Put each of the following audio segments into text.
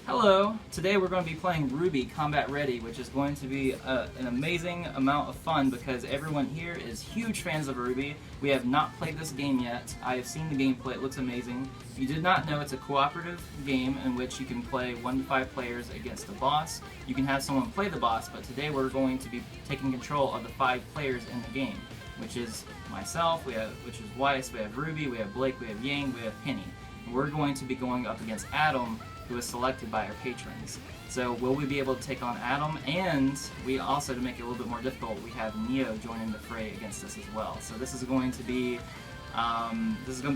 Hello, today we're going to be playing RWBY Combat Ready, which is going to be an amazing amount of fun because everyone here is huge fans of RWBY. We have not played this game yet. I have seen the gameplay, it looks amazing. If you did not know, it's a cooperative game in which you can play 1 to 5 players against the boss. You can have someone play the boss, but today we're going to be taking control of the 5 players in the game, which is myself, which is Weiss, we have RWBY, we have Blake, we have Yang, we have Penny. And we're going to be going up against Adam, who was selected by our patrons. So will we be able to take on Adam? And we also, to make it a little bit more difficult, we have Neo joining the fray against us as well. So this is going to be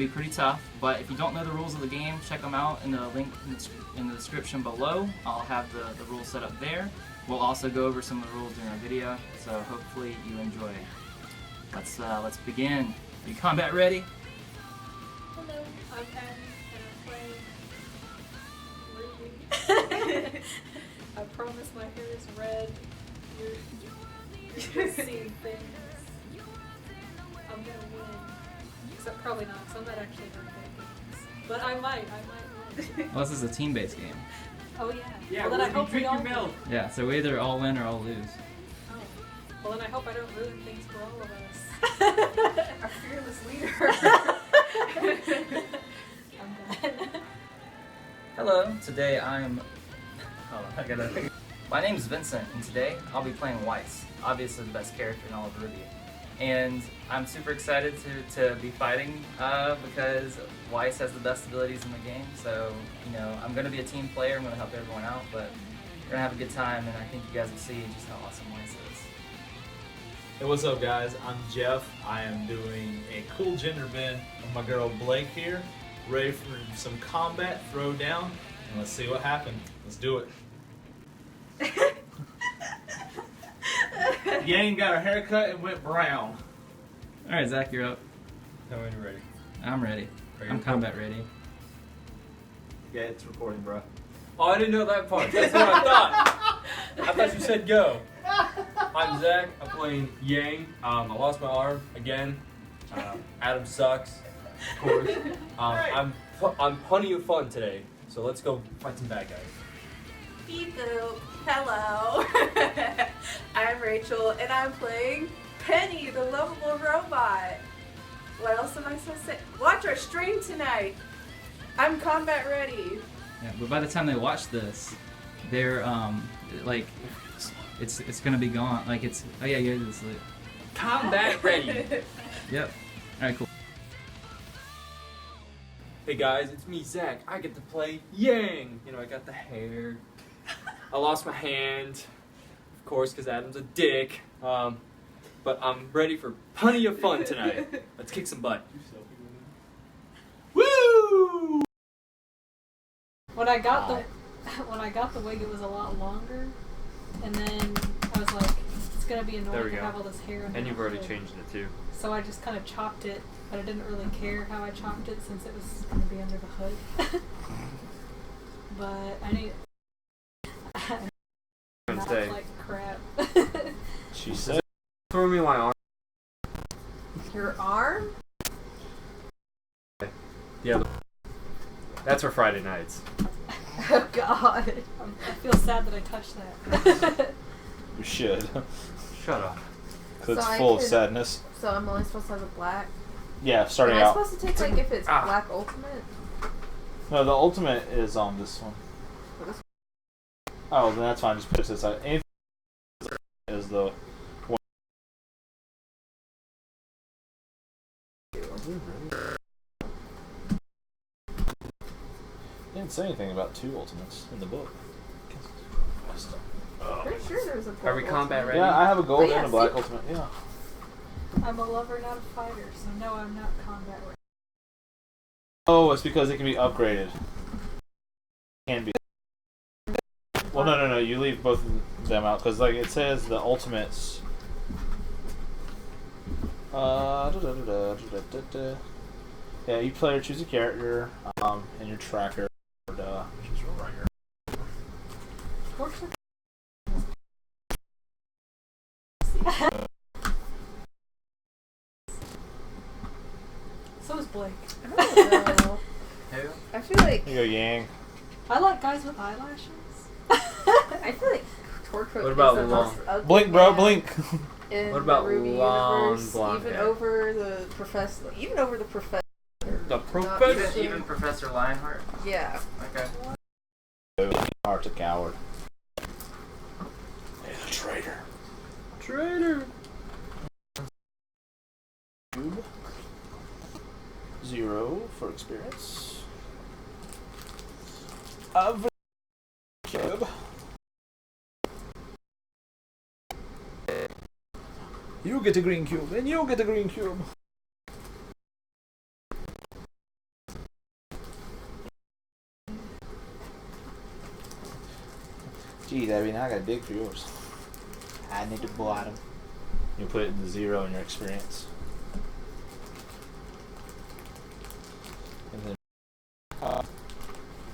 pretty tough. But if you don't know the rules of the game, check them out in the link in the description below. I'll have the rules set up there. We'll also go over some of the rules during our video. So hopefully you enjoy. Let's begin. Are you combat ready? Hello, I'm Penny, and I'm playing RWBY. I promise my hair is red. You're seeing things. I'm gonna win. Except probably not, because I'm not actually very good at games. But I might win. Well, this is a team-based game. Oh yeah. Yeah, well, then I hope we all win. Yeah, so we either all win or all lose. Oh. Well, then I hope I don't ruin things for all of us. Our fearless leader. I'm done. Hello, today my name is Vincent, and today I'll be playing Weiss, obviously the best character in all of RWBY. And I'm super excited to be fighting because Weiss has the best abilities in the game, so, you know, I'm going to be a team player, I'm going to help everyone out, but we're going to have a good time, and I think you guys will see just how awesome Weiss is. Hey, what's up, guys? I'm Jeff. I am doing a cool gender bend with my girl Blake here, ready for some combat throwdown, and let's see what happens. Let's do it. Yang got her haircut and went brown. Alright, Zach, you're up. Tell me when you're ready. I'm ready. I'm combat ready. Yeah, it's recording, bro. Oh, I didn't know that part. That's what I thought. I thought you said go. I'm Zach. I'm playing Yang. I lost my arm again. Adam sucks, of course. I'm plenty of fun today, so let's go fight some bad guys. Beep boop. Hello. I'm Rachel, and I'm playing Penny, the lovable robot. What else am I supposed to say? Watch our stream tonight. I'm combat ready. Yeah, but by the time they watch this, they're like, it's gonna be gone. Like oh yeah, you're this lit. Combat ready. Yep. All right, cool. Hey guys, it's me, Zach. I get to play Yang. You know, I got the hair. I lost my hand, of course, because Adam's a dick. But I'm ready for plenty of fun tonight. Let's kick some butt. Woo! When I got the wig, it was a lot longer, and then I was like, it's gonna be annoying to have all this hair. And you've already changed it too. So I just kind of chopped it, but I didn't really care how I chopped it since it was gonna be under the hood. But I need. Not like crap. She said. Throw me my arm. Your arm? Yeah. That's for Friday nights. Oh God. I feel sad that I touched that. You should. Shut up. Because it's So full of sadness. So I'm only supposed to have a black? Yeah, starting Am I out. supposed to take like if it's black ultimate? No, the ultimate is on this one. Oh, then that's fine. Just put this aside. Anything is the one. Didn't say anything about 2 ultimates in the book. Pretty sure there's a black Are we combat ultimate. ready? Yeah, I have a gold Oh, yeah, and a black see? ultimate. Yeah. I'm a lover, not a fighter, so no, I'm not combat ready. Oh, it's because it can be upgraded. Can be. Well, no. You leave both of them out because, like, it says the ultimates. Yeah, each player choose a character, and your tracker. Choose your ringer. Fortunately, so is Blake. I don't know No. Who? I feel like You go Yang. I like guys with eyelashes. I feel like Torchwood What about is the long? most ugly Blink, bro, man blink. in What about the RWBY long universe, blonde even hair? over the professor, even over the professor. The Not professor? sure. Even Professor Lionheart? Yeah. Okay. Heart's a coward. He's a traitor. Traitor. Cube. 0 for experience. Of cube. You get a green cube, and you get a green cube. Gee, Debbie, now I got a dig for yours. I need to bottom. You put it in the 0 in your experience. And then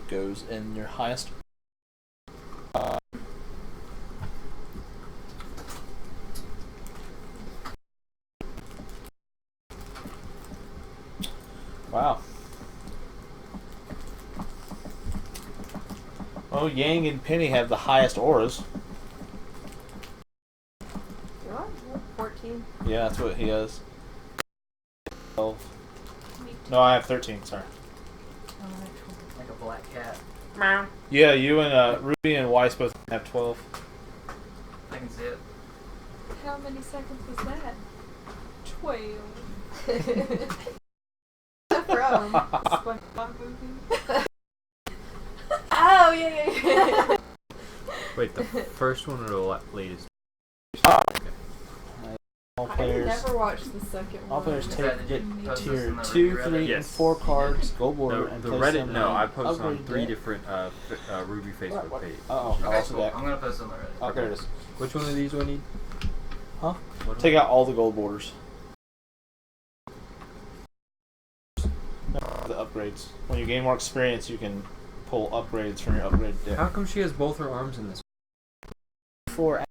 goes in your highest. Wow. Well, Yang and Penny have the highest auras. You are 14. Yeah, that's what he has. 12. Me too. No, I have 13, sorry. Like a black cat. Yeah, you and Ruby and Weiss both have 12. I can see it. How many seconds was that? 12. From. SpongeBob movie. Oh, yeah. Wait, the first one or the latest? All I players, never watched the second one. all players Is take that- did you get post this tier in the 2, Reddit? 3, and Yes. 4 cards, gold border, The and place Reddit, them no, in I posted on upgrade 3 deck. different RWBY Facebook page. Uh-oh, I Okay, lost cool. the deck. I'm gonna post it on the Reddit. Oh, there it is. Which one of these do I need? Huh? What Take out all the gold borders. The upgrades. When you gain more experience, you can pull upgrades from your upgrade deck. How come she has both her arms in this? For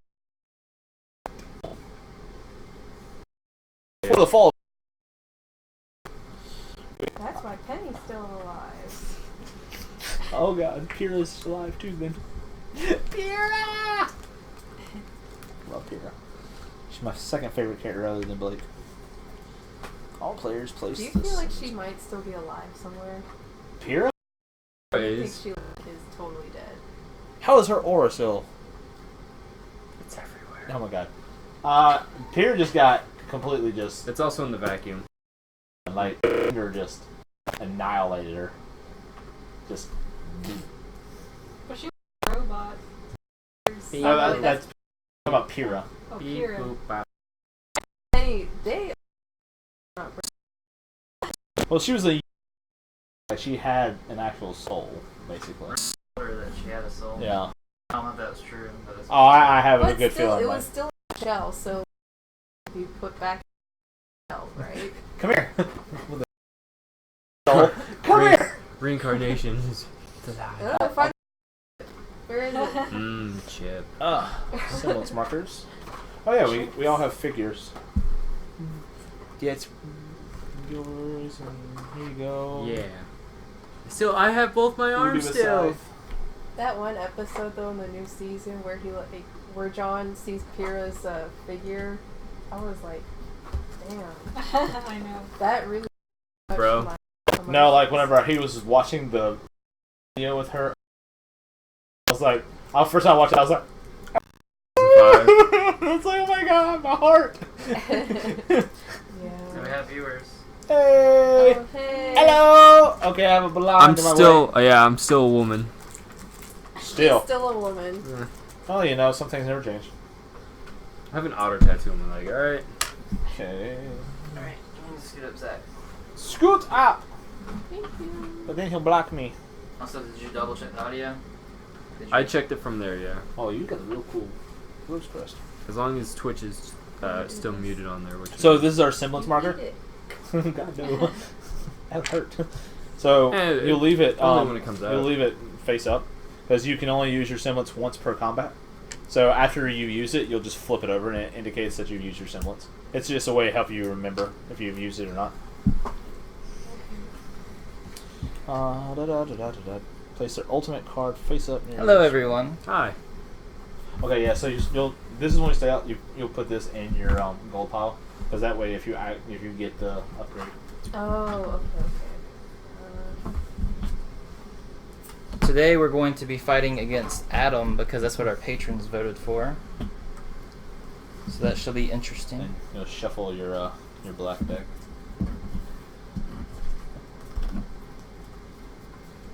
the fall. That's why Penny's still alive. Oh god, Pyrrha's alive too then. Pyrrha! Love Pyrrha. She's my second favorite character other than Blake. All players place Do you this. feel like she might still be alive somewhere? Pyrrha? I think Is she is totally dead. How is her aura still? it's everywhere. Oh my god. Pyrrha just got completely just It's also in the vacuum. like or just annihilated her. Just Was she a robot? that's about Pyrrha. Oh, Beep, Kira. boop, bop. Penny, they. Well, she was a like she had an actual soul, basically. Or that she had a soul. Yeah. I don't know if that was true, but it's Oh, I have a But good still, feeling. it Like, was still a shell, so be put back in the shell, right? come here. Soul. Come here. Reincarnations. Find where is it? Chip. Semblance markers. Oh yeah, we all have figures. Yeah, it's yours, and here you go. Yeah. Still, I have both my Ruby arms with still. scythe. That one episode though in the new season where where John sees Pyrrha's figure, I was like, damn, I know. that really. touched Bro. my No, like emotions. whenever he was watching the video with her, I was like, first time I watched it, I was like, I was like, oh my god, my heart. And we Yeah. have viewers. Hey. Oh, hey. Hello. Okay, I have a blind. I'm in my still, way. yeah, I'm still a woman. Still. Still a woman. Oh, you know, some things never change. I have an otter tattoo on my leg. All right. Okay. Alright, you need to scoot up, Zach. Scoot up. Thank you. But then he'll block me. Also, did you double check the audio? Did you? I checked it from there, yeah. Oh, you got a real cool Rose Crest. As long as Twitch is still muted on there. Which So is, this is our semblance marker. Eat it. God no, that hurt. So Eh, you'll leave it. only when it comes out. You'll leave it face up because you can only use your semblance once per combat. So after you use it, you'll just flip it over and it indicates that you've used your semblance. It's just a way to help you remember if you've used it or not. Place their ultimate card face up near Hello, everyone. Hi. Okay, yeah. So you'll this is when you stay out. You'll put this in your gold pile, because that way if you get the upgrade. Oh, okay. Today we're going to be fighting against Adam because that's what our patrons voted for. So that should be interesting. And you'll shuffle your black deck.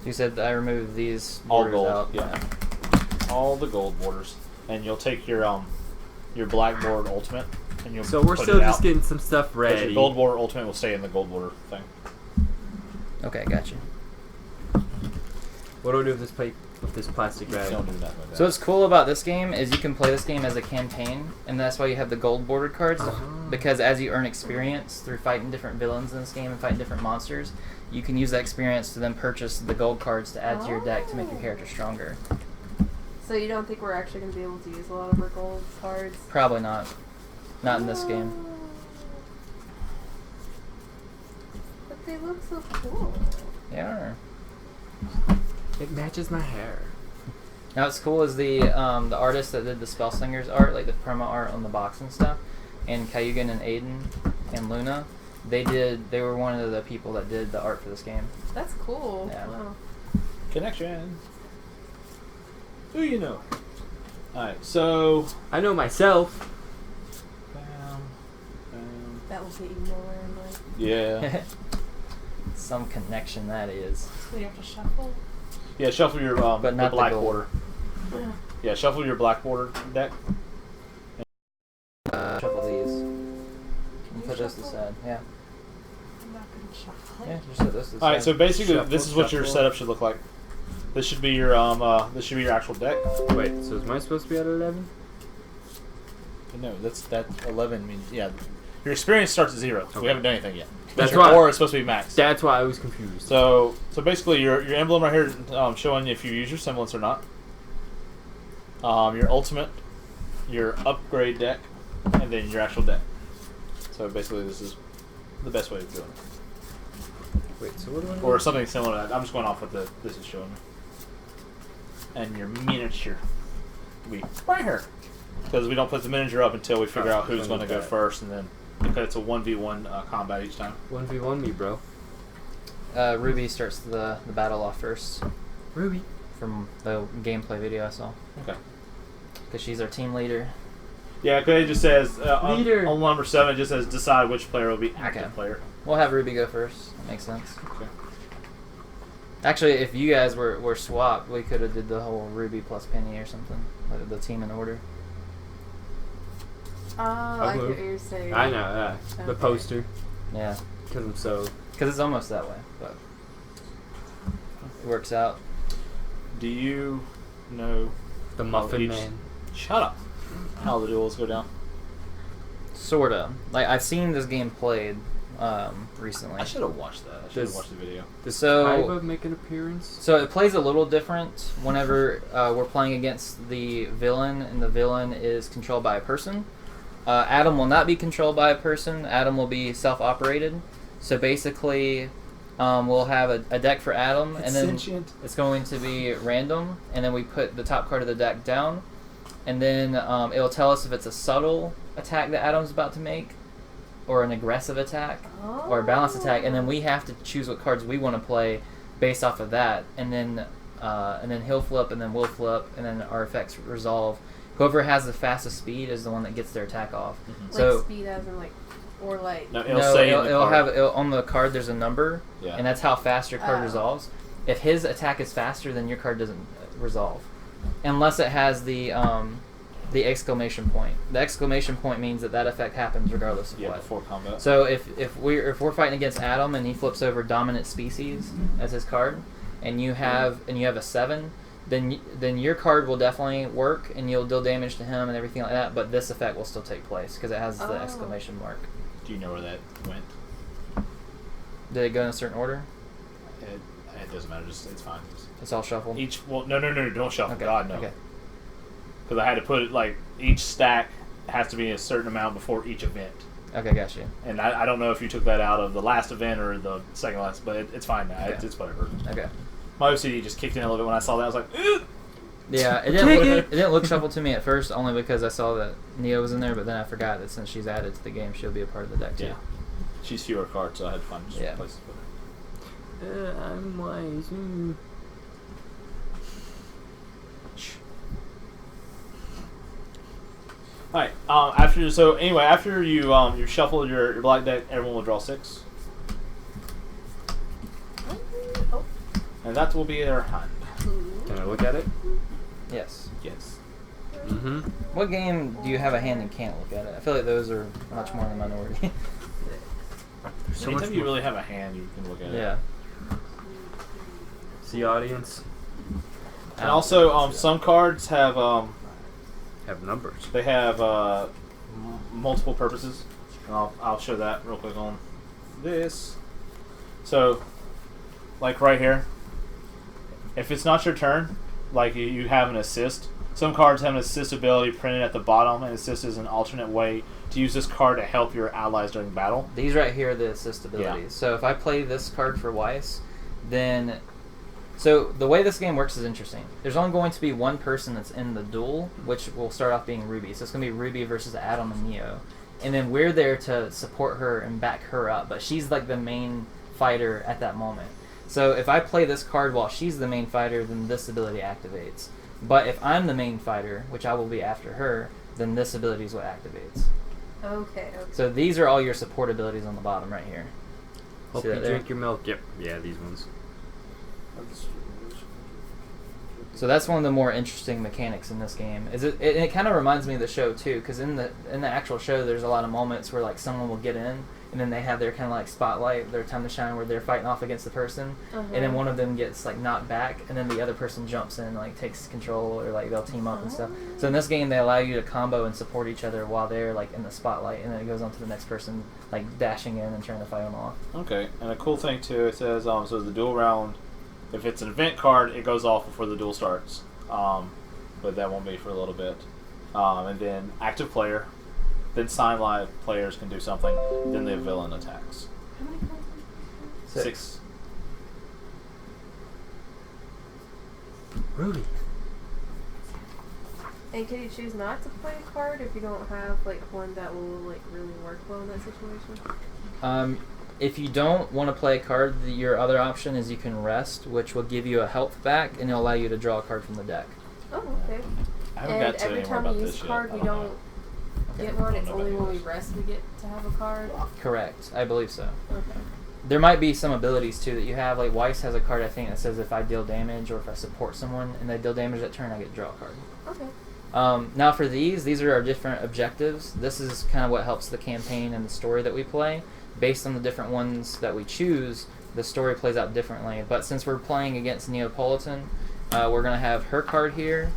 You said that I removed these All borders gold, out. yeah. All the gold borders, and you'll take your blackboard ultimate, and you'll. So we're put still it just out. getting some stuff But ready. your gold border ultimate will stay in the gold border thing. Okay, gotcha. What do I do with this plastic bag? Don't do nothing with that. So what's cool about this game is you can play this game as a campaign, and that's why you have the gold bordered cards. Because as you earn experience through fighting different villains in this game and fighting different monsters, you can use that experience to then purchase the gold cards to add to your deck to make your character stronger. So you don't think we're actually going to be able to use a lot of our gold cards? Probably not. Not in this game. But they look so cool. They are. It matches my hair. Now what's cool is the artist that did the Spellslingers art, like the promo art on the box and stuff, and Cayugan and Aiden and Luna, they were one of the people that did the art for this game. That's cool. Yeah. Wow. Connection. Who you know? Alright, so. I know myself. Bam, bam. That will get you nowhere in life. Yeah. Some connection that is. So you have to shuffle. Yeah, shuffle your But the not the black gold. border. Yeah, shuffle your black border deck. Shuffle these. Can And you put this shuffle? aside. Yeah. I'm not going to shuffle it. Yeah, just set this aside. All right, so basically, Shuffle, this is what your shuffle. setup should look like. This should be your actual deck. Wait, so is mine supposed to be at 11? No, that's 11 means your experience starts at 0. So we Okay. haven't done anything yet. That's your why- core is supposed to be max. That's why I was confused. So basically, your emblem right here showing if you use your semblance or not. Your ultimate, your upgrade deck, and then your actual deck. So basically, this is the best way of doing it. Wait, so what do I do? Or something similar to that. I'm just going off what this is showing me. And your miniature will be right here. Because we don't put the miniature up until we figure out who's going to go first, and then because it's a 1v1 combat each time. 1v1 me, bro. Ruby starts the battle off first Ruby. from the gameplay video I saw. Okay. Because she's our team leader. Yeah, because it just says Leader. on number 7, it just says decide which player will be active Okay. player. We'll have Ruby go first. That makes sense. Okay. Actually, if you guys were swapped, we could have did the whole Ruby plus Penny or something. Like the team in order. Oh, I get move. what you're saying. I know, yeah. The Okay. poster. Yeah. Because I'm so... Because it's almost that way. But it works out. Do you know The Muffin each- Man. Shut up. How the duels go down? Sorta. Like, I've seen this game played recently. I should have watched that. I should have Does- watched the video. Does So- Kaiba make an appearance? So it plays a little different whenever we're playing against the villain, and the villain is controlled by a person. Adam will not be controlled by a person. Adam will be self-operated. So basically, we'll have a deck for Adam, and then it's going to be random, and then we put the top card of the deck down, and then it'll tell us if it's a subtle attack that Adam's about to make, or an aggressive attack, or a balanced attack, and then we have to choose what cards we want to play based off of that, and then he'll flip, and then we'll flip, and then our effects resolve. Whoever has the fastest speed is the one that gets their attack off. Mhm. So Like speed as in like, or like... No, it'll say in the it'll card. have on the card. There's a number, Yeah. and that's how fast your card Oh. resolves. If his attack is faster, then your card doesn't resolve, unless it has the exclamation point. The exclamation point means that effect happens regardless of Yeah, what. before combat. So if we're fighting against Adam and he flips over dominant species as his card, and you have a 7, then your card will definitely work and you'll deal damage to him and everything like that. But this effect will still take place because it has the Oh. exclamation mark. Do you know where that went? Did it go in a certain order? It doesn't matter. Just it's fine. Just It's all shuffled. no, don't shuffle. Okay. God no. Okay. Because I had to put it like each stack has to be a certain amount before each event. Okay, got you. And I don't know if you took that out of the last event or the second last, but it's fine now. Okay. It's whatever. Okay. My OCD just kicked in a little bit when I saw that. I was like, ugh! Yeah, it didn't look shuffled to me at first, only because I saw that Neo was in there, but then I forgot that since she's added to the game, she'll be a part of the deck too. Yeah. She's fewer cards, so I had to find just Yeah. places to put her. I'm wise. Alright, after you shuffle your black deck, everyone will draw 6. Oh. And that will be their hand. Can I look at it? Yes. Yes. Mm-hmm. What game do you have a hand and can't look at it? I feel like those are much more in the minority. So Anytime much you more. really have a hand, you can look at it. Yeah. See, audience, And also, some cards have have numbers. they have multiple purposes. And I'll show that real quick on this. So, like right here, if it's not your turn, like you have an assist. Some cards have an assist ability printed at the bottom, and assist is an alternate way to use this card to help your allies during battle. These right here are the assist abilities. Yeah. So if I play this card for Weiss, then... So the way this game works is interesting. There's only going to be one person that's in the duel, which will start off being RWBY. So it's going to be RWBY versus Adam and Neo. And then we're there to support her and back her up, but she's like the main fighter at that moment. So if I play this card while she's the main fighter, then this ability activates. But if I'm the main fighter, which I will be after her, then this ability is what activates. Okay. So these are all your support abilities on the bottom right here. Hope See you that there? drink your milk. Yep. Yeah, these ones. So that's one of the more interesting mechanics in this game. Is it kind of reminds me of the show too, because in the actual show there's a lot of moments where like someone will get in and then they have their kind of like spotlight, their time to shine, where they're fighting off against the person, and then one of them gets like knocked back, and then the other person jumps in, like takes control, or like they'll team up and stuff. So in this game they allow you to combo and support each other while they're like in the spotlight, and then it goes on to the next person like dashing in and trying to fight them off. Okay, and a cool thing too, it says so the duel round, if it's an event card, it goes off before the duel starts, but that won't be for a little bit. And then active player, then sign live players can do something, then the villain attacks. How many cards? 6. RWBY. And can you choose not to play a card if you don't have like one that will like really work well in that situation? If you don't want to play a card, your other option is you can rest, which will give you a health back, and it'll allow you to draw a card from the deck. Oh, okay. I haven't And got to every anymore time about we this use a yet. card, I we don't don't know. get one. I It's don't know only about when we yours. rest we get to have a card. Correct. I believe so. Okay. There might be some abilities too that you have. Like Weiss has a card I think that says if I deal damage or if I support someone and they deal damage that turn, I get to draw a card. Okay. Now for these are our different objectives. This is kind of what helps the campaign and the story that we play. Based on the different ones that we choose, the story plays out differently. But since we're playing against Neapolitan, we're going to have her card here,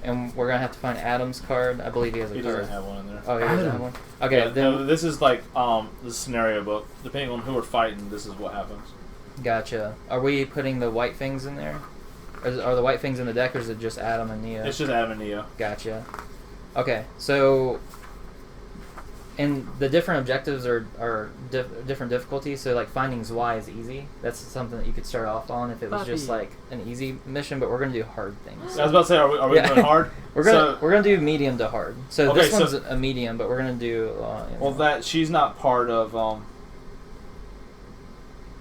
and we're going to have to find Adam's card. I believe he has a He card. doesn't have one in there. Oh, he doesn't have one? Okay, Yeah, then... no, this is like the scenario book. Depending on who we're fighting, this is what happens. Gotcha. Are we putting the white things in there? Are the white things in the deck, or is it just Adam and Neo? It's just Adam and Neo. Gotcha. Okay, so... And the different objectives are different difficulties. So like finding Zwei is easy. That's something that you could start off on if it was just like an easy mission. But we're gonna do hard things. I was about to say, are we Yeah. doing hard? We're gonna do medium to hard. So Okay, this so- one's a medium, but we're gonna do. Well, that she's not part of. Well,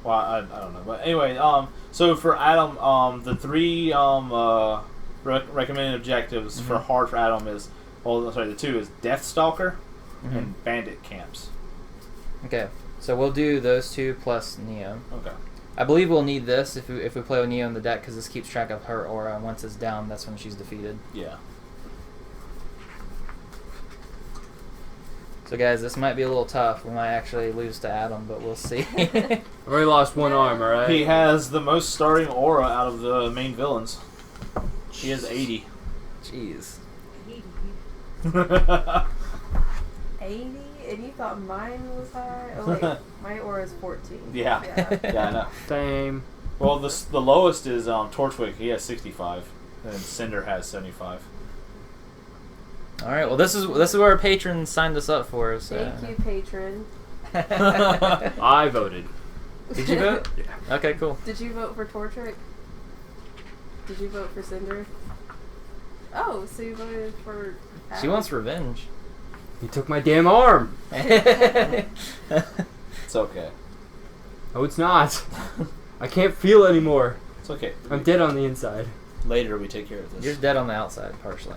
I don't know, but anyway, so for Adam, the 3 recommended objectives for hard for Adam is, the 2 is Deathstalker and Bandit Camps. Okay, so we'll do those 2 plus Neo. Okay. I believe we'll need this if we play with Neo in the deck because this keeps track of her aura. And once it's down, that's when she's defeated. Yeah. So guys, this might be a little tough. We might actually lose to Adam, but we'll see. I already lost one arm, alright? He has the most starting aura out of the main villains. He has 80. Jeez. 80? And you thought mine was high? Oh wait, my aura is 14. Yeah. Yeah, I know. Same. Well, the lowest is Torchwick. He has 65, and Cinder has 75. All right. Well, this is what our patrons signed us up for. So. Thank you, patron. I voted. Did you vote? Yeah. Okay, cool. Did you vote for Tortrick? Did you vote for Cinder? Oh, so you voted for... She Adam. wants revenge. He took my damn arm. It's okay. No, it's not. I can't feel anymore. It's okay. I'm dead on the inside. Later we take care of this. You're dead on the outside, partially.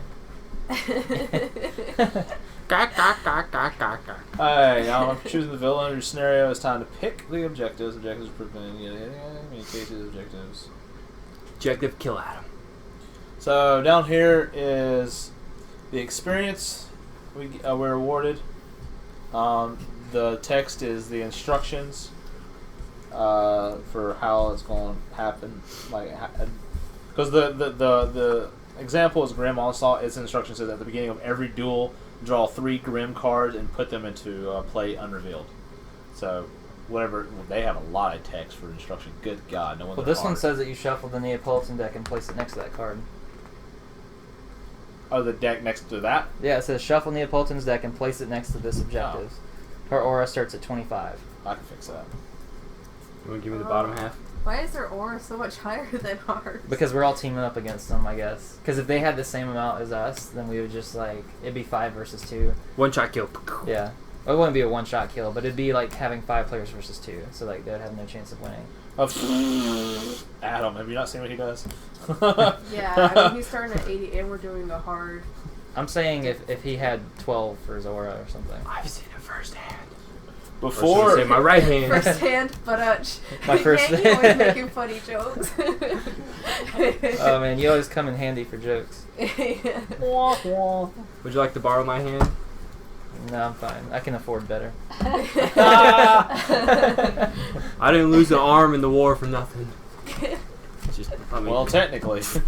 Alright, now I'm choosing the villain under scenario. It's time to pick the objectives. Objectives prevent communication objectives. Objective: kill Adam. So down here is the experience we're awarded. The text is the instructions for how it's going to happen. Like, because the example is Grim Onslaught. Its instruction says at the beginning of every duel, draw 3 Grim cards and put them into play unrevealed. So whatever, they have a lot of text for instruction. Good God, no wonder. Well, this one says that you shuffle the Neapolitan deck and place it next to that card. Oh, the deck next to that? Yeah, it says shuffle Neapolitan's deck and place it next to this objective. Her aura starts at 25. I can fix that. You want to give me the bottom half? Why is their aura so much higher than ours? Because we're all teaming up against them, I guess. Because if they had the same amount as us, then we would just like, it'd be 5 versus 2. One shot kill. Yeah. Well, it wouldn't be a one-shot kill, but it'd be like having 5 players versus 2. So like they would have no chance of winning. Adam, have you not seen what he does? Yeah, I mean, he's starting at 80 and we're doing the hard. I'm saying if he had 12 for his aura or something. I've seen it firsthand. Before Say my right hand. First hand, but My first Yankee always making funny jokes. Oh man, you always come in handy for jokes. Would you like to borrow my hand? No, I'm fine. I can afford better. I didn't lose an arm in the war for nothing. It's just, I mean, well, technically, it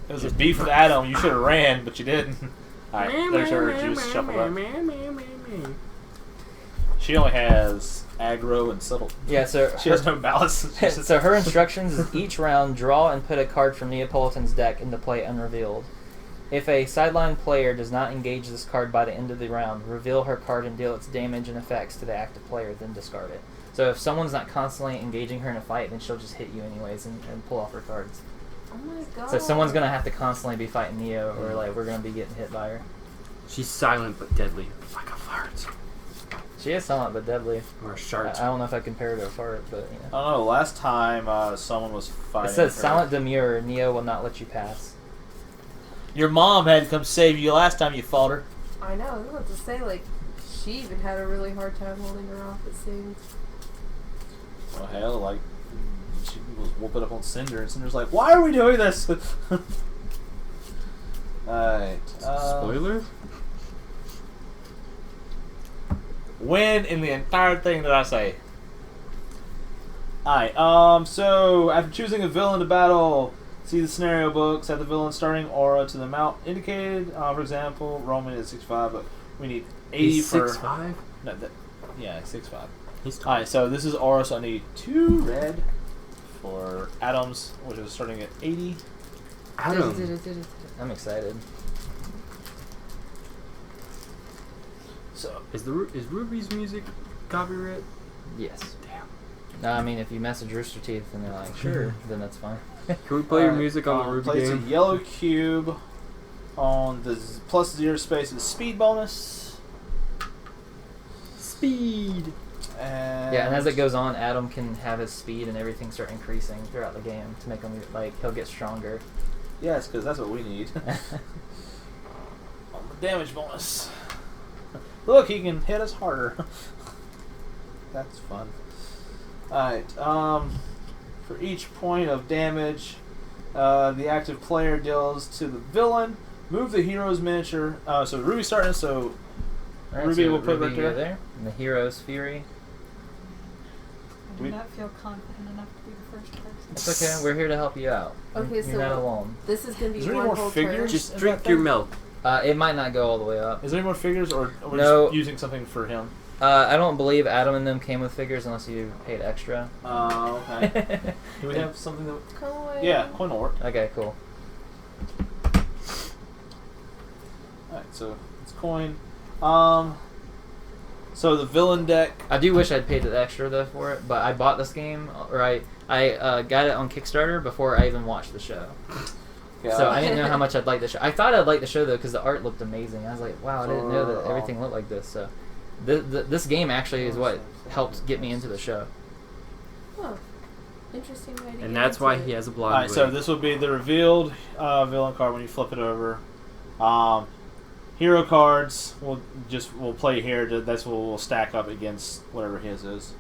was a beef with Adam. You should have ran, but you didn't. Alright, there's her juice. Shuffle up. She only has aggro and subtle. Yeah, so She has no balance. so her instructions is each round draw and put a card from Neapolitan's deck into play unrevealed. If a sideline player does not engage this card by the end of the round, reveal her card and deal its damage and effects to the active player, then discard it. So if someone's not constantly engaging her in a fight, then she'll just hit you anyways and pull off her cards. Oh my god. So someone's going to have to constantly be fighting Neo, or like we're going to be getting hit by her. she's silent but deadly, like a fart She is silent but deadly. or a shark. I don't know if I compare her to a fart, but you know. I don't know. Last time someone was fighting. It says her. silent demure, Neo will not let you pass. Your mom had to come save you last time you fought her. I know, I was about to say, like, she even had a really hard time holding her off, it seems. Well, hell, like, she was whooping up on Cinder, and Cinder's like, why are we doing this? Alright. Spoilers? When in the entire thing did I say? Alright, so after choosing a villain to battle, see the scenario books, set the villain starting aura to the amount indicated. For example, Roman is 6'5", but we need 80 He's for... 6'5"? No, yeah, 6'5". He's tall. Alright, so this is aura, so I need 2 red for Adams, which is starting at 80. Adam. I'm excited. So Is Ruby's music copyright? Yes. Damn. No, I mean, if you message Rooster Teeth and they're like, sure, then that's fine. Can we play your music on the Ruby place game? a yellow cube on the +0 spaces speed bonus. Speed. And Yeah, and as it goes on, Adam can have his speed and everything start increasing throughout the game to make him, like, he'll get stronger. yes, because that's what we need. On the damage bonus. Look, he can hit us harder. That's fun. Alright, for each point of damage the active player deals to the villain, move the hero's miniature. So Ruby's starting, so Alright, Ruby so will put Ruby, right you're there. And the hero's Fury. I do not feel confident enough to be the first person. It's okay, we're here to help you out. Okay, You're so not alone. this is going to Is be there any one more whole figures? turn. Just Is drink that your thing? milk. It might not go all the way up. Is there any more figures, or we're No. just using something for him? I don't believe Adam and them came with figures unless you paid extra. Okay. Do we have something that... Coin. Yeah, coin will work. Okay, cool. Alright, so it's coin. So the villain deck. I do wish I'd paid the extra though for it, but I bought this game, or I got it on Kickstarter before I even watched the show. Yeah. So I didn't know how much I'd like the show. I thought I'd like the show though because the art looked amazing. I was like, wow, I didn't know that everything looked like this. So this game actually is what helped get me into the show. Oh, interesting way to get And that's why into he it. has a blonde Alright, so wig. this will be the revealed villain card when you flip it over. Hero cards we'll play here. That's what we'll stack up against whatever his is.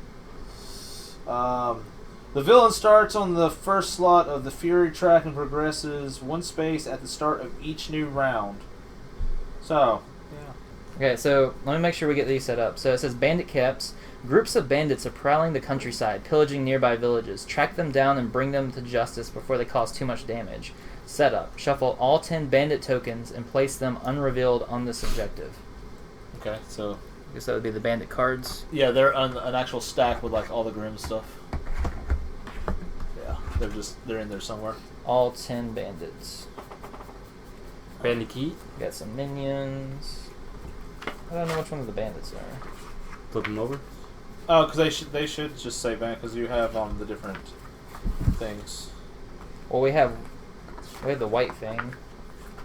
The villain starts on the first slot of the Fury track and progresses one space at the start of each new round. So, yeah. Okay, so let me make sure we get these set up. So it says bandit caps. Groups of bandits are prowling the countryside, pillaging nearby villages. Track them down and bring them to justice before they cause too much damage. Setup. Shuffle all 10 bandit tokens and place them unrevealed on this objective. Okay, so I guess that would be the bandit cards. yeah, they're on an actual stack with like all the Grim stuff. Yeah, they're in there somewhere. All 10 bandits. Bandicoot. Got some minions. I don't know which one of the bandits are. Flip him over. Oh, because they should just say bandit because you have the different things. Well, we have the white thing,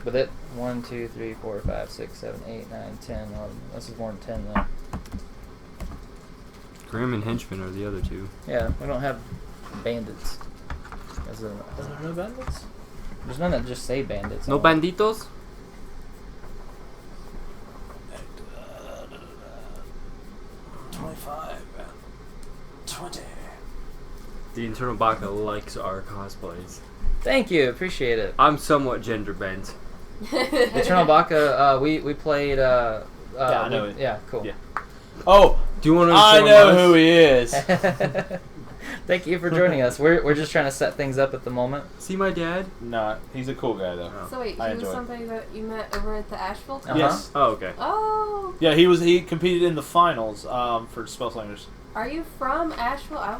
but it 1, 2, 3, 4, 5, 6, 7, 8, 9, 10, 11. This is more than 10 though. Grim and Henchman are the other two. Yeah, we don't have bandits. Is there no bandits? There's none that just say bandits. No on it. banditos? 25, 20. The Internal Baka likes our cosplays. Thank you, appreciate it. I'm somewhat gender bent. Eternal Baka, we played. Yeah, I know it. Yeah, cool. Yeah. Oh, Do you want to I know who he is. Thank you for joining us. We're just trying to set things up at the moment. See my dad? No, he's a cool guy though. So wait, I he was enjoy it. somebody that you met over at the Asheville? Uh-huh. Yes. Oh, okay. Oh, Yeah, he competed in the finals for Spellslingers. are you from Asheville? I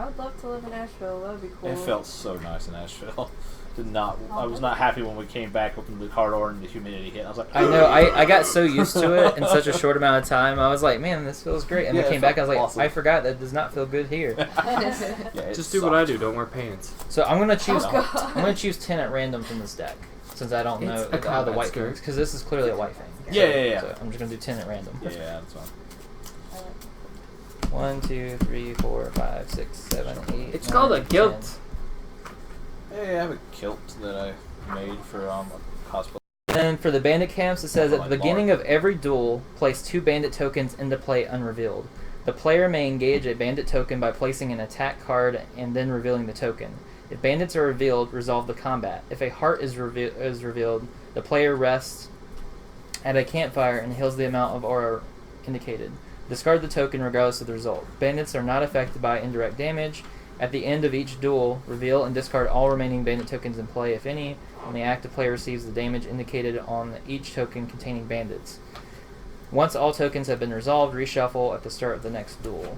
would love to live in Asheville. That would be cool. It felt so nice in Asheville. I was not happy when we came back, opened the car door, and the humidity hit. I was like, I know. I got so used to it in such a short amount of time. I was like, man, this feels great. And Yeah, we it came back. I was like, felt awesome. I forgot that does not feel good here. yeah, it Just do what I sucked. do. Don't wear pants. So I'm gonna choose. Oh, God. I'm gonna choose 10 at random from this deck, since I don't know It's a how the combat white skirt. works. Because this is clearly a white thing. Yeah. So I'm just gonna do 10 at random. Yeah, that's fine. 1, 2, 3, 4, 5, 6, 7, 8. It's 9, called a 10. guilt. Hey, I have a kilt that I made for cosplay. Then for the bandit camps, it says For at the my beginning mark. of every duel, place 2 bandit tokens into play unrevealed. The player may engage a bandit token by placing an attack card and then revealing the token. If bandits are revealed, resolve the combat. If a heart is revealed, the player rests at a campfire and heals the amount of aura indicated. Discard the token regardless of the result. Bandits are not affected by indirect damage. At the end of each duel, reveal and discard all remaining bandit tokens in play, if any, and the active player receives the damage indicated on each token containing bandits. Once all tokens have been resolved, reshuffle at the start of the next duel.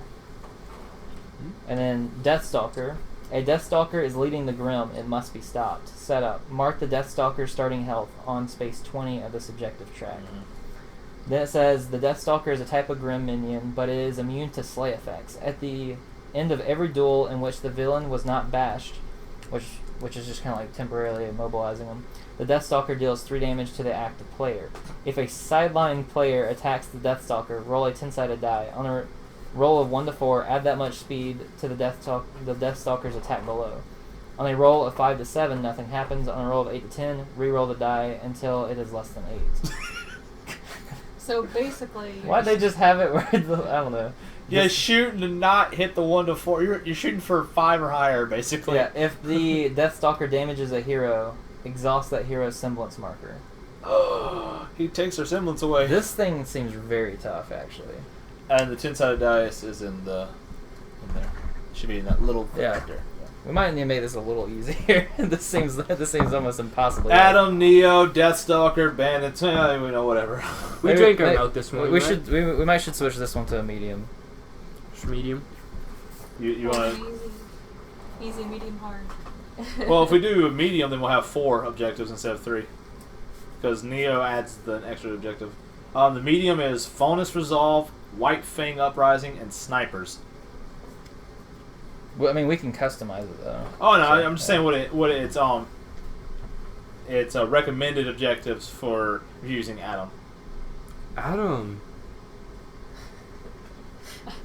And then Deathstalker. A Deathstalker is leading the Grim. It must be stopped. Setup. Mark the Deathstalker's starting health on space 20 of the subjective track. Then it says the Deathstalker is a type of Grim minion, but it is immune to slay effects. At the end of every duel in which the villain was not bashed, which is just kind of like temporarily immobilizing him, the Deathstalker deals 3 damage to the active player. If a sideline player attacks the Deathstalker, roll a 10-sided die. On a roll of 1 to 4, add that much speed to the Deathstalker's attack below. On a roll of 5 to 7, nothing happens. On a roll of 8 to 10, re-roll the die until it is less than 8. So basically, Why'd they just have it where it's, I don't know. Yeah, shooting to not hit the 1 to 4. You're shooting for 5 or higher, basically. Yeah, if the Deathstalker damages a hero, exhaust that hero's semblance marker. He takes their semblance away. This thing seems very tough, actually. And the 10-sided dice is in there. Should be in that little Yeah. right there. We might need to make this a little easier. this seems almost impossible. Adam, Neo, Deathstalker, Bandits, we know whatever. We drank our milk this morning. We right? should. We might should switch this one to a medium. Medium. You want easy, medium, hard. to? Well, if we do a medium, then we'll have 4 objectives instead of 3. because Neo adds the extra objective. The medium is Faunus Resolve, White Fang Uprising, and Snipers. Well, I mean, we can customize it though. Oh no, So, I'm just saying it's recommended objectives for using Adam. Adam.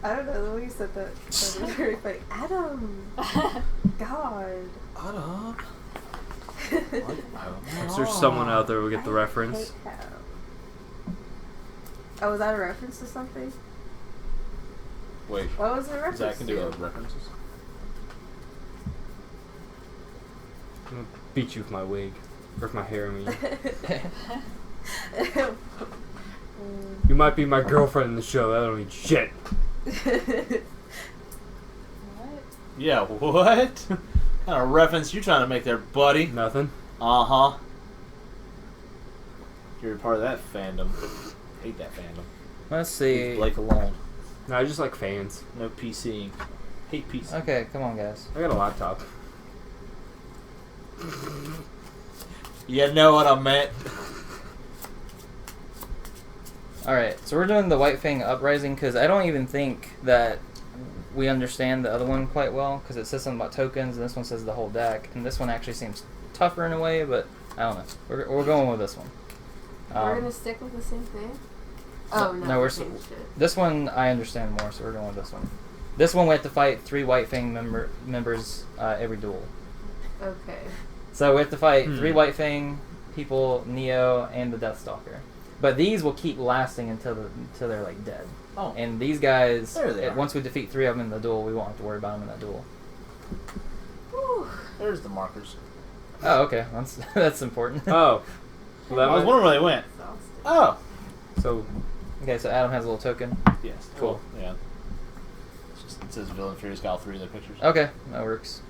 I don't know, the way you said that was very funny. Adam! God. Adam. Is there someone out there who will get the I reference? hate Adam. Oh, was that a reference to something? Wait, What was the reference Zach can do to? references. I'm gonna beat you with my wig. Or with my hair, I mean. You might be my girlfriend in the show, that don't mean shit. What? Yeah, what? What kind of reference you trying to make there, buddy? Nothing. Uh-huh. You're a part of that fandom. Hate that fandom. Let's see. Leave Blake alone. No, I just like fans. No PCing. Hate PC. Okay, come on, guys. I got a laptop. You know what I meant. Alright, so we're doing the White Fang Uprising because I don't even think that we understand the other one quite well because it says something about tokens and this one says the whole deck and this one actually seems tougher in a way, but I don't know. We're going with this one. We're gonna stick with the same thing? Oh, no. No, we're changed it. this one I understand more, so we're going with this one. This one we have to fight 3 White Fang members every duel. Okay. So we have to fight 3 White Fang people, Neo, and the Deathstalker. But these will keep lasting until they're like dead. Oh. And these guys, There they are. once we defeat 3 of them in the duel, we won't have to worry about them in that duel. Whew. There's the markers. Oh, okay, that's important. Oh. Well, that I was might- wondering where they went. Exhausted. Oh. So, Okay, so Adam has a little token. Yes. Cool. Well, yeah. It's just, it says Villain Furious got all 3 of their pictures. Okay, that works.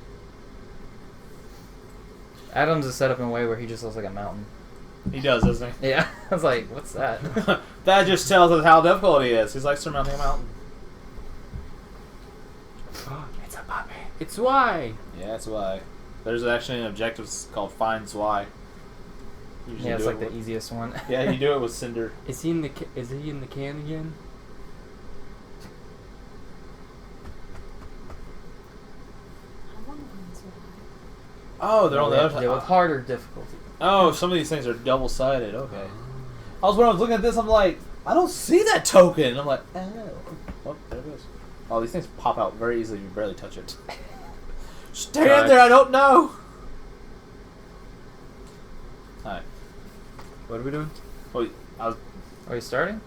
Adam's is set up in a way where he just looks like a mountain. He does, doesn't he? Yeah, I was like, what's that? That just tells us how difficult he is. He's like surmounting a mountain. it's a puppy. It's why. Yeah, that's why. There's actually an objective called Find Zwei. Usually Yeah, it's do like it the with- easiest one. Yeah, you do it with Cinder. Is he in the can again? Oh, they're on the They other have to deal with side. harder difficulty. Oh, some of these things are double-sided. Okay. I was when I was looking at this, I'm like, I don't see that token. I'm like, oh, there it goes. Oh, these things pop out very easily. You barely touch it. Stand Right. there. I don't know. All right. What are we doing? Wait, I was. Are you starting?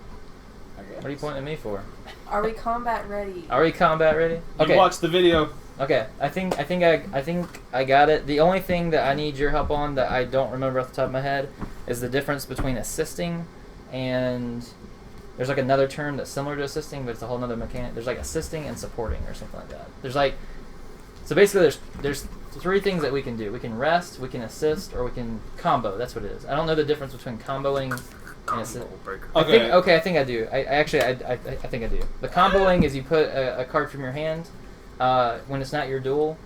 I guess. What are you pointing at me for? Are we combat ready? Are we combat ready? You watched the video. Okay, I think I got it. The only thing that I need your help on that I don't remember off the top of my head is the difference between assisting and there's like another term that's similar to assisting, but it's a whole nother mechanic. There's like assisting and supporting or something like that. There's like so basically there's 3 things that we can do. We can rest, we can assist, or we can combo. That's what it is. I don't know the difference between comboing and assist. Okay. I think I do. I think I do. The comboing is you put a card from your hand when it's not your duel,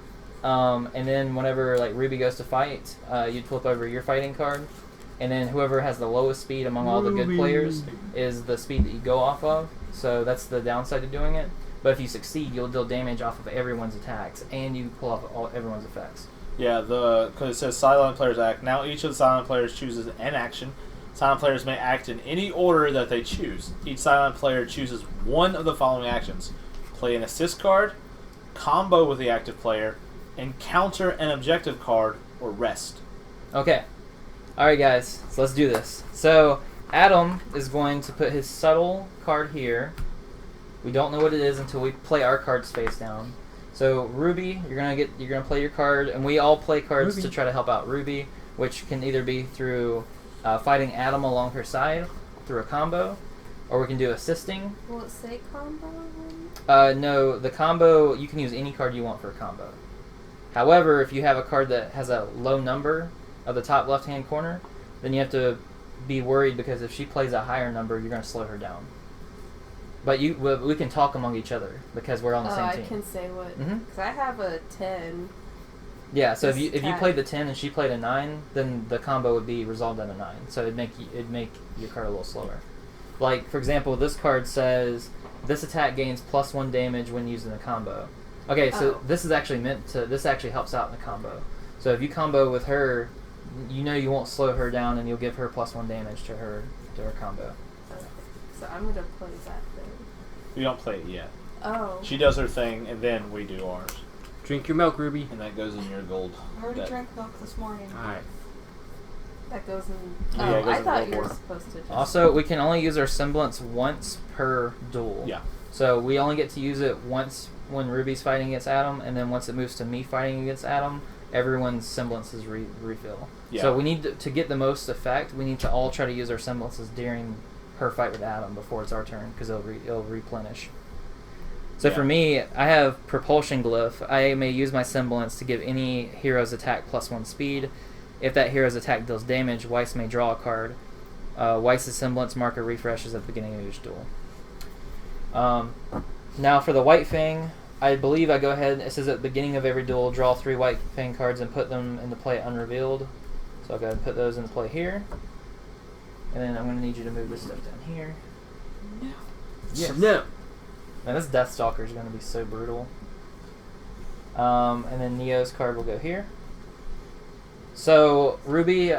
and then whenever like RWBY goes to fight, you'd flip over your fighting card, and then whoever has the lowest speed among all the good players is the speed that you go off of. So that's the downside to doing it. But if you succeed, you'll deal damage off of everyone's attacks, and you pull off everyone's effects. Yeah, because it says silent players act. Now each of the silent players chooses an action. Silent players may act in any order that they choose. Each silent player chooses one of the following actions: play an assist card, combo with the active player, encounter an objective card, or rest. Okay. Alright guys, so let's do this. So Adam is going to put his subtle card here. We don't know what it is until we play our cards face down. So RWBY, you're gonna play your card, and we all play cards RWBY. to try to help out RWBY, which can either be through fighting Adam along her side through a combo, or we can do assisting. Will it say combo? No, the combo, you can use any card you want for a combo. However, if you have a card that has a low number of the top left-hand corner, then you have to be worried because if she plays a higher number, you're going to slow her down. But we can talk among each other because we're on the same I team. can say what. Mhm. Because I have a 10. Yeah, so if This you attack. played the 10 and she played a 9, then the combo would be resolved at a 9. So it'd make your card a little slower. Like, for example, this card says this attack gains +1 damage when using a combo. Okay, so Oh. this is actually this actually helps out in the combo. So if you combo with her, you know you won't slow her down and you'll give her +1 damage to her combo. So I'm gonna play that thing. We don't play it yet. Oh. She does her thing, and then we do ours. Drink your milk, Ruby. And that goes in your gold. I already That- drank milk this morning. Alright. That goes in. Yeah, Oh, it goes I in thought World you were War. supposed to just. Also, we can only use our semblance once per duel. Yeah. So we only get to use it once when Ruby's fighting against Adam, and then once it moves to me fighting against Adam, everyone's semblances refill. Yeah. So we need to get the most effect, we need to all try to use our semblances during her fight with Adam before it's our turn, because it'll replenish. So Yeah. for me, I have Propulsion Glyph. I may use my semblance to give any hero's attack +1 speed. If that hero's attack deals damage, Weiss may draw a card. Weiss's semblance marker refreshes at the beginning of each duel. Now for the White Fang, I believe I go ahead, it says at the beginning of every duel, draw 3 White Fang cards and put them into play unrevealed. So I'll go ahead and put those into play here. And then I'm going to need you to move this stuff down here. No. Yes. No. Now this Deathstalker is going to be so brutal. And then Neo's card will go here. So Ruby, you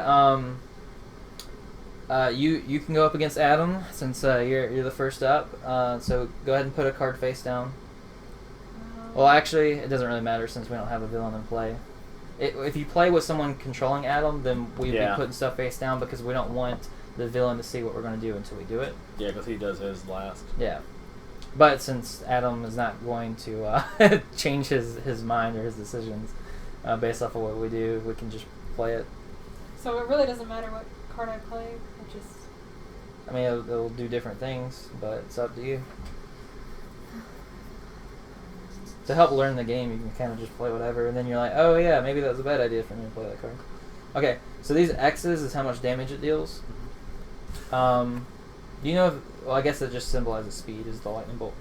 can go up against Adam since you're the first up. So go ahead and put a card face down. Well, actually, it doesn't really matter since we don't have a villain in play. If you play with someone controlling Adam, then we'd Yeah. be putting stuff face down because we don't want the villain to see what we're going to do until we do it. Yeah, because he does his last. Yeah. But since Adam is not going to change his mind or his decisions based off of what we do, we can just play it. So it really doesn't matter what card I play. It just. I mean, it'll do different things, but it's up to you. To help learn the game, you can kind of just play whatever, and then you're like, oh yeah, maybe that was a bad idea for me to play that card. Okay, so these X's is how much damage it deals. Do you know if, well, I guess it just symbolizes speed, is the lightning bolt.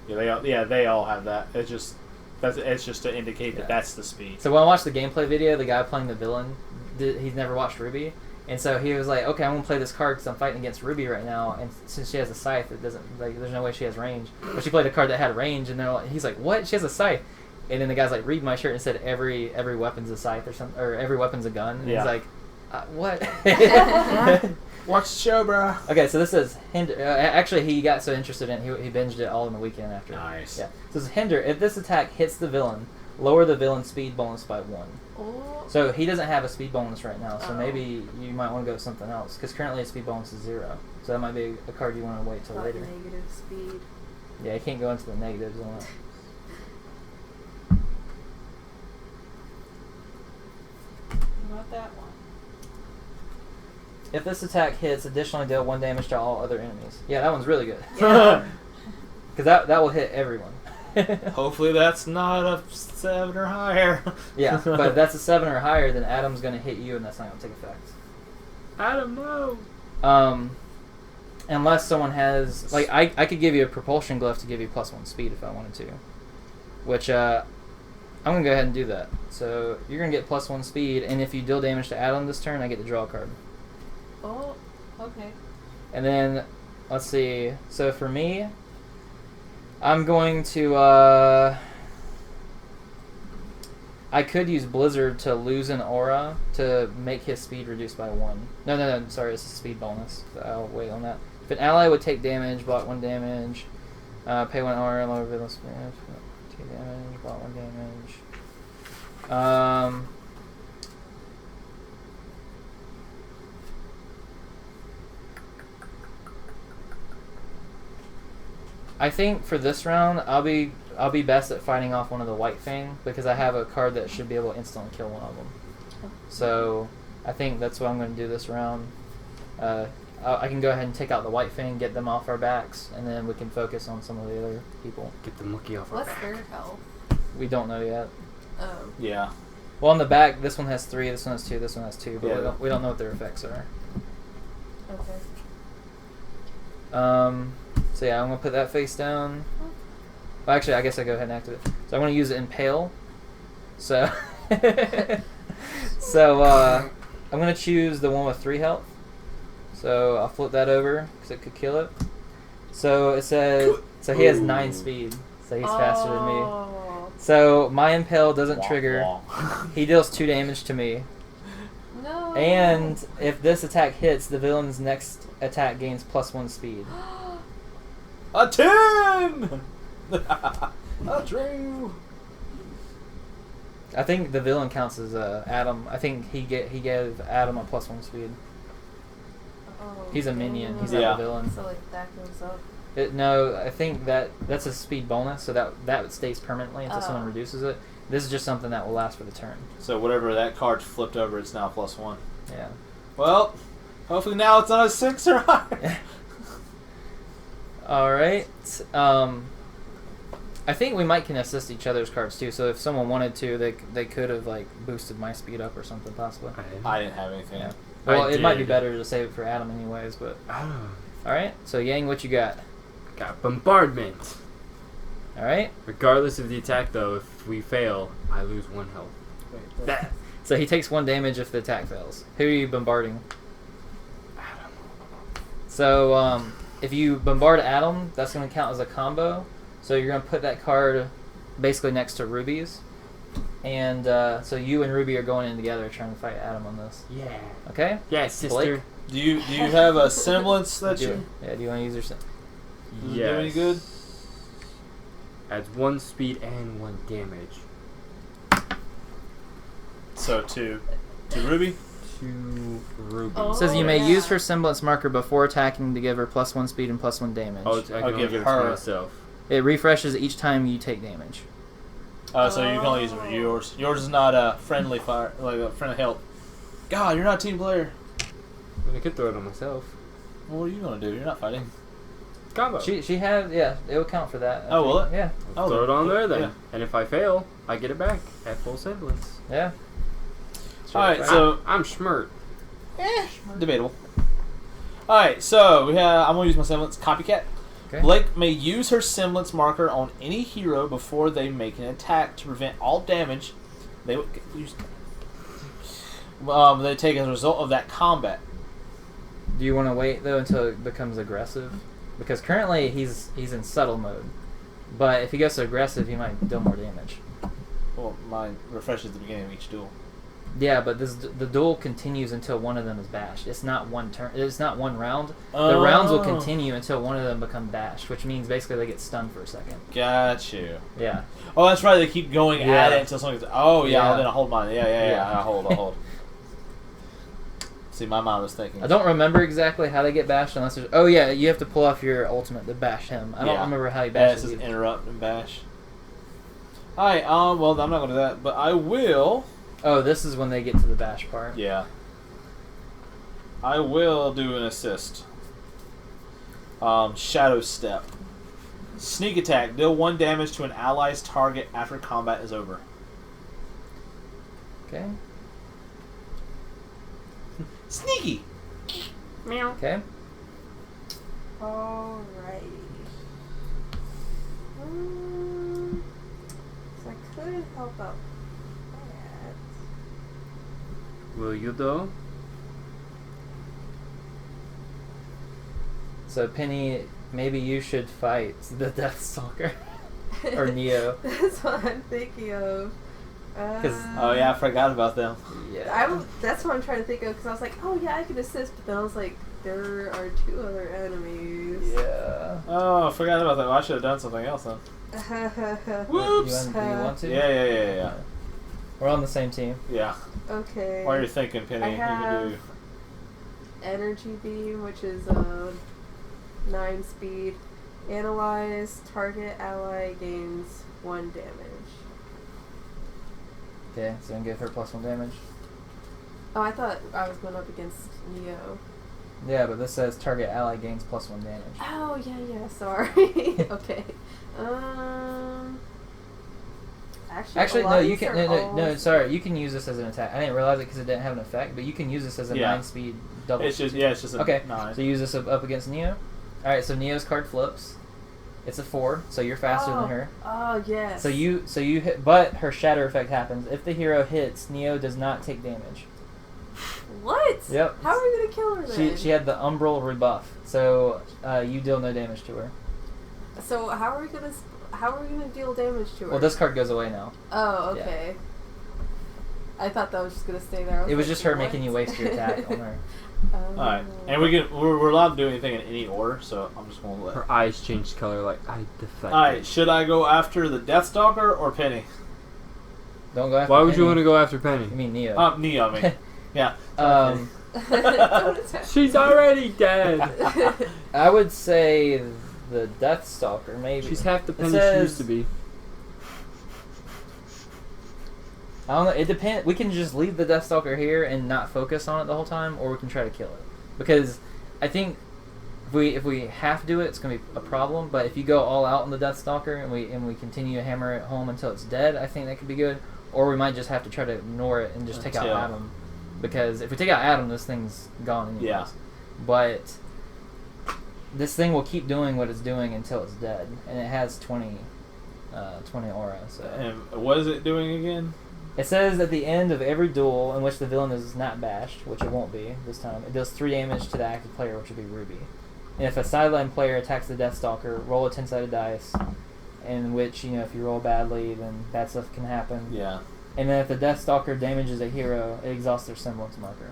Yeah, they all have that. It's just to indicate Yeah. that that's the speed. So when I watched the gameplay video, the guy playing the villain, he's never watched RWBY, and so he was like, okay, I'm gonna play this card because I'm fighting against RWBY right now, and since she has a scythe, it doesn't, like, there's no way she has range. But she played a card that had range, and he's like, what? She has a scythe. And then the guy's like, read my shirt and said every weapon's a scythe or something, or every weapon's a gun. And Yeah. he's like, what? Watch the show, bro. Okay, so this says hinder. Actually, he got so interested in it, he binged it all in the weekend after. Nice. Yeah. So this hinder. If this attack hits the villain, lower the villain's speed bonus by 1. Oh. So he doesn't have a speed bonus right now. So Oh. maybe you might want to go with something else because currently his speed bonus is 0. So that might be a card you want to wait till Not later. negative speed. Yeah, you can't go into the negatives on it. What about that one? If this attack hits, additionally deal 1 damage to all other enemies. Yeah, that one's really good. Yeah. Because that will hit everyone. Hopefully that's not a 7 or higher. Yeah, but if that's a 7 or higher, then Adam's going to hit you and that's not going to take effect. Adam, no. Unless someone has, like, I could give you a propulsion glyph to give you +1 speed if I wanted to. Which, I'm going to go ahead and do that. So, you're going to get +1 speed, and if you deal damage to Adam this turn, I get to draw a card. Oh, okay. And then, let's see, so for me, I'm going to, I could use Blizzard to lose an aura to make his speed reduced by 1. No, sorry, it's a speed bonus. So I'll wait on that. If an ally would take damage, block 1 damage, pay 1 aura, lower villain speed, take damage, block 1 damage. I think for this round, I'll be best at fighting off one of the White Fang because I have a card that should be able to instantly kill one of them. So I think that's what I'm going to do this round. I can go ahead and take out the White Fang, get them off our backs, and then we can focus on some of the other people. Get the monkey off our What's back. their health? We don't know yet. Oh. Yeah. Well, on the back, this one has 3, this one has 2, this one has 2, but Yeah. we don't know what their effects are. Okay. So yeah, I'm going to put that face down. Well, actually, I guess I go ahead and activate it. So I'm going to use it Impale. So So I'm gonna choose the one with 3 health. So I'll flip that over because it could kill it. So it says he has 9 speed, so he's faster than me. Oh. So my impale doesn't Wah, trigger. wah. He deals 2 damage to me. No. And if this attack hits, the villain's next attack gains +1 speed. A 10! A true. I think the villain counts as Adam. I think he gave Adam a +1 speed. Oh, He's a minion. He's Yeah. not a villain. So like that goes up. No, I think that's a speed bonus, so that stays permanently until someone Oh. reduces it. This is just something that will last for the turn. So whatever that card flipped over, it's now +1. Yeah. Well, hopefully now it's on a 6 or higher. All right. I think we can assist each other's cards too. So if someone wanted to, they could have like boosted my speed up or something possibly. I didn't have anything. Yeah. Well, I it might be did. better to save it for Adam anyways. But Oh, all right. So Yang, what you got? got bombardment. All right. Regardless of the attack, though, if we fail, I lose 1 health. Wait, That. So he takes 1 damage if the attack fails. Who are you bombarding? Adam. So if you bombard Adam, that's going to count as a combo. So you're going to put that card basically next to Ruby's. And so you and Ruby are going in together trying to fight Adam on this. Yeah. Okay? Yeah, sister. Blake? Do you have a semblance that you? Yeah, do you want to use your... Does it do any good? Adds 1 speed and 1 damage. So to Ruby. To Ruby. Oh. Says you may yeah. use her semblance marker before attacking to give her +1 speed and +1 damage. Oh, I can I'll only give give it her- to myself. It refreshes each time you take damage. So you can only use it for yours. Yours is not a friendly fire, like a friendly help. God, you're not a team player. I could throw it on myself. Well, what are you gonna do? You're not fighting. Combo. She has, yeah, it will count for that. I Oh, think. will it? Yeah, Oh, Throw it on there then. yeah. And if I fail, I get it back at full semblance. yeah. All right, so I'm schmert. debatable. All right, so we have. I'm gonna use my semblance copycat. Okay. Blake may use her semblance marker on any hero before they make an attack to prevent all damage they take as a result of that combat. Do you want to wait though until it becomes aggressive? Because currently he's in subtle mode, but if he goes to aggressive, he might deal more damage. Well, mine refreshes at the beginning of each duel. Yeah, but the duel continues until one of them is bashed. It's not one turn. It's not one round. The rounds will continue until one of them become bashed, which means basically they get stunned for a second. Got you. Yeah. Oh, that's right. They keep going Yeah. at it until someone gets. Oh, yeah. Yeah. Then I hold mine. Yeah. Yeah. I hold. See, my mind was thinking. I don't remember exactly how they get bashed unless there's. Oh yeah, you have to pull off your ultimate to bash him. I don't Yeah. remember how he Yeah, it bashes says you. interrupt and bash. Alright, well, I'm not going to do that, but I will. Oh, this is when they get to the bash part. Yeah. I will do an assist. Shadow Step. Sneak attack. Deal 1 damage to an ally's target after combat is over. Okay. Sneaky! Meow. Okay. Alrighty. So I could help out that. Will you though? So Penny, maybe you should fight the Deathstalker or Neo. That's what I'm thinking of. 'Cause- Oh, yeah, I forgot about them. Yeah. That's what I'm trying to think of because I was like, oh yeah, I could assist, but then I was like, there are 2 other enemies. Yeah. Oh, I forgot about that. Well, I should have done something else then. Whoops. Do you want to? Yeah. We're on the same team. Yeah. Okay. While you're thinking, Penny, I you can do. have Energy Beam, which is 9 speed. Analyze target ally gains 1 damage. Okay, so I'm gonna give her +1 damage. Oh, I thought I was going up against Neo. Yeah, but this says target ally gains +1 damage. Oh yeah, sorry. Okay. Actually, a lot no, of you these can. are No, all- sorry. You can use this as an attack. I didn't realize it because it didn't have an effect, but you can use this as a Yeah. 9-speed double. It's just a Okay, 9. so use this up against Neo. Alright, so Neo's card flips. It's a 4, so you're faster than her. Oh yes. So you hit, but her shatter effect happens. If the hero hits, Neo does not take damage. What? Yep. How are we gonna kill her then? She had the umbral rebuff, so you deal no damage to her. So how are we gonna deal damage to her? Well, this card goes away now. Oh, okay. I thought that was just gonna stay there. It was just her making you waste your attack on her. Alright, and we're allowed to do anything in any order, so I'm just gonna let. Her eyes changed color like I defect. Alright, should I go after the Deathstalker or Penny? Don't go after Why would you Penny. want to go after Penny? You mean Neo? Neo, I mean. Yeah. She's already dead. I would say the Deathstalker, maybe. She's half the Penny she says- used to be. I don't know. It depends. We can just leave the Deathstalker here and not focus on it the whole time, or we can try to kill it. Because I think if we half do it, it's gonna be a problem. But if you go all out on the Deathstalker and we continue to hammer it home until it's dead, I think that could be good. Or we might just have to try to ignore it and just take out Adam. Because if we take out Adam, this thing's gone anyways. Yeah. But this thing will keep doing what it's doing until it's dead, and it has 20 aura. So. And what is it doing again? It says at the end of every duel in which the villain is not bashed, which it won't be this time, it does 3 damage to the active player, which would be RWBY. And if a sideline player attacks the Deathstalker, roll a 10-sided dice, in which, if you roll badly, then bad stuff can happen. Yeah. And then if the Deathstalker damages a hero, it exhausts their semblance marker.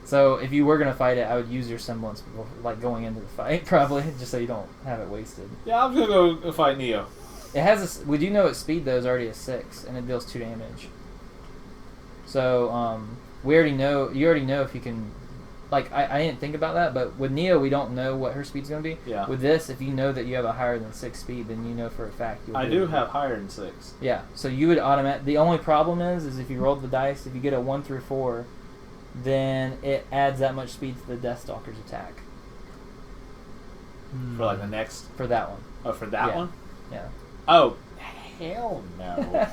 So if you were going to fight it, I would use your semblance before, like going into the fight, probably, just so you don't have it wasted. Yeah, I'm gonna go fight Neo. It has we do know its speed though is already a 6, and it deals 2 damage. So we already know. You already know if you can. Like I didn't think about that, but with Neo we don't know what her speed's gonna be. Yeah. With this, if you know that you have a higher than 6 speed, then you know for a fact you'll. I do have higher than 6. Yeah. So you would The only problem is if you roll the dice, if you get a 1 through 4, then it adds that much speed to the Deathstalker's attack. For like the next. For that one. Oh, for that one. Yeah. Oh, hell no.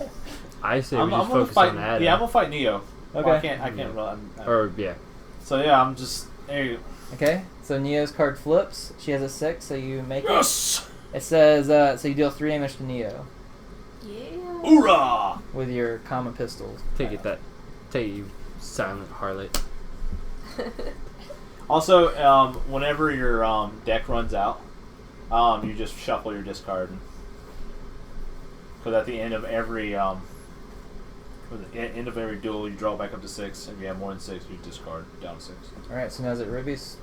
I say I'm we just gonna focus fight. on Adam. Yeah, I'm gonna fight Neo. Okay. Well, I can't roll. Or yeah. So yeah, I'm just. Hey. Okay. So Neo's card flips. She has a 6, so you make Yes! it. It says so you deal 3 damage to Neo Yeah. Hoorah! with your common pistols. Take it, you silent harlot. Also, whenever your deck runs out, you just shuffle your discard. Because at the end of every duel, you draw back up to 6. If you have more than 6, you discard down to 6. All right. So now is it RWBY's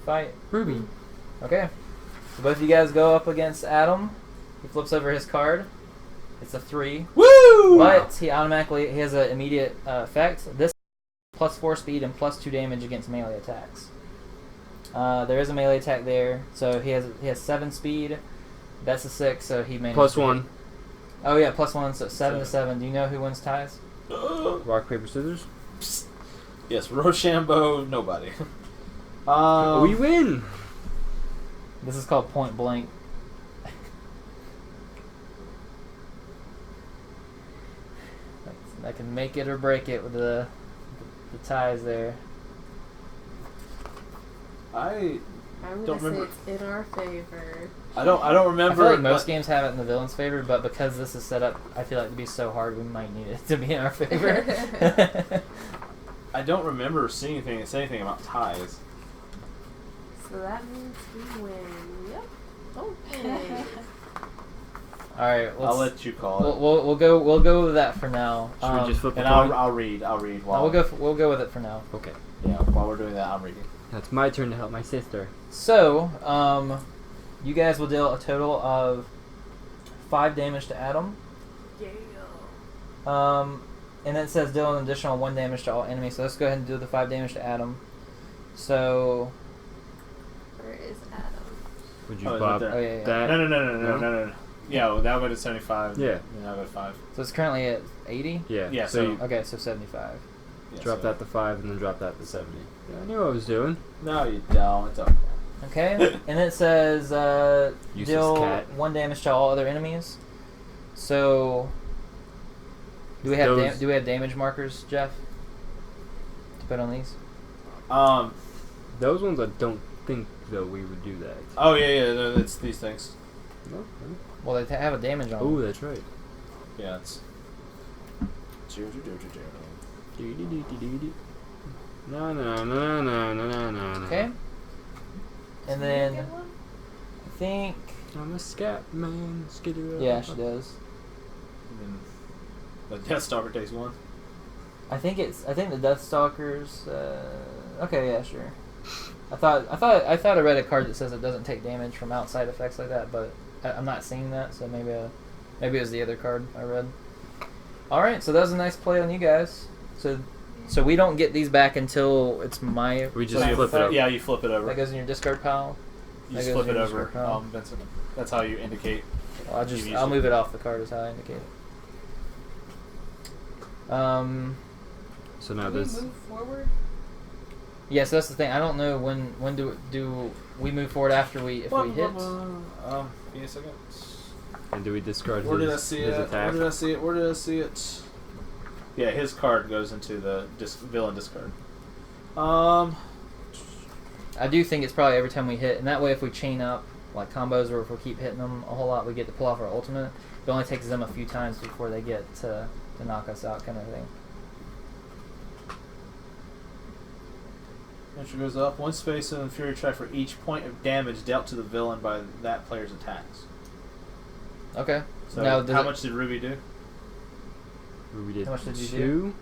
fight? RWBY. Okay. So both of you guys go up against Adam. He flips over his card. It's a 3. Woo! But he has an immediate effect. This plus 4 speed and plus 2 damage against melee attacks. There is a melee attack there, so he has 7 speed. That's a 6, so he managed. Plus 1. Oh yeah, plus 1, so 7 to 7. Do you know who wins ties? Rock, paper, scissors. Yes, Rochambeau, nobody. We win. This is called point blank. I can make it or break it with the ties there. I'm I'm Don't gonna say remember. it's in our favor. I don't I remember. feel like most but- games have it in the villain's favor, but because this is set up, I feel like it'd be so hard we might need it to be in our favor. I don't remember seeing anything about ties. So that means we win. Yep. Okay. All right, I'll let you call it. we'll go with that for now. Should we just flip And a coin? I'll read. I'll read while We'll go with it for now. Okay. Yeah, while we're doing that, I'm reading. That's my turn to help my sister. So, you guys will deal a total of 5 damage to Adam. Yeah. And then it says deal an additional 1 damage to all enemies. So let's go ahead and do the 5 damage to Adam. So, Where is Adam? Would you Oh, is bob it there? oh yeah, yeah. that? No. Yeah, well, that'll go to 75. Yeah. And I'll go to 5. So it's currently at 80. Yeah. Yeah, So so- you Okay, so 75. Yeah, drop so- that to 5 and then drop that to 70. Yeah, I knew what I was doing. No, you don't. It's okay. Okay, and it says Useless deal cat. 1 damage to all other enemies. So, do we have damage markers, Jeff? To put on these? Those ones I don't think though we would do that. Oh yeah. No, it's these things. No. Well, they have a damage on Oh, them. that's right. Yeah, it's. No. Okay. And then Get one? I think I'm a scat man. yeah, she does. And then the Deathstalker takes one. I think the Deathstalkers. Okay, yeah, sure. I thought I read a card that says it doesn't take damage from outside effects like that, but I'm not seeing that, so maybe it was the other card I read. All right, so that was a nice play on you guys. So we don't get these back until it's my. We just So flip it over. Yeah, you flip it over. That goes in your discard pile. You that just goes flip in it your over, discard pile. Vincent. That's how you indicate. Well, You've used I'll it. move it off the card is how I indicate it. So now Do we this. move forward? Yeah, so that's the thing. I don't know when do we move forward after if we hit. Give me a second. And do we discard Where his, did I see his it? attack? Where did I see it? Yeah, his card goes into the villain discard. I do think it's probably every time we hit, and that way if we chain up like combos or if we keep hitting them a whole lot, we get to pull off our ultimate. It only takes them a few times before they get to knock us out, kind of thing. Entry goes up one space in the Fury track for each point of damage dealt to the villain by that player's attacks. Okay. So Now, does how it- much did Ruby do? We did How much did you do? 2.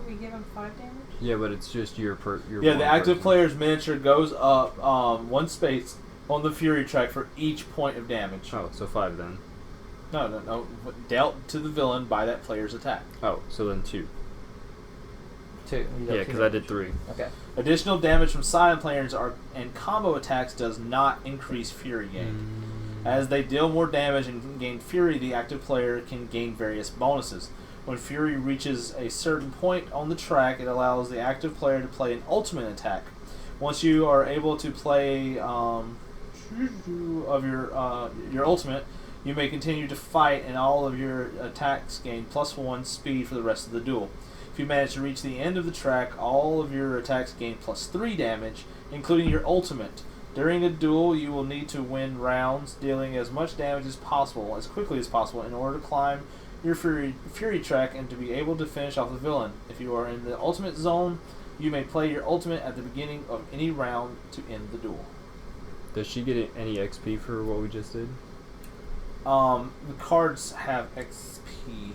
We give him 5 damage? Yeah, but it's just your Yeah, the one active person. player's miniature goes up one space on the Fury track for each point of damage. Oh, so 5 then. No. Dealt to the villain by that player's attack. Oh, so then 2. 2. You got Yeah, two because I did damage. 3. Okay. Additional damage from silent players and combo attacks does not increase Fury gain. As they deal more damage and gain Fury, the active player can gain various bonuses. When Fury reaches a certain point on the track, it allows the active player to play an ultimate attack. Once you are able to play of your ultimate, you may continue to fight, and all of your attacks gain +1 speed for the rest of the duel. If you manage to reach the end of the track, all of your attacks gain +3 damage, including your ultimate. During a duel, you will need to win rounds, dealing as much damage as possible, as quickly as possible, in order to climb your Fury track and to be able to finish off the villain. If you are in the ultimate zone, you may play your ultimate at the beginning of any round to end the duel. Does she get any XP for what we just did? The cards have XP.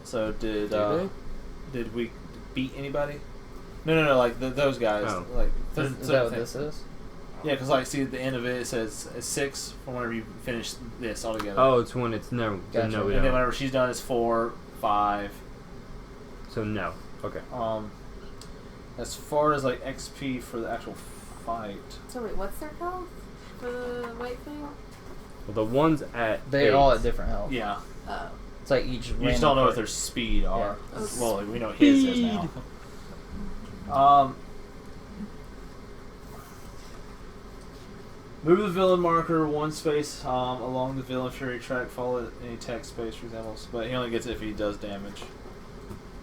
So did we beat anybody? No. Like those guys. Oh. Like Is that what this is? Yeah, because like see at the end of it, it says 6 from whenever you finish this altogether. Oh, it's when it's no. Gotcha. No, we and then don't. whenever she's done, it's 4, 5. So no. Okay. As far as like XP for the actual fight. So wait, what's their health for the white thing? Well, the ones at They're 8. all at different health. Yeah. Oh. It's like each. You just don't know what their speed are. Well, we know his is now. Move the villain marker one space along the villain Fury track. Follow any text space, for example. But he only gets it if he does damage.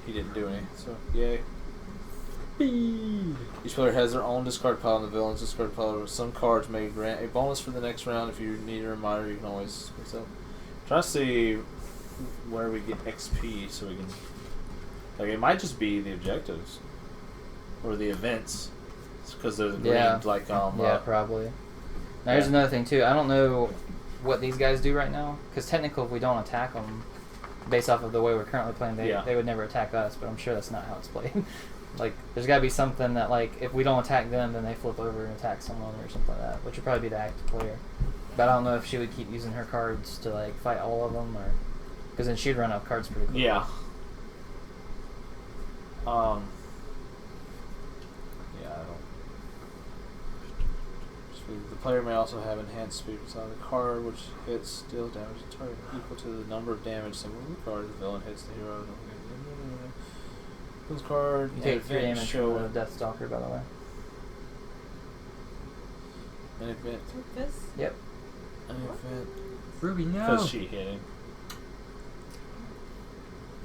He didn't do any, so yay. Each player has their own discard pile in the villain's discard pile. Some cards may grant a bonus for the next round. If you need a reminder, you can always fix up. Try to see where we get XP so we can. Like, it might just be the objectives or the events, because there's green, like yeah, probably. Now here's another thing too. I don't know what these guys do right now, because technically, if we don't attack them, based off of the way we're currently playing, they would never attack us. But I'm sure that's not how it's played. Like, there's got to be something that, like, if we don't attack them, then they flip over and attack someone or something like that, which would probably be the active player. But I don't know if she would keep using her cards to, like, fight all of them, or because then she'd run out of cards pretty quickly. Yeah. I don't. The player may also have enhanced speed beside the card, which hits deals damage to target equal to the number of damage symbols of the card. The villain hits the hero. This card. You take 3 event damage show from the Deathstalker, by the way. an event. With this? Yep. An event. Ruby, no. Because she hit him.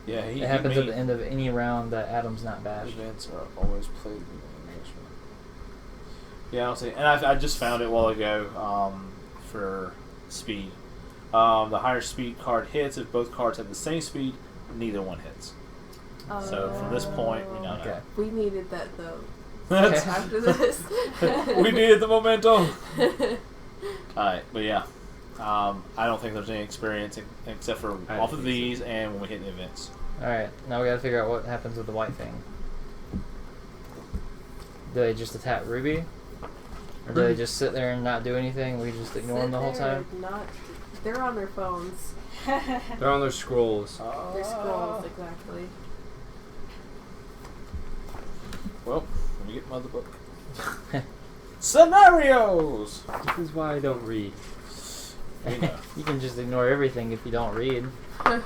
Yeah, it happens at the end of any round that Adam's not bashed. Events are always played in the next round. Yeah, I don't see. And I just found it a while ago for speed. The higher speed card hits if both cards have the same speed. Neither one hits. So from this point, we don't know. We needed that though. That's- After this, we needed the momentum. Alright, but yeah. I don't think there's any experience except for off of these and when we hit the events. Alright, now we gotta figure out what happens with the white thing. Do they just attack Ruby? Or do they just sit there and not do anything? We just ignore them the whole time? They're on their phones. They're on their scrolls. Their scrolls, exactly. Well, let me get my other book. Scenarios! This is why I don't read. We know. You can just ignore everything if you don't read. Do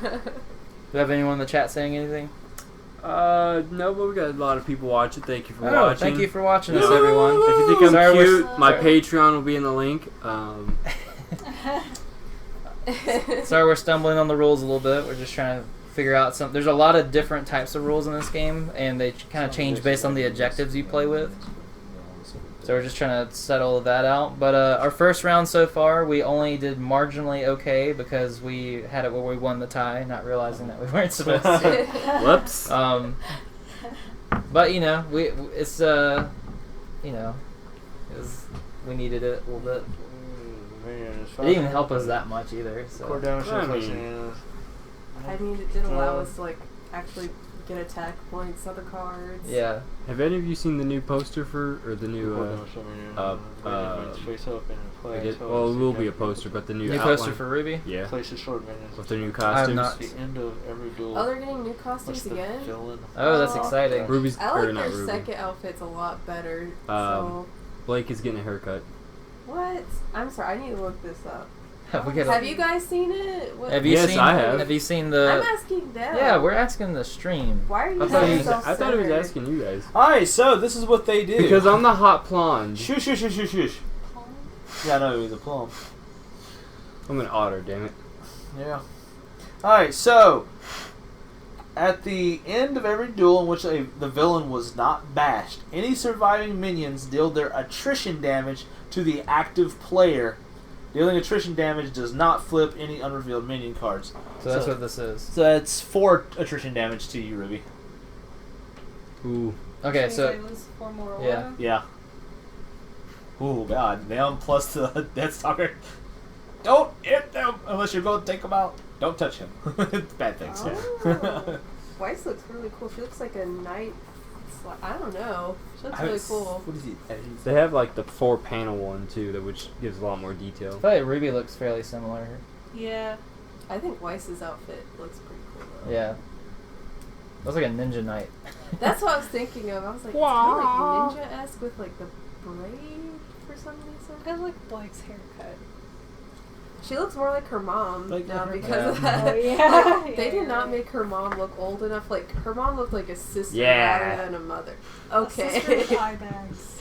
you have anyone in the chat saying anything? No, but we got a lot of people watching. Thank you for Oh, watching. thank you for watching us, everyone. If you think I'm Sorry, cute, my sorry. Patreon will be in the link. Sorry, we're stumbling on the rules a little bit. We're just trying to figure out some. There's a lot of different types of rules in this game, and they kind of change based on the objectives you play with. So we're just trying to settle that out. But our first round so far, we only did marginally okay because we had it where we won the tie, not realizing that we weren't supposed to. Whoops. But you know, it's you know, we needed it a little bit. It didn't even help us that much either. So. I mean, it did allow us to actually get attack points, other cards. Yeah. Have any of you seen the new poster or the new well, it will be a poster, but the new outline. Poster for Ruby? Yeah. With With their new I have costumes. not. the end of every duel. Oh, they're getting new costumes again? Oh, that's Oh. exciting. Ruby's I or like not their Ruby. second outfits a lot better. So, Blake is getting a haircut. what? I'm sorry, I need to look this up. We gotta- Have you guys seen it? What? Have you Yes, seen? I have. Have you seen I'm the? asking them. Yeah, we're asking the stream. Why are you I thought, he guys was, so I thought he was centered? asking you guys. Alright, so this is what they do. Because I'm the hot blonde. Shush, shush, shush, shush, shush. Yeah, I know, it was a plum. I'm an otter, damn it. Yeah. Alright, so at the end of every duel in which the villain was not bashed, any surviving minions deal their attrition damage to the active player. Dealing attrition damage does not flip any unrevealed minion cards. So that's what this is. So that's 4 attrition damage to you, Ruby. Ooh. Okay, Means I so lose 4 more yeah. aura. Yeah. Ooh, God. Them plus the Deathstalker. Don't hit them unless you're going to take them out. Don't touch him. Bad things. Oh. Weiss looks really cool. She looks like a knight. I don't know. She looks really cool. What is he? They have like the 4-panel one too, which gives a lot more detail. I feel like Ruby looks fairly similar. Yeah. I think Weiss's outfit looks pretty cool though. Yeah. Looks like a ninja knight. That's what I was thinking of. I was like, it's kind of like ninja-esque with like the braid for some reason. I like Blake's haircut. She looks more like her mom Like now her- because Yeah. of that. Oh, yeah. Like, they Yeah, did not yeah. make her mom look old enough. Like her mom looked like a sister Yeah. rather than a mother. A sister with Okay. eye bags.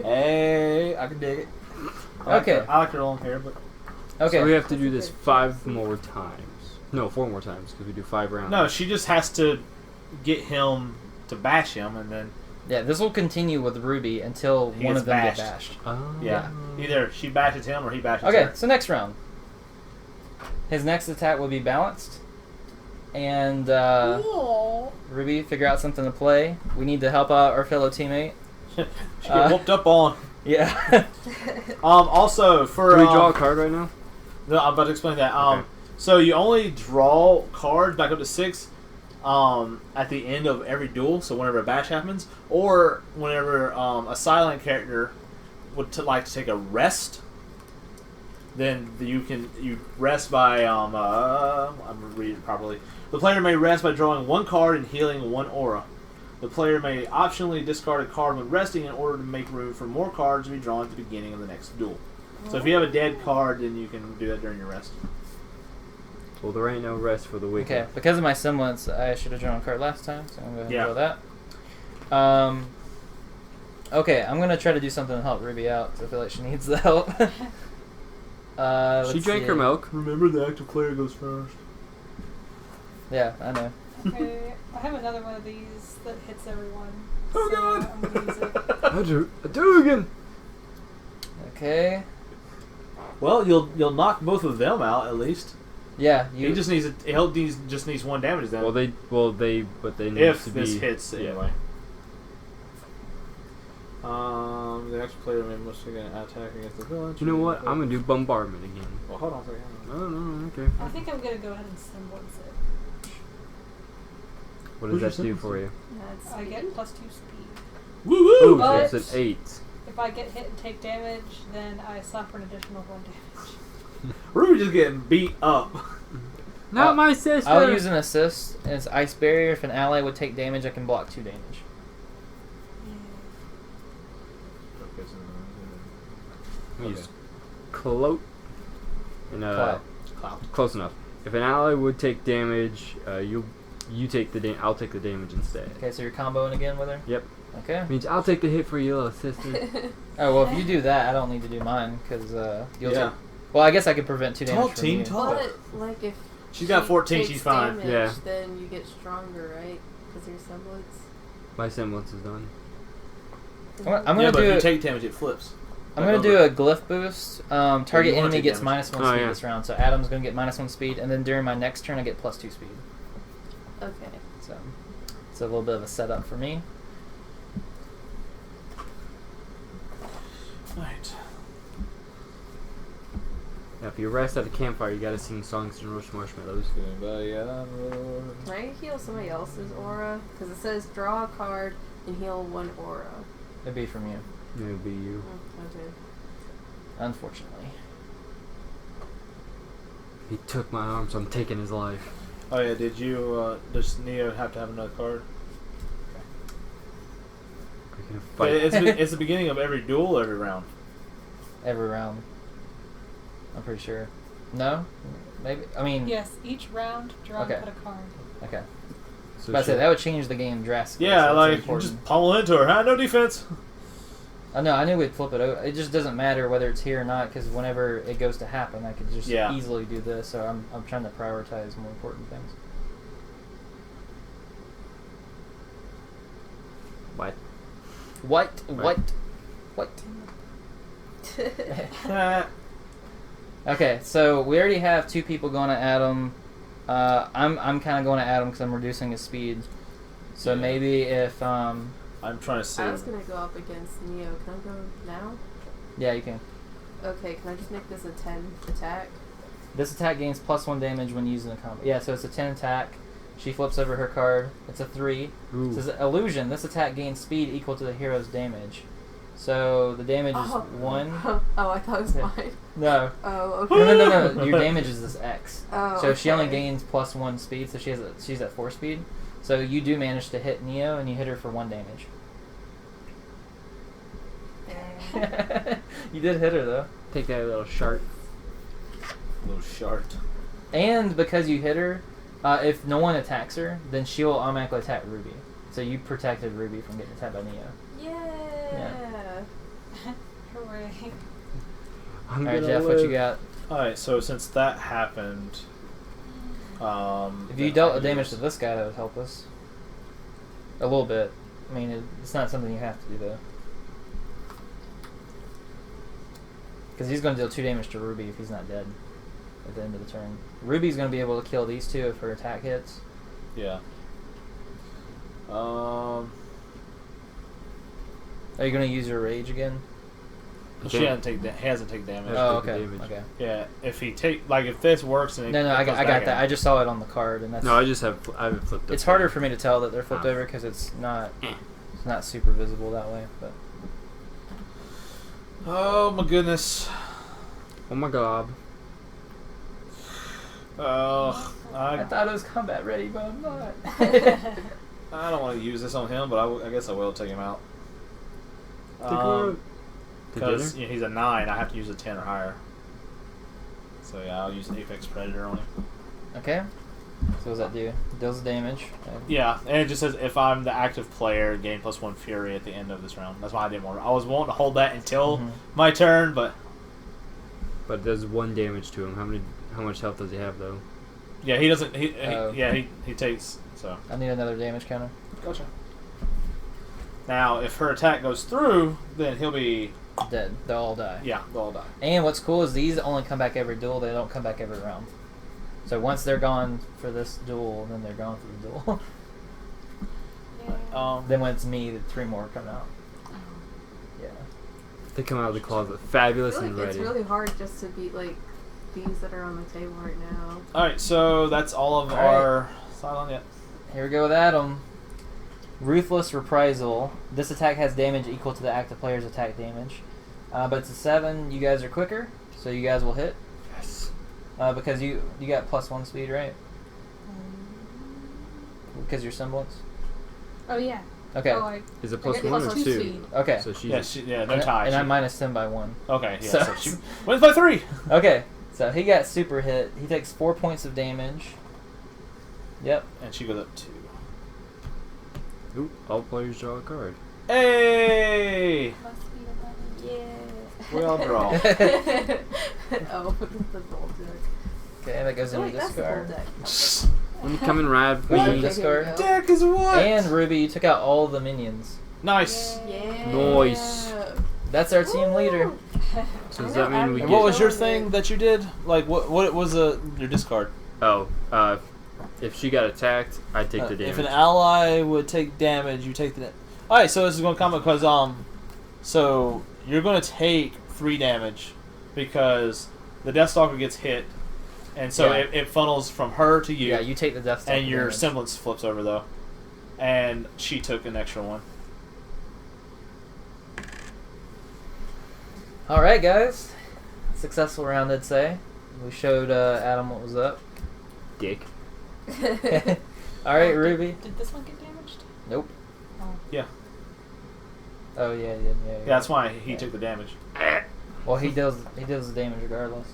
Hey, I can dig it. Okay. I like her long hair, but Okay. So we have to do this 5 more times. No, 4 more times because we do 5 rounds. no, she just has to get him to bash him, and then Yeah, this will continue with Ruby until He one gets of them bashed. get bashed. Oh. yeah, either she bashes him or he bashes Okay, her. so next round. His next attack will be balanced. And Ruby, figure out something to play. We need to help out our fellow teammate. She get whooped up on. Yeah. Also for Do we draw a card right now? no, I'm about to explain that. Okay. So you only draw cards back up to 6 at the end of every duel. So whenever a bash happens, or whenever a silent character would like to take a rest, then you rest by I'm gonna read it properly. The player may rest by drawing 1 card and healing 1 aura. The player may optionally discard a card when resting in order to make room for more cards to be drawn at the beginning of the next duel. So if you have a dead card, then you can do that during your rest. Well, there ain't no rest for the wicked. Okay, because of my semblance, I should have drawn a card last time, so I'm going to Yeah. draw that. Okay, I'm going to try to do something to help Ruby out, 'cause I feel like she needs the help. She Let's drank see. her milk. Remember, the active player goes first. Yeah, I know. Okay, I have another one of these that hits everyone. Oh, so God. I'm gonna use it. A Dugan. Okay. Well, you'll knock both of them out at least. Yeah, He just needs just needs 1 damage then. But they need if to this be, hits yeah. anyway. The next player may must again attack against the villain. You know what? I'm gonna do bombardment again. Well, hold on a second. No, okay. I think I'm gonna go ahead and semblance it. What does Who's that your do for you? That's I get +2 speed. Woo Ooh, woo! But- so it's an 8. If I get hit and take damage, then I suffer an additional 1 damage. Ruby just getting beat up. Not my sister. I'll use an assist, and it's Ice Barrier. If an ally would take damage, I can block 2 damage. Use cloak. And Clout. close enough. If an ally would take damage, you take the I'll take the damage instead. Okay, so you're comboing again with her? Yep. Okay. Means I'll take the hit for you, little sister. Oh, well, if you do that, I don't need to do mine, because you'll Yeah. take... Well, I guess I could prevent 2 damage Talk, from team, you. talk. But, like, if She's got 14, takes she's fine. damage, Yeah. then you get stronger, right? Because your semblance. My semblance is done. I'm Yeah, gonna but if do you take damage, it flips. I'm gonna do a glyph boost. Target wanna enemy take gets damage. -1 Oh, speed yeah. this round, so Adam's gonna get -1 speed, and then during my next turn I get +2 speed. Okay. So it's a little bit of a setup for me. Right. Now, if you rest at a campfire, you gotta sing songs and roast marshmallows. Can I heal somebody else's aura? Because it says draw a card and heal 1 aura. It'd be from you, It'll be you. Okay. unfortunately. He took my arm, so I'm taking his life. Oh yeah, did you, does Neo have to have another card? We're gonna But fight. it's the beginning of every duel, every round. Every round. I'm pretty sure. No? Maybe? I mean... Yes, each round, draw Okay. and put a card. Okay. So But I shit. said that would change the game drastically. Yeah, so it's like, you important. just pummel into her, huh? No defense. I know, I knew we'd flip it over. It just doesn't matter whether it's here or not, because whenever it goes to happen, I could just Yeah. easily do this. So I'm trying to prioritize more important things. What? What? Right. What? Okay, so we already have 2 people going at Adam. I'm kind of going at Adam because I'm reducing his speed. So Yeah. maybe if I'm trying to see. I was gonna go up against Neo. Can I go now? yeah, you can. Okay, can I just make this a 10 attack? This attack gains +1 damage when using a combo. Yeah, so it's a 10 attack. She flips over her card. It's a 3. Ooh. It says illusion. This attack gains speed equal to the hero's damage. So the damage is 1. Oh, I thought it was Yeah. mine. No. Oh, okay. No. Your damage is this X. Oh, So she only okay. gains +1 speed, so she's at 4 speed. So you do manage to hit Neo, and you hit her for 1 damage. You did hit her though. Take that little shark. Little shart. And because you hit her, if no one attacks her, then she'll automatically attack Ruby. So you protected Ruby from getting attacked by Neo. Yeah. Hooray. I'm Alright, gonna Jeff, what you live. got? Alright, so since that happened, If you dealt a damage to this guy, that would help us. A little bit. I mean, it's not something you have to do though. Because he's going to deal 2 damage to Ruby if he's not dead at the end of the turn. Ruby's going to be able to kill these 2 if her attack hits. yeah. Are you going to use your rage again? She hasn't taken damage. Oh, take the okay. damage. Okay. Yeah, if he if this works and it No, I goes got back that. in. I just saw it on the card, and that's. No, I haven't flipped. It's up harder yet. for me to tell that they're flipped Ah. over because it's not super visible that way. But Oh my goodness. Oh my god. Oh, I thought it was combat ready, but I'm not. I don't want to use this on him, but I guess I will take him out. To Because dinner? he's a 9, I have to use a 10 or higher. So yeah, I'll use Apex Predator on him. Okay. So what does that do? It deals damage. Okay. Yeah, and it just says if I'm the active player, gain +1 Fury at the end of this round. That's why I didn't want. I was wanting to hold that until my turn, but But it does 1 damage to him. How much health does he have though? Yeah, he doesn't. Oh. He takes. So. I need another damage counter. Gotcha. Now, if her attack goes through, then he'll be Dead. They'll all die. Yeah, they'll all die. And what's cool is these only come back every duel. They don't come back every round. So once they're gone for this duel, then they're gone for the duel. Then when it's me, the 3 more come out. Yeah. They come out of the closet, fabulous I feel and like ready. it's really hard just to beat like these that are on the table right now. All right, so that's all of our silent. Yeah. Here we go with Adam. Ruthless Reprisal. This attack has damage equal to the active player's attack damage. But it's a 7. You guys are quicker, so you guys will hit. Yes. Because you got +1 speed, right? Because your semblance? Oh, yeah. Okay. Oh, Is it I plus get 1 or +2 2? speed. Okay. So she. No tie. And I minus him by 1. Okay, yeah. So- So she wins by 3. Okay. So he got super hit. He takes 4 points of damage. Yep. And she goes up 2. Ooh, all players draw a card. Hey! Yeah. We all draw. Oh, the gold deck. Okay, that goes Oh, into wait, that's the gold discard. deck. Incoming rad What? queen. Discard. Deck is what? And Ruby, you took out all the minions. Nice. Yeah. Nice. That's our team leader. So does that mean we And get? what was your thing that you did? Like, what was your discard? Oh, if she got attacked, I'd take the damage. If an ally would take damage, you take the. All right, so this is going to come because so you're going to take 3 damage because the Deathstalker gets hit, and so Yeah. it funnels from her to you. Yeah, you take the death stalker and your damage. semblance flips over though, and she took an extra 1. All right, guys. Successful round, I'd say. We showed Adam what was up. Dick. All right, Oh, Ruby. Did this one get damaged? Nope. Oh. Yeah. Oh yeah, yeah. That's why he took the damage. Well, he deals the damage regardless.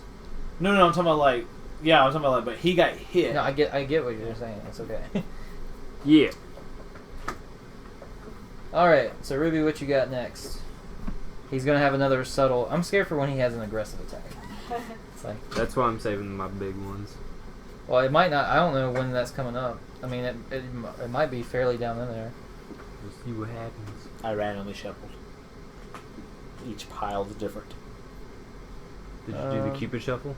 No, I'm talking about like, I'm talking about like, but he got hit. No, I get what you're saying. It's okay. Yeah. All right, so Ruby, what you got next? He's gonna have another subtle. I'm scared for when he has an aggressive attack. It's like, That's why I'm saving my big ones. well, it might not. I don't know when that's coming up. I mean, it might be fairly down in there. We'll see what happens. I randomly shuffled. Each pile is different. Did you do the Cupid shuffle?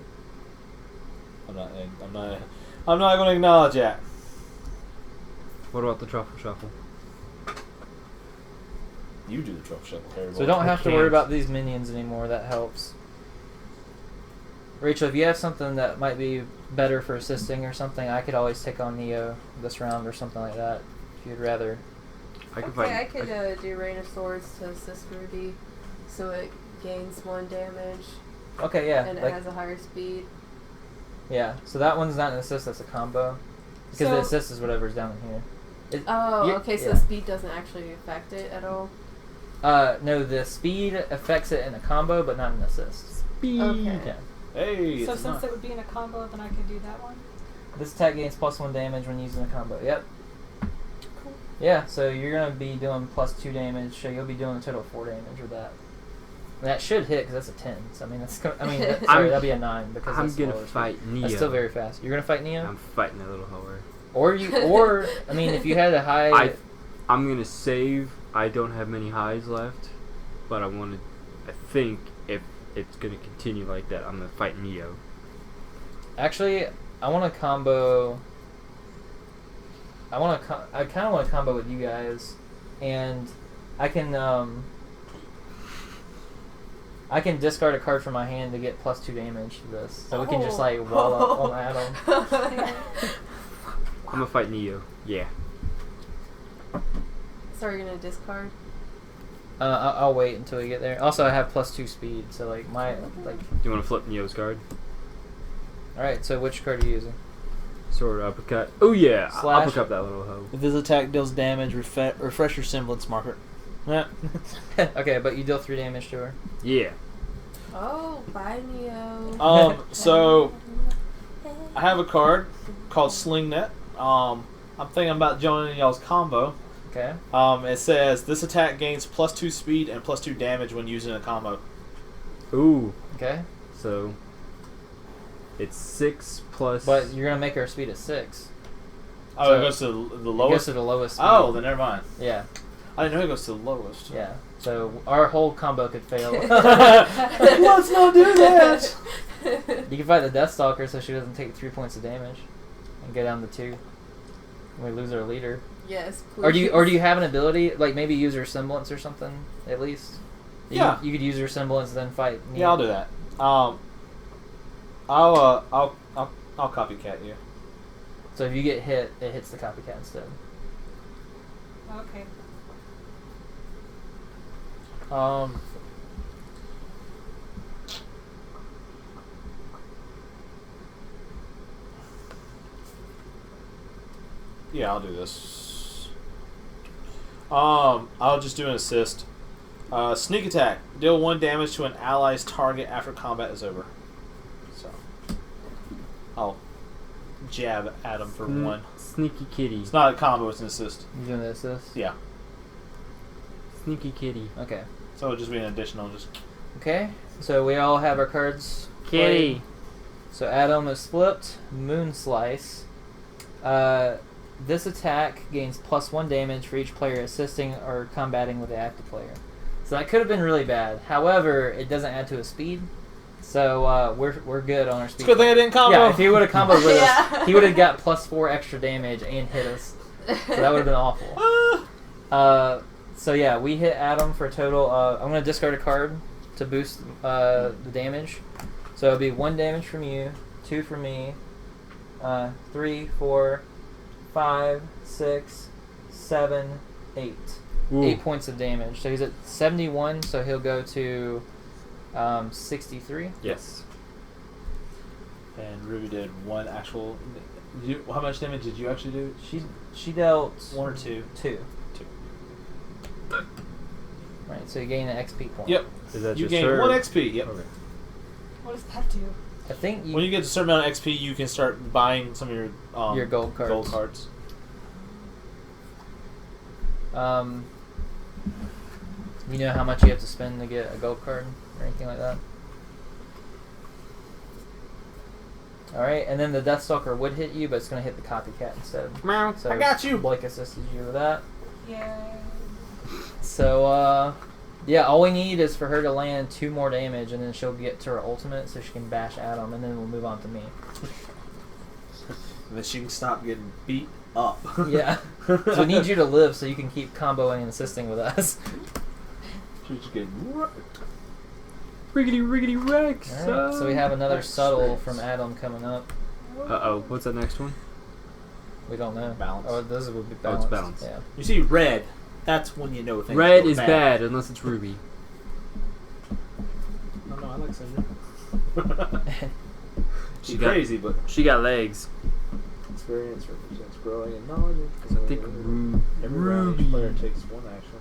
I'm not going to acknowledge that. What about the truffle shuffle? You do the truffle shuffle, Harry. So don't I have to worry can't. about these minions anymore. That helps. Rachel, if you have something that might be better for assisting or something, I could always take on Neo this round or something like that. If you'd rather. I can Okay, fight. I could do Rain of Swords to assist Ruby, so it gains 1 damage Okay, yeah. and it like- has a higher speed. yeah. So that one's not an assist. That's a combo. Because the So- assist is whatever's down in here. Oh, Yeah, okay, so yeah. the speed doesn't actually affect it at all. No, the speed affects it in a combo, but not an assist. Okay. Yeah. Hey, So it's since not. it would be in a combo, then I could do that one. This attack gains +1 damage when using a combo. Yep. Cool. Yeah, so you're going to be doing +2 damage, so you'll be doing a total of 4 damage with that. And that should hit, because that's a 10. So, I mean, that'll be a 9. Because I'm that's gonna lower speed. fight Neo. That's still very fast. You're going to fight Neo? I'm fighting that little hoe. Or, I mean, if you had a high... I'm gonna save. I don't have many highs left, but I think if it's gonna continue like that, I'm gonna fight Neo. Actually, I want to combo... I kind of want to combo with you guys, and I can discard a card from my hand to get +2 damage to this, so we can just like wall up on Adam. I'm gonna fight Neo. Yeah. So are you gonna discard? I'll wait until we get there. Also, I have +2 speed, so like Do you want to flip Neo's card? All right, so which card are you using? Sword uppercut. Oh yeah, Slash. uppercut that little hoe. If this attack deals damage, refresh your semblance marker. Yeah. Okay, but you deal 3 damage to her. Yeah. Oh, bye Neo. So I have a card called Sling Net. I'm thinking about joining y'all's combo. Okay. It says this attack gains +2 speed and +2 damage when using a combo. Ooh. Okay. So It's 6 plus. But you're gonna make her speed at 6. Oh, So it goes to the It goes lowest. to the lowest speed. Oh, then never mind. Yeah. I didn't know it goes to the lowest. Yeah. So our whole combo could fail. Let's not do that. You can fight the Deathstalker so she doesn't take 3 points of damage and go down to 2. And we lose our leader. Yes, please. Or do you have an ability, like maybe use her semblance or something at least? Yeah. You could use her semblance and then fight me. Yeah, I'll do that. I'll copycat you. So if you get hit, it hits the copycat instead. Okay. Yeah, I'll do this. I'll just do an assist. Sneak attack. Deal 1 damage to an ally's target after combat is over. So I'll jab at him for 1. Sneaky kitty. It's not a combo, it's an assist. You doing the assist? Yeah. Sneaky kitty. Okay. So it'll just be an additional just Okay. So we all have our cards. Kitty. played. So Adam is flipped. Moon Slice. This attack gains +1 damage for each player assisting or combating with the active player. So that could have been really bad. However, it doesn't add to his speed. So we're good on our speed. It's a good thing I didn't combo. Yeah, if he would have comboed with Yeah. us, he would have got +4 extra damage and hit us. So that would have been awful. So yeah, we hit Adam for a total. I'm gonna discard a card to boost the damage. So it'll be 1 damage from you, 2 from me, 3, 4, 5, 6, 7, 8. Ooh. 8 points of damage. So he's at 71. So he'll go to 63. Yes. And Ruby did 1 actual. How much damage did you actually do? She dealt 1 or 2? 2. 2. Right. So you gain an XP point. Yep. Is that You just gain her? 1 XP. Yep. Okay. What does that do? I think When you get a certain amount of XP, you can start buying some of your gold cards. Gold cards. You know how much you have to spend to get a gold card or anything like that? Alright, and then the Deathstalker would hit you, but it's going to hit the copycat instead. So I got you! Blake assisted you with that. Yay. So, yeah, all we need is for her to land 2 more damage, and then she'll get to her ultimate so she can bash Adam, and then we'll move on to me. And then she can stop getting beat up. Yeah. So we need you to live so you can keep comboing and assisting with us. She's just getting wrecked. Riggedy riggedy Rex. Alright, so we have another Rex, subtle Rex. from Adam coming up. Uh-oh. What's that next one? We don't know. Balance. Oh, this would be Oh, it's balance. balance. Yeah. You see red, that's when you know things Red go is bad unless it's Ruby. Oh, no, I like Cinder. She's got- crazy, but She got legs. experience represents growing in knowledge. I think Every round, each Ruby. player takes 1 action.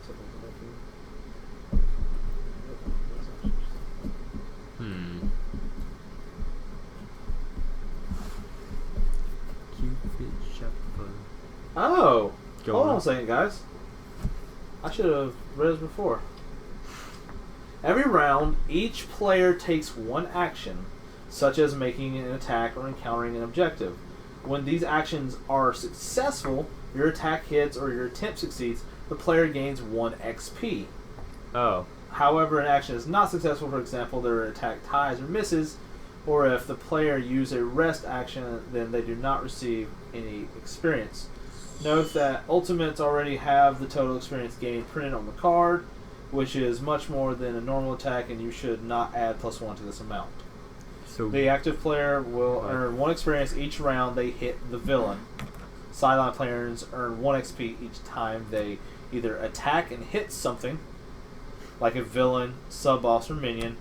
Cupid shuffle. Oh! Go Hold on. on a second, guys. I should have read this before. Every round, each player takes 1 action, such as making an attack or encountering an objective. When these actions are successful, your attack hits or your attempt succeeds, the player gains 1 XP. Oh. However, an action is not successful, for example, their attack ties or misses, or if the player uses a rest action, then they do not receive any experience. Note that ultimates already have the total experience gained printed on the card, which is much more than a normal attack, and you should not add +1 to this amount. So The active player will earn 1 experience each round they hit the villain. Sideline players earn 1 XP each time they either attack and hit something, like a villain, sub-boss, or minion,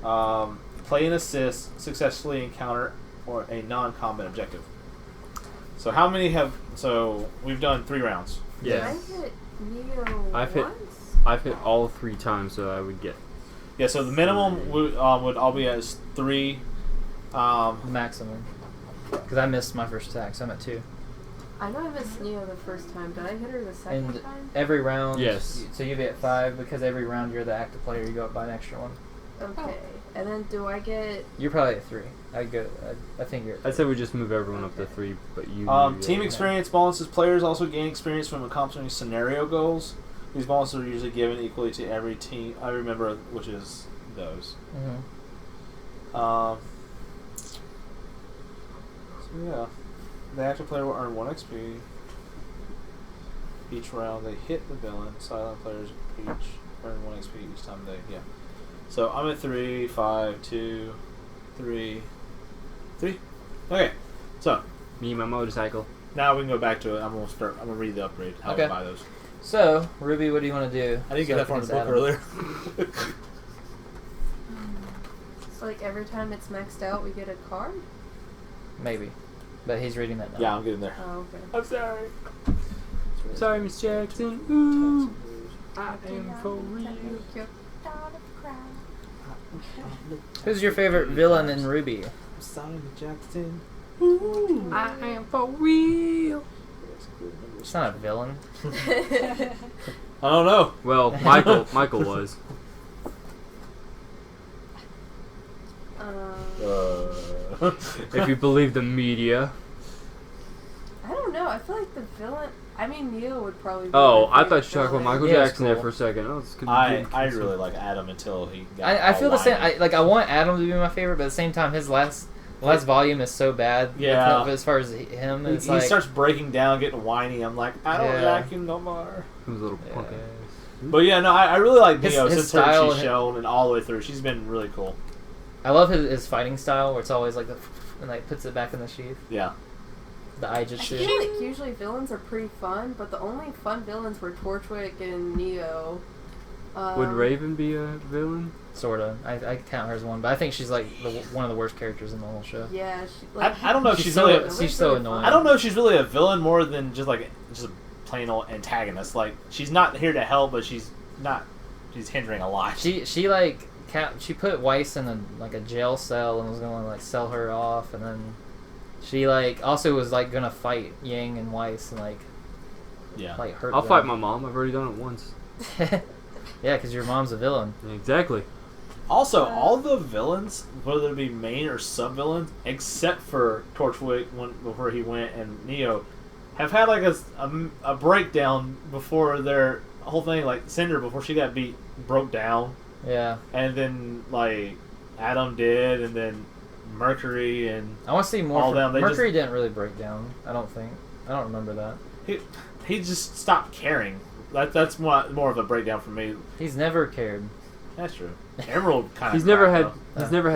play an assist, successfully encounter or a non-combat objective. So how many have... So we've done 3 rounds. yeah. I hit Neo I've hit- once. I've hit all 3 times, so I would get. Yeah, so the minimum would all be as 3. The maximum. Because I missed my first attack, so I'm at 2. I know I missed Neo the first time. Did I hit her the second And time? every round, Yes. so you'll be at 5, because every round you're the active player, you go up by an extra 1. Okay. And then do I get... You're probably at 3. I think you're. I said we just move everyone up to 3, but you. Team experience bonuses. Players also gain experience from accomplishing scenario goals. These bonuses are usually given equally to every team. I remember which is those. So yeah, the active player will earn 1 XP each round they hit the villain. Silent players each earn 1 XP each time they So I'm at 3, 5, 2, 3, 3. Okay, so Me and my motorcycle. now we can go back to it. I'm gonna read the upgrade. How Okay. to buy those. So, Ruby, what do you want to do? I didn't get that far in the book Adam. earlier. So like every time it's maxed out, we get a card? Maybe, but he's reading that now. Yeah, I'm getting there. Oh, okay. I'm sorry. Sorry, Miss Jackson. Ooh, I am for real. Who's your favorite villain in Ruby? Sorry, Jackson. I am for real. It's not a villain. I don't know. Well, Michael was. If you believe the media. I don't know. I feel like the villain... I mean, Neo would probably be Oh, my I thought you favorite were talking about villain. Michael Yeah, it's Jackson there cool. for a second. I was I really like Adam until he got I feel the same. whiny. I want Adam to be my favorite, but at the same time, his last volume is so bad. Yeah. As far as him, He, it's he like starts breaking down, getting whiny. I'm like, I don't Yeah. like you no more. Who's a little Yeah. punk ass. But yeah, no, I really like His- Neo his since style she's and- shown and all the way through. She's been really cool. I love his fighting style, where it's always like the and like puts it back in the sheath. Yeah. The I Aijutsu. feel like usually villains are pretty fun, but the only fun villains were Torchwick and Neo. Would Raven be a villain? Sorta. I count her as one, but I think she's like one of the worst characters in the whole show. Yeah, she, like, I don't know if she's so really. she's so annoying. I don't know if she's really a villain more than just a plain old antagonist. Like she's not here to help, but she's hindering a lot. She like she put Weiss in a jail cell and was gonna like sell her off, and then she like also was like gonna fight Yang and Weiss and like hurt. I'll them. fight my mom. I've already done it once. Yeah, because your mom's a villain. Exactly. Also, all the villains, whether it be main or sub-villains, except for Torchwick before he went and Neo, have had like a breakdown before their whole thing. Like Cinder, before she got beat, broke down. Yeah. And then like Adam did, and then Mercury and I want to see more. all them. They Mercury didn't really break down. I don't think. I don't remember that. He just stopped caring. That's more of a breakdown for me. He's never cared. That's true. Emerald kind of. He's never had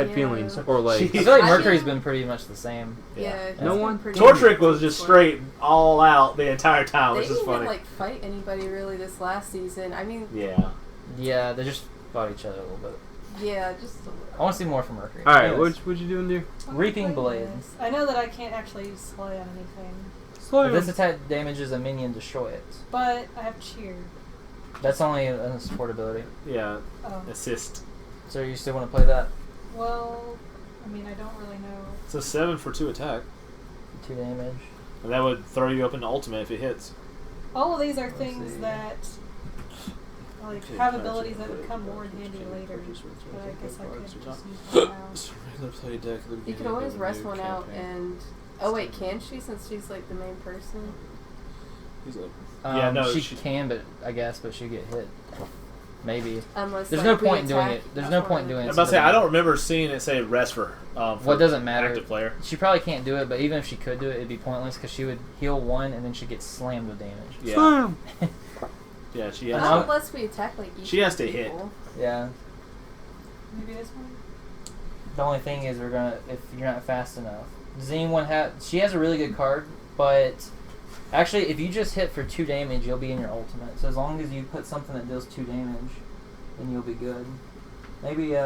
Yeah. feelings or like. I feel like I Mercury's mean- been pretty much the same. yeah. No he's one- been pretty Torchwick was good just so straight all out the entire time, They which didn't is funny. even like fight anybody really this last season. I mean, Yeah. Yeah, they just fought each other a little bit. yeah, just a I little. want to see more from Mercury. All right, Anyways, what'd you doing there? Reaping Blade. I know that I can't actually use Slay on anything, If this attack damages a minion, destroy it. but I have Cheer. That's only a support ability. Yeah. Oh. Assist. So you still want to play that? Well, I mean, I don't really know. It's a 7 for 2 attack, 2 damage. and that would throw you up into ultimate if it hits. All of these are Let's things see. that like have abilities that would come more in handy later. But I guess I could just use them now. Regular play deck. You could always rest one out and. Oh wait, can she? Since she's like the main person. Yeah, no, she can, but I guess, but she get hit. Maybe. Unless There's like, no point in we doing attack- it. There's that's no one point of doing the- it. I'm about to say I don't remember seeing it say rest for. Well, it doesn't matter. Active player. She probably can't do it, but even if she could do it, it'd be pointless because she would heal 1 and then she'd get slammed with damage. Yeah. Yeah, she has. Not unless we attack like each She has to people. Yeah. Maybe this one. The only thing is if you're not fast enough. Does anyone have? She has a really good card, but actually, if you just hit for 2 damage, you'll be in your ultimate. So as long as you put something that deals 2 damage, then you'll be good. Maybe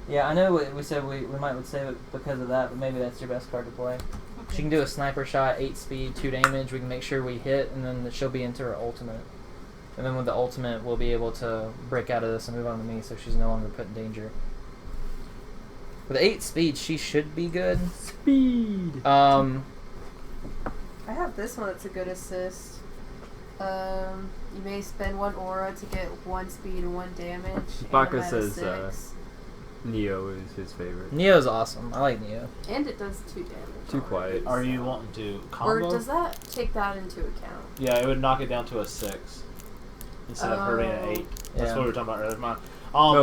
yeah, I know we said we might would save it because of that, but maybe that's your best card to play. Okay. She can do a sniper shot, 8 speed, 2 damage. We can make sure we hit, and then she'll be into her ultimate. And then with the ultimate, we'll be able to break out of this and move on to me, so she's no longer put in danger. With 8 speed, she should be good. Speed. I have this one that's a good assist. You may spend 1 aura to get 1 speed and 1 damage. Baka and I'm at a says, 6. Neo is his favorite. Neo's awesome. I like Neo. And it does 2 damage. Too quiet. Are you wanting to Or combo? does that take that into account? Yeah, it would knock it down to a 6 instead of hurting at 8. That's Yeah. what we were talking about earlier. No,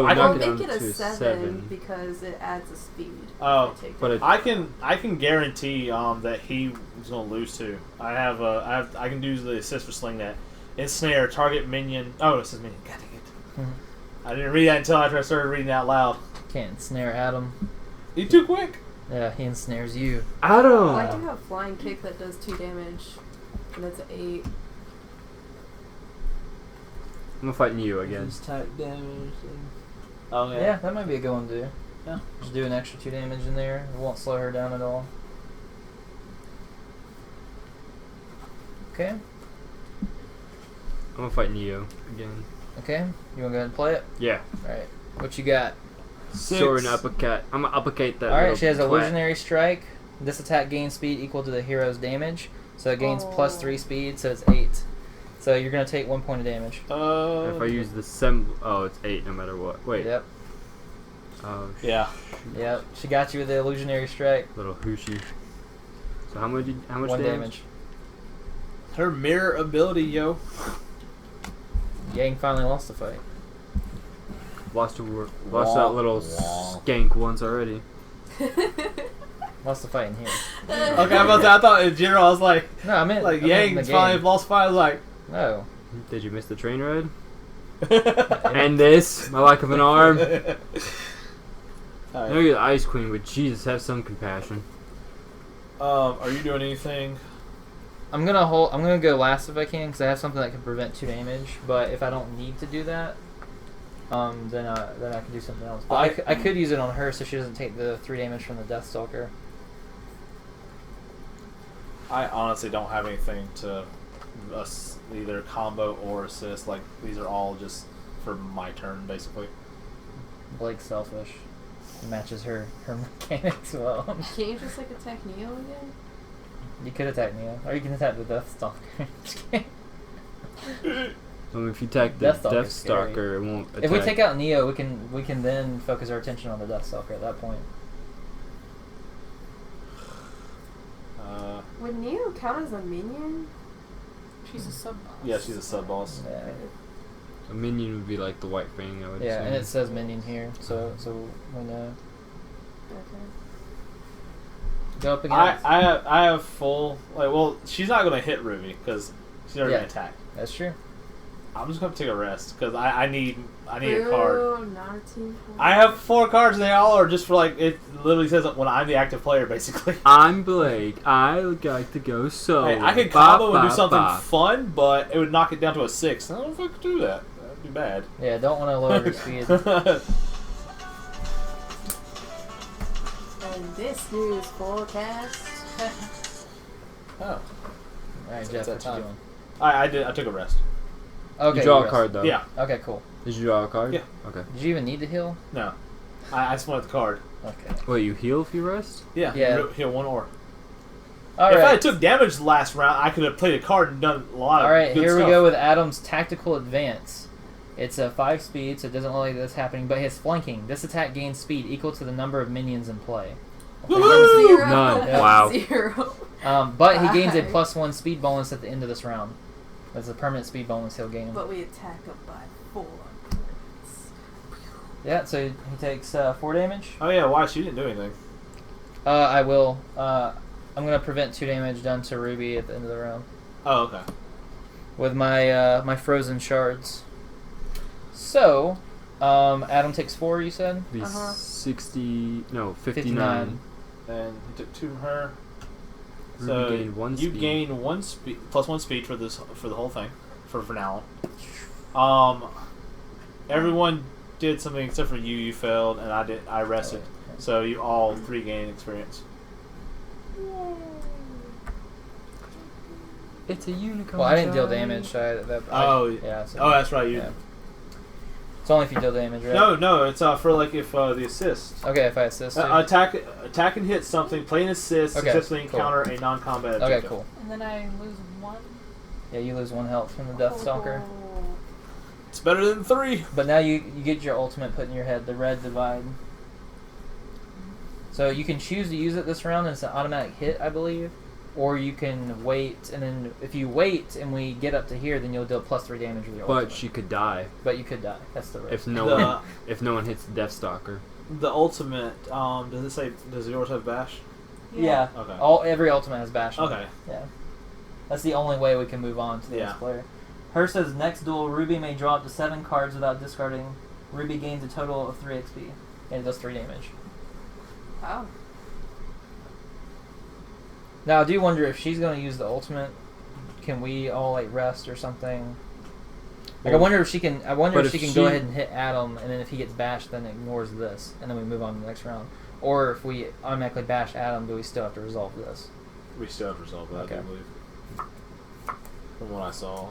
I knock I'll it down make it a to 7 7. because it adds a speed. Oh, if I take but it. I can guarantee that he was gonna lose too. I can do the assist for Sling Net. Ensnare target minion. Oh, it says minion. God dang it! Mhm. I didn't read that until after I started reading out loud. Can't snare Adam. You too quick. Yeah, he ensnares you. Adam! Well, I do have flying kick that does 2 damage, and it's an 8. I'm gonna fight Neo again. Type damage. Oh Yeah. that might be a good one to do. Yeah. Just do an extra 2 damage in there. It won't slow her down at all. Okay. I'm gonna fight Neo again. Okay. You want to go ahead and play it? Yeah. Alright. What you got? 6. Sword and uppercut. I'm gonna uppercut that. Alright, little she has twat. illusionary strike. This attack gains speed equal to the hero's damage. So it gains plus 3 speed, so it's 8. So you're going to take 1 point of damage. If I use the oh, it's 8 no matter what. Wait. Yep. Oh, Yeah. Yep. She got you with the illusionary strike. little hooshy. So how much? How much 1 damage? Her mirror ability, yo. Yang finally lost the fight. Lost that little skank once already. Lost the fight in here. Okay, I thought in general, I was like, No, I meant like I meant in the Yang finally game. lost fight. I was like, No. Did you miss the train ride? And this, my lack of an arm. I know you're the Ice Queen, but Jesus, have some compassion. Are you doing anything? I'm gonna go last if I can because I have something that can prevent 2 damage. But if I don't need to do that, then I can do something else. But I could use it on her so she doesn't take the 3 damage from the Deathstalker. I honestly don't have anything to either combo or assist. Like, these are all just for my turn, basically. Blake's selfish. It matches her mechanics well. Can't you just like attack Neo again? You could attack Neo, or you can attack the Deathstalker. Just kidding. If you attack the Deathstalker's scary. Deathstalker, it won't attack. If we take out Neo, we can then focus our attention on the Deathstalker at that point. Would Neo count as a minion? She's a sub boss. Yeah, she's a sub boss. Yeah, A minion would be like the white fang, I would yeah, assume. and it says minion here, so we know. Okay. Go up against. I have full she's not gonna hit Ruby because she's already Yeah. gonna attack. That's true. I'm just gonna take a rest because I need a card. Ooh, not a team card. I have 4 cards and they all are just for like it literally says when I'm the active player basically. I'm Blake. I would like to go solo. Hey, I could combo and do something fun, but it would knock it down to a 6. I don't know if I could do that. That'd be bad. Yeah, don't want to lower your speed. And this news forecast. Oh, Alright, Jeff, That's what's actually on? I took a rest. Okay. You draw a rest. card though. Yeah, Okay, cool. Did you draw a card? Yeah. Okay. Did you even need to heal? no, I just wanted the card. Okay. Wait, you heal if you rest? Yeah, Yeah. Heal 1 or. All If I right. took damage last round, I could have played a card and done a lot of All right. good Here stuff. we go with Adam's tactical advance. It's a 5 speed, so it doesn't look like that's happening. But his flanking. This attack gains speed equal to the number of minions in play. Woo! 0. None. Yeah. Wow. 0. But he gains a Five. +1 speed bonus at the end of this round. That's a permanent speed bonus he'll gain. But we attack him by 4. Yeah, so he takes 4 damage. Oh yeah, why? She didn't do anything. I will. I'm gonna prevent 2 damage done to Ruby at the end of the round Oh, okay. with my my frozen shards. So, Adam takes 4. You said Be Uh-huh. 59. 59. And he took 2 from her. Ruby So gained 1 you speed. gain 1 speed plus 1 speed for the whole thing for now. Everyone did something except for you. You failed, and I rested. So you all 3 gain experience. It's a unicorn. Well, I didn't deal shiny. damage. So yeah. So, Oh, that's right. You. Yeah. It's only if you deal damage, right? No, it's for like if the assist. Okay, if I assist. Attack and hit something. Play an assist. Okay, Successfully cool. encounter a non-combat Okay, objective. cool. And then I lose 1. Yeah, you lose 1 health from the Deathstalker. It's better than 3. But now you get your ultimate put in your head, the red divide. So you can choose to use it this round, and it's an automatic hit, I believe. Or you can wait, and then if you wait and we get up to here, then you'll deal +3 damage with your ultimate. But she could die. But you could die. That's the risk. If no one hits the Deathstalker. The ultimate, does it say, does yours have bash? Yeah. Okay. Every ultimate has bash. Okay. Yeah. That's the only way we can move on to the next player. Her says, next duel, Ruby may draw up to 7 cards without discarding. Ruby gains a total of 3 XP. And it does 3 damage. Oh. Now, I do wonder if she's going to use the ultimate. Can we all like rest or something? Like, I wonder if she can. I wonder if she can go ahead and hit Adam, and then if he gets bashed, then it ignores this, and then we move on to the next round. Or if we automatically bash Adam, do we still have to resolve this? We still have to resolve that, I believe. From what I saw.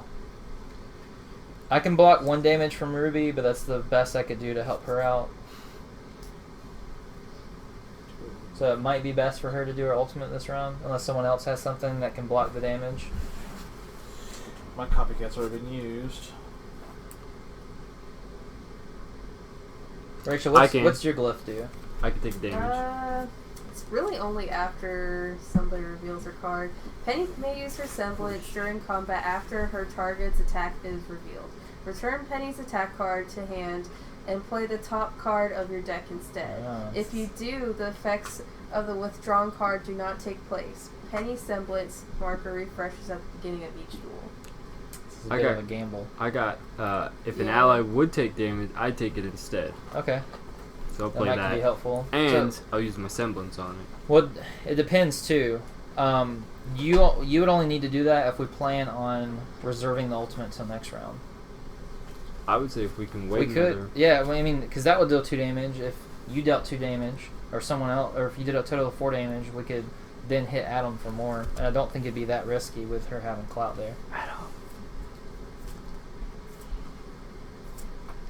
I can block 1 damage from Ruby, but that's the best I could do to help her out. So it might be best for her to do her ultimate this round, unless someone else has something that can block the damage. My copycat's already been used. Rachel, what's your glyph do? I can take damage. It's really only after somebody reveals her card. Penny may use her semblance during combat after her target's attack is revealed. Return Penny's attack card to hand and play the top card of your deck instead. If you do, the effects of the withdrawn card do not take place. Penny's semblance marker refreshes at the beginning of each duel. This is a bit of a gamble. I got, if an ally would take damage, I'd take it instead. Okay. So I'll play that. That might be helpful. And I'll use my semblance on it. Well, it depends too. You would only need to do that if we plan on reserving the ultimate till next round. I would say if we can wait. We could, yeah. I mean, because that would deal 2 damage. If you dealt 2 damage, or someone else, or if you did a total of 4 damage, we could then hit Adam for more. And I don't think it'd be that risky with her having clout there. Adam.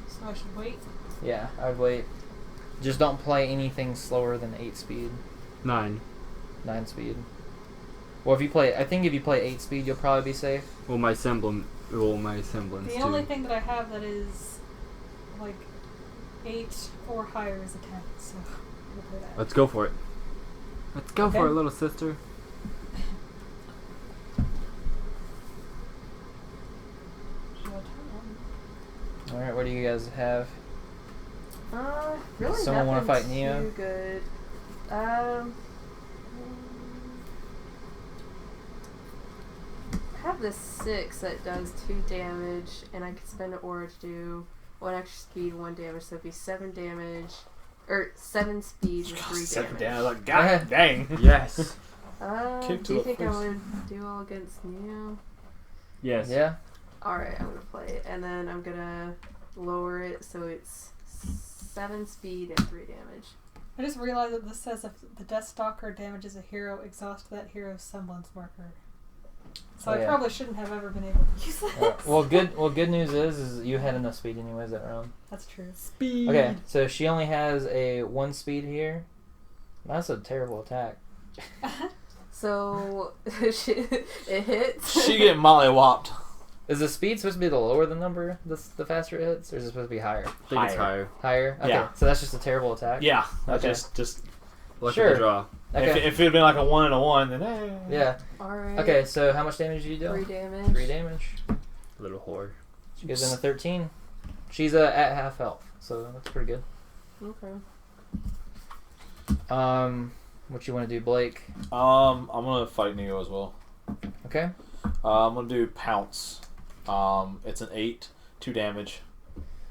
So I should wait. Yeah, I would wait. Just don't play anything slower than 8 speed. 9 speed. Well, I think if you play 8 speed, you'll probably be safe. Well, my semblance The too. only thing that I have that is like 8 or higher is a 10, so we'll play that. Let's go for it. Let's go for it, little sister. Alright, what do you guys have? Really Someone want to fight Neo? Too good. I have this 6 that does 2 damage, and I can spend an aura to do 1 extra speed, 1 damage, so it'd be 7 damage, or 7 speed with 3 7 damage. damage, like, god dang. Yes. Do you think I would do all against Neo? Yes. Yeah. Alright, I'm gonna play it, and then I'm gonna lower it so it's 7 speed and 3 damage. I just realized that this says if the Deathstalker damages a hero, exhaust that hero's semblance marker. So I probably shouldn't have ever been able to use this. Well, good news is you had enough speed anyways that round. That's true. Speed. Okay, so she only has a 1 speed here. That's a terrible attack. So it hits. She get mollywopped. Is the speed supposed to be the lower the number, the faster it hits, or is it supposed to be higher? I think it's higher. Higher? Okay, Yeah. so that's just a terrible attack? Yeah. Okay. Just Luck Sure. of the draw. Okay. if it had been like a 1 and a 1, then Yeah. Alright. Okay, so how much damage do you deal? 3 damage. 3 damage. Little whore. She goes in a 13. She's at half health, so that's pretty good. Okay. What you want to do, Blake? I'm gonna fight Neo as well. Okay. I'm gonna do Pounce. It's an 8, 2 damage.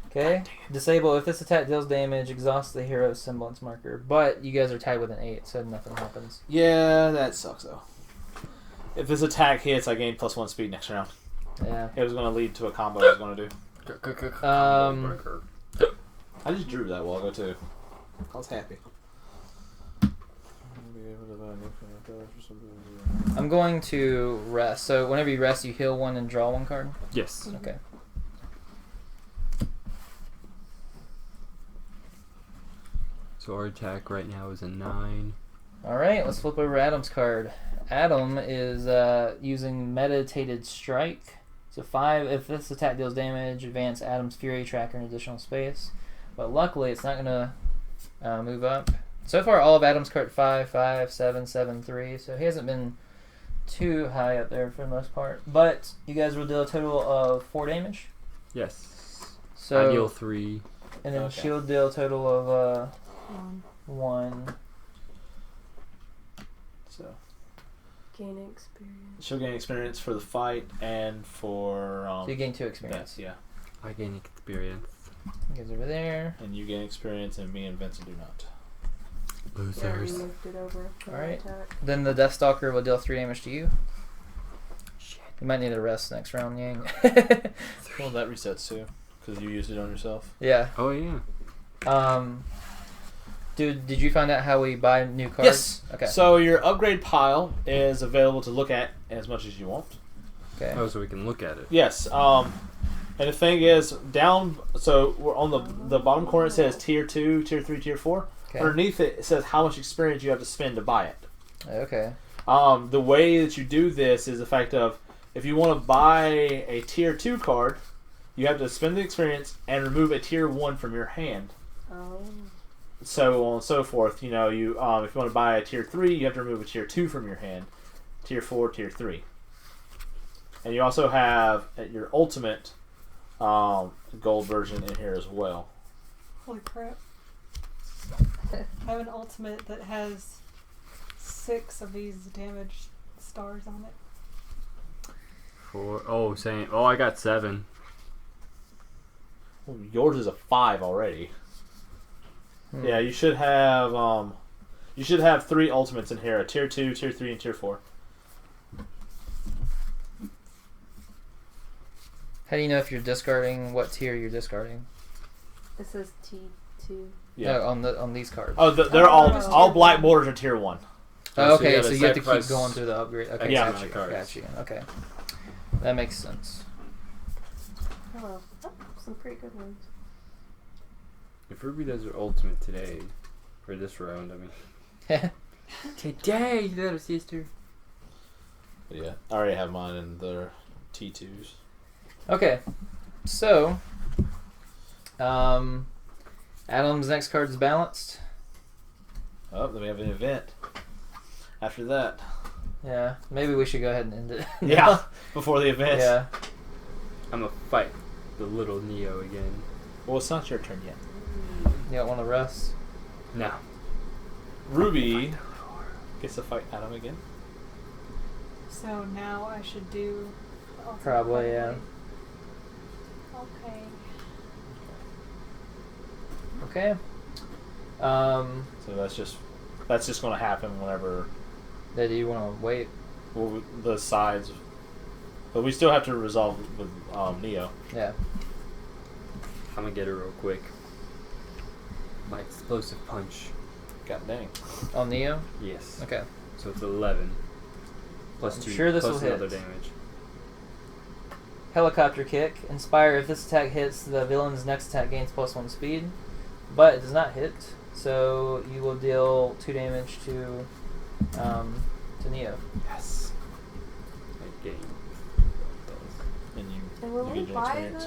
Okay. Disable. If this attack deals damage, exhaust the hero's semblance marker. But you guys are tied with an 8, so nothing happens. Yeah, that sucks though. If this attack hits, I gain +1 speed next round. Yeah. It was gonna lead to a combo I was gonna do. I just drew that while ago too. I was happy. I'm going to rest. So whenever you rest, you heal 1 and draw 1 card? Yes. Okay. So our attack right now is a 9. Alright, let's flip over Adam's card. Adam is using Meditated Strike. So 5, if this attack deals damage, advance Adam's Fury tracker an additional space. But luckily, it's not going to move up. So far, all of Adam's cards 5, 5, 7, 7, 3. So he hasn't been too high up there for the most part. But you guys will deal a total of 4 damage. Yes. So I deal 3. And then Okay. she'll deal a total of 1. So Gain experience. she'll gain experience for the fight and for So you gain 2 experience. Vince, yeah. I gain experience. He goes over there. And you gain experience, and me and Vincent do not. Yeah, we Losers. moved it over. for Alright. attack. Then the Deathstalker will deal 3 damage to you. Shit. You might need a rest next round, Yang. Well, that resets too, because you used it on yourself. Yeah. Oh yeah. Dude, did you find out how we buy new cards? Yes. Okay. So your upgrade pile is available to look at as much as you want. Okay. Oh, so we can look at it. Yes. And the thing is, down. So we're on the bottom corner. It says tier 2, tier 3, tier 4. Okay. Underneath it says how much experience you have to spend to buy it. Okay. The way that you do this is the fact of if you want to buy a tier 2 card, you have to spend the experience and remove a tier 1 from your hand. Oh. So on and so forth. You know, if you want to buy a tier 3, you have to remove a tier 2 from your hand. Tier 4, tier 3. And you also have your ultimate gold version in here as well. Holy crap. I have an ultimate that has 6 of these damage stars on it. 4. Oh, same. Oh, I got 7. Well, yours is a 5 already. Yeah, you should have 3 ultimates in here: a tier 2, tier 3, and tier 4. How do you know if you're discarding what tier you're discarding? It says T2. Yeah. No, on these cards. Oh, they're Oh. all black borders are tier 1. Oh, so okay, you so gotta you have to keep sacrifice going through the upgrade. Okay, Yeah. got you. cards. Got you. Okay, that makes sense. Oh, some pretty good ones. If RWBY does her ultimate today, for this round, I mean. Today, little sister. Yeah, I already have mine in the T2s. Okay, so Adam's next card is balanced. Oh, then we have an event after that. Yeah, maybe we should go ahead and end it. Yeah, before the event. Yeah. I'm gonna fight the little Neo again. Well, it's not your turn yet. You don't want to rest? No. RWBY gets to fight Adam again. So now I should do the ultimate, Probably, yeah. Okay. Okay. So that's just going to happen whenever Do you want to wait? the sides. But we still have to resolve with Neo. Yeah. I'm gonna get her real quick. My explosive punch. God dang. On Neo? Yes. Okay. So it's 11. Plus I'm 2. sure this plus will hit. another damage. Helicopter kick. Inspire. If this attack hits, the villain's next attack gains +1 speed. But it does not hit, so you will deal 2 damage to Neo. Yes. I gain. And you. And when You we get your buy experience.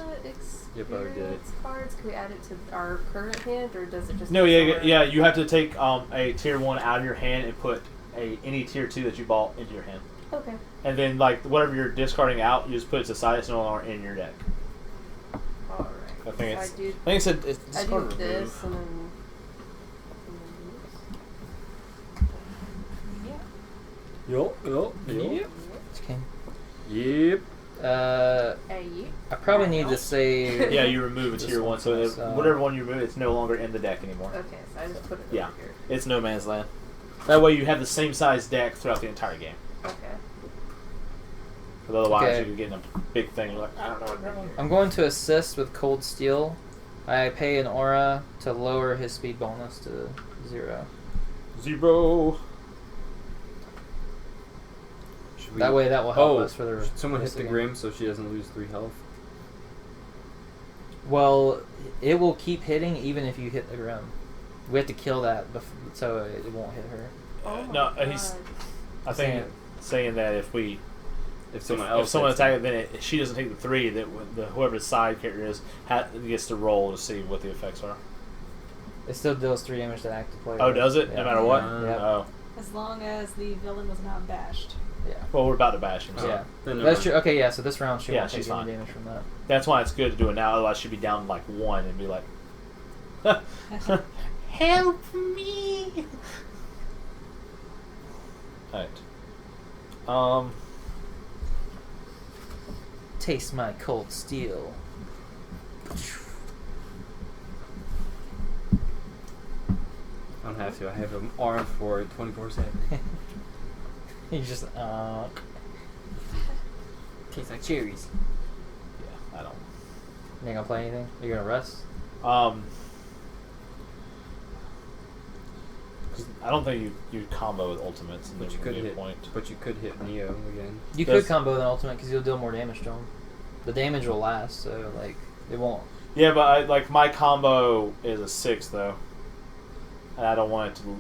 the Yep, I already did it. experience cards, can we add it to our current hand, or does it just? No, go yeah, somewhere? yeah. You have to take a tier 1 out of your hand and put any tier 2 that you bought into your hand. Okay. And then, like, whatever you're discarding out, you just put it to the side. It's no longer in your deck. All right. I think So it's. I think it's I do discard this remove. and then. Yeah. Yup. Okay. Yep. Hey. I probably need to save. Yeah, you remove a tier 1, so whatever one you remove, it's no longer in the deck anymore. Okay, so I just put it Yeah. over here. It's no man's land. That way you have the same size deck throughout the entire game. Okay. But otherwise, Okay. you get in a big thing. You're like, I don't know what going. I'm going to assist with Cold Steel. I pay an aura to lower his speed bonus to 0. 0. Should we- That way, that will help Oh, us for the. should someone hit rest of the game. Grim so she doesn't lose 3 health? Well, it will keep hitting even if you hit the Grim. We have to kill that so it won't hit her. Oh my No, God. he's. I think saying that if someone attacks it, then she doesn't take the 3. That whoever the side character is gets to roll to see what the effects are. It still deals 3 damage to active player. Oh, does it? Yeah. No matter what. Yeah. Oh, As long as the villain was not bashed. Yeah. well, we're about to bash him. So. Yeah. Then That's true. Okay, yeah. So this round she Yeah, won't take she's any fine. damage from that. That's why it's good to do it now. Otherwise, she'd be down like 1 and be like, "Help me!" Alright. Taste my cold steel. I don't have to. I have an arm for it 24/7. You just tastes like cherries. Yeah, I don't. You ain't gonna play anything? You're gonna rest? 'Cause I don't think you combo with ultimates, and But then you could get a hit. point. But you could hit Neo again. You Does- could combo with an ultimate because you'll deal more damage to him. The damage will last, so like it won't. Yeah, but my combo is a 6 though, and I don't want it to,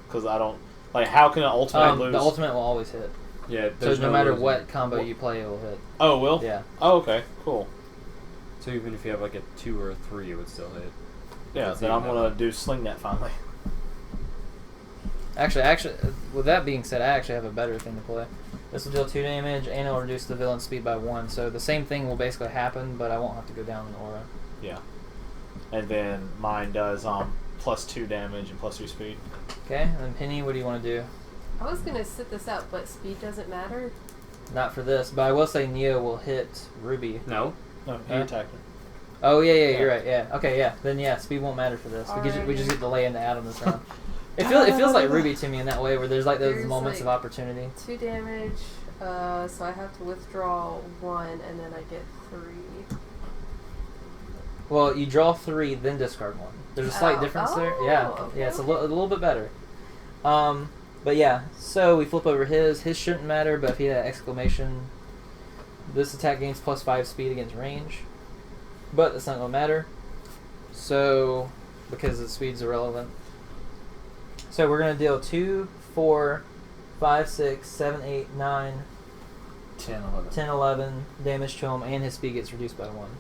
because I don't like. How can an ultimate lose? The ultimate will always hit. Yeah. So there's no matter losing. what combo you play, it will hit. Oh, it will? Yeah. Oh, okay, cool. So even if you have like a 2 or a 3, it would still hit. Yeah, That's then even I'm gonna better. do sling that finally. Actually, with that being said, I actually have a better thing to play. This will deal 2 damage and it'll reduce the villain's speed by 1. So the same thing will basically happen, but I won't have to go down in aura. Yeah, and then mine does +2 damage and +3 speed. Okay, and then Penny, what do you want to do? I was gonna sit this out, but speed doesn't matter. Not for this, but I will say Neo will hit Ruby. No. No, he Huh? attacked her. Oh yeah, you're right. Yeah, okay, yeah. Then yeah, speed won't matter for this. We just Alrighty. get to lay into Adam this round. It feels like Ruby to me in that way, where there's like those There's, moments like, of opportunity. 2 damage, so I have to withdraw 1, and then I get 3. Well, you draw 3, then discard 1. There's a slight Oh. difference there. Oh, Yeah, okay, yeah, it's okay. a little bit better. But yeah, so we flip over his. His shouldn't matter, but if he had exclamation, this attack gains +5 speed against range. But that's not gonna matter. So because the speed's irrelevant. So we're gonna deal 2, 4, 5, 6, 7, 8, 9, 10, 11. 10, 11 damage to him, and his speed gets reduced by 1.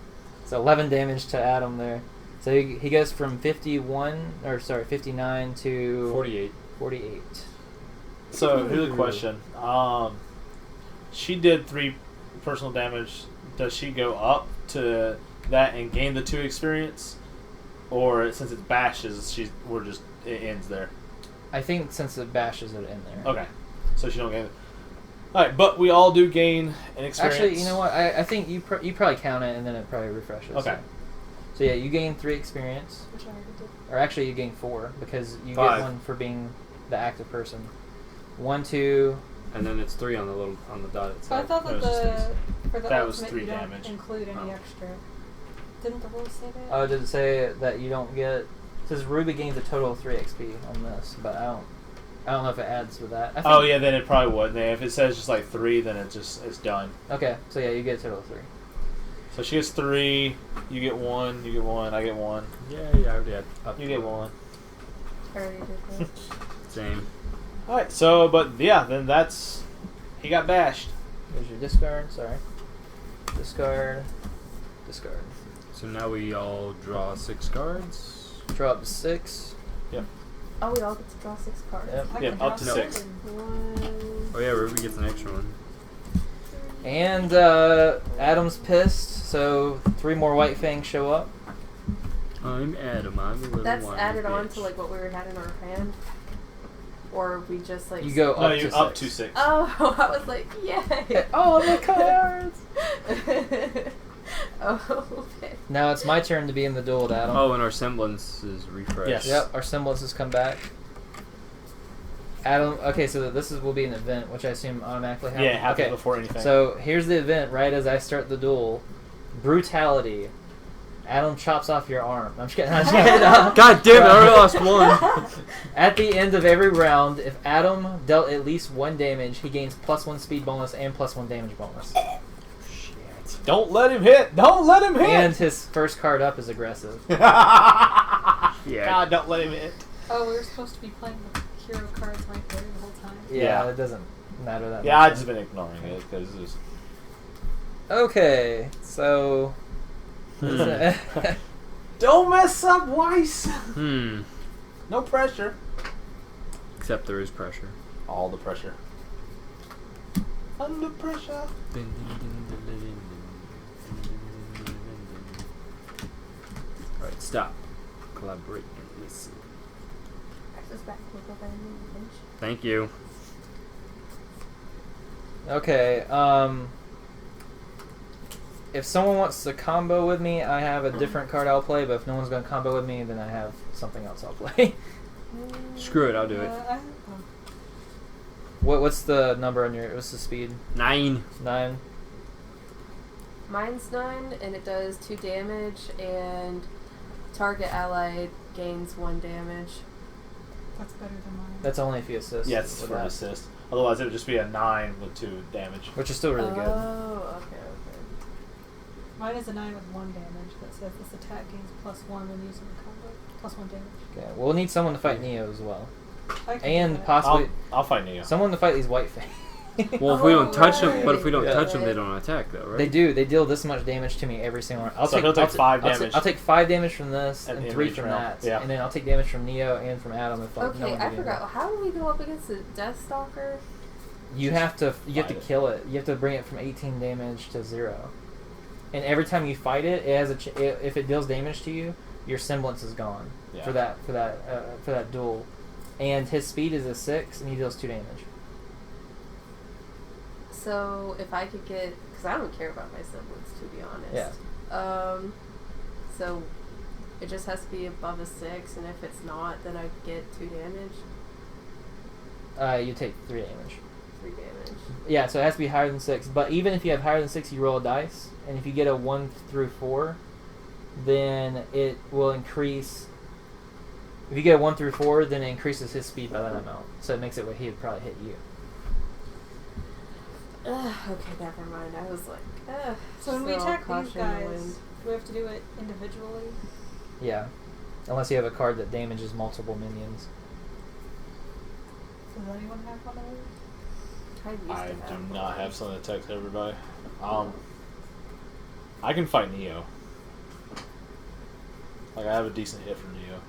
So 11 damage to Adam there. So he goes from 59 to 48. So here's a question. She did 3 personal damage. Does she go up to that and gain the 2 experience, or since it bashes, it ends there? I think since it bashes it in there. Okay, so she don't gain it. All right, but we all do gain an experience. Actually, you know what? I think you probably count it and then it probably refreshes. Okay. So yeah, you gain 3 experience, Which I already did. or actually you gain 4 because you 5. get 1 for being the active person. 1, 2. And then it's 3 on the dot So I itself. thought No, that it's just for the That was ultimate 3 you don't damage. include any Oh. extra. Didn't the rules say that? Oh, did it say that you don't get? It says Ruby gains a total of 3 XP on this, but I don't know if it adds with that. I think, Oh yeah, then it probably would. Then if it says just like 3, then it's done. Okay, so yeah, you get a total of 3. So she gets 3. You get 1. You get 1. I get 1. Yeah, I already had up. You get 1. I already did that. Same. All right. So, but yeah, then he got bashed. Here's your discard. Sorry, discard. So now we all draw 6 cards. Draw up to 6. Oh, we all get to draw 6 cards. Yep. I Yeah, could up draw to 6. 6. 1. Oh yeah, Ruby gets an extra one. And Adam's pissed, so 3 more White Fangs show up. I'm Adam. I'm a little That's whiny added on bitch. to like what we had in our hand, or we just like. You go No, up you're to up 6. to 6. Oh, I was like, yay! Oh, the cards! Oh, okay. Now it's my turn to be in the duel with Adam. Oh, and our semblance is refreshed. Yes. Yep, our semblances come back. Adam, okay, so this will be an event, which I assume automatically happens. Yeah, it happens okay. before anything. So here's the event right as I start the duel. Brutality. Adam chops off your arm. I'm just kidding. God damn it! I already lost one. At the end of every round, if Adam dealt at least 1 damage, he gains +1 speed bonus and +1 damage bonus. Shit. Don't let him hit. Don't let him hit. And his first card up is aggressive. Yeah. God, don't let him hit. Oh, we were supposed to be playing with hero cards right there the whole time. Yeah, Yeah. it doesn't. matter that Yeah, much. I've just been ignoring it because it's Okay, so. don't mess up, Weiss. No pressure. Except there is pressure. All the pressure. Under pressure. Alright, stop. Collaborate and listen. Thank you. Okay, if someone wants to combo with me, I have a different card I'll play, but if no one's going to combo with me, then I have something else I'll play. Screw it, I'll do it. What's the number on your, what's the speed? 9. 9? Mine's 9, and it does 2 damage, and target ally gains 1 damage. That's better than mine. That's only if you assist. Yeah, it's with for an that, assist. Otherwise, it would just be a 9 with 2 damage. which is still really good. Oh, okay. Mine is a 9 with 1 damage that says this attack gains +1 when using the combo. +1 damage. Okay, we'll need someone to fight Neo as well. I can do And that. possibly I'll fight Neo. someone to fight these white things. Well, if we don't touch them, right. but if we don't Yeah. touch them, they don't attack, though, right? They do. They deal this much damage to me every single round. So he'll take 5 I'll damage. I'll take 5 damage from this At and the 3 end of from each round. that. Yeah. And then I'll take damage from Neo and from Adam if like, no Okay, one I did forgot. How do we go up against the Deathstalker? You have to fight it. kill it. You have to bring it from 18 damage to 0. And every time you fight it, it has if it deals damage to you, your semblance is gone Yeah. for that duel. And his speed is a 6, and he deals 2 damage. So if I could get, because I don't care about my semblance, to be honest. Yeah. So it just has to be above a 6, and if it's not, then I get 2 damage. You take 3 damage. 3 damage. Yeah, so it has to be higher than 6. But even if you have higher than 6, you roll a dice, and if you get a 1 through 4, then it will increase. If you get a 1 through 4, then it increases his speed by that amount. So it makes it where he would probably hit you. Okay, never mind. I was like, So when we attack caution these in the guys, wind. do we have to do it individually? Yeah. Unless you have a card that damages multiple minions. Does anyone have one of those? I do not have something to text everybody. I can fight Neo. Like, I have a decent hit from Neo.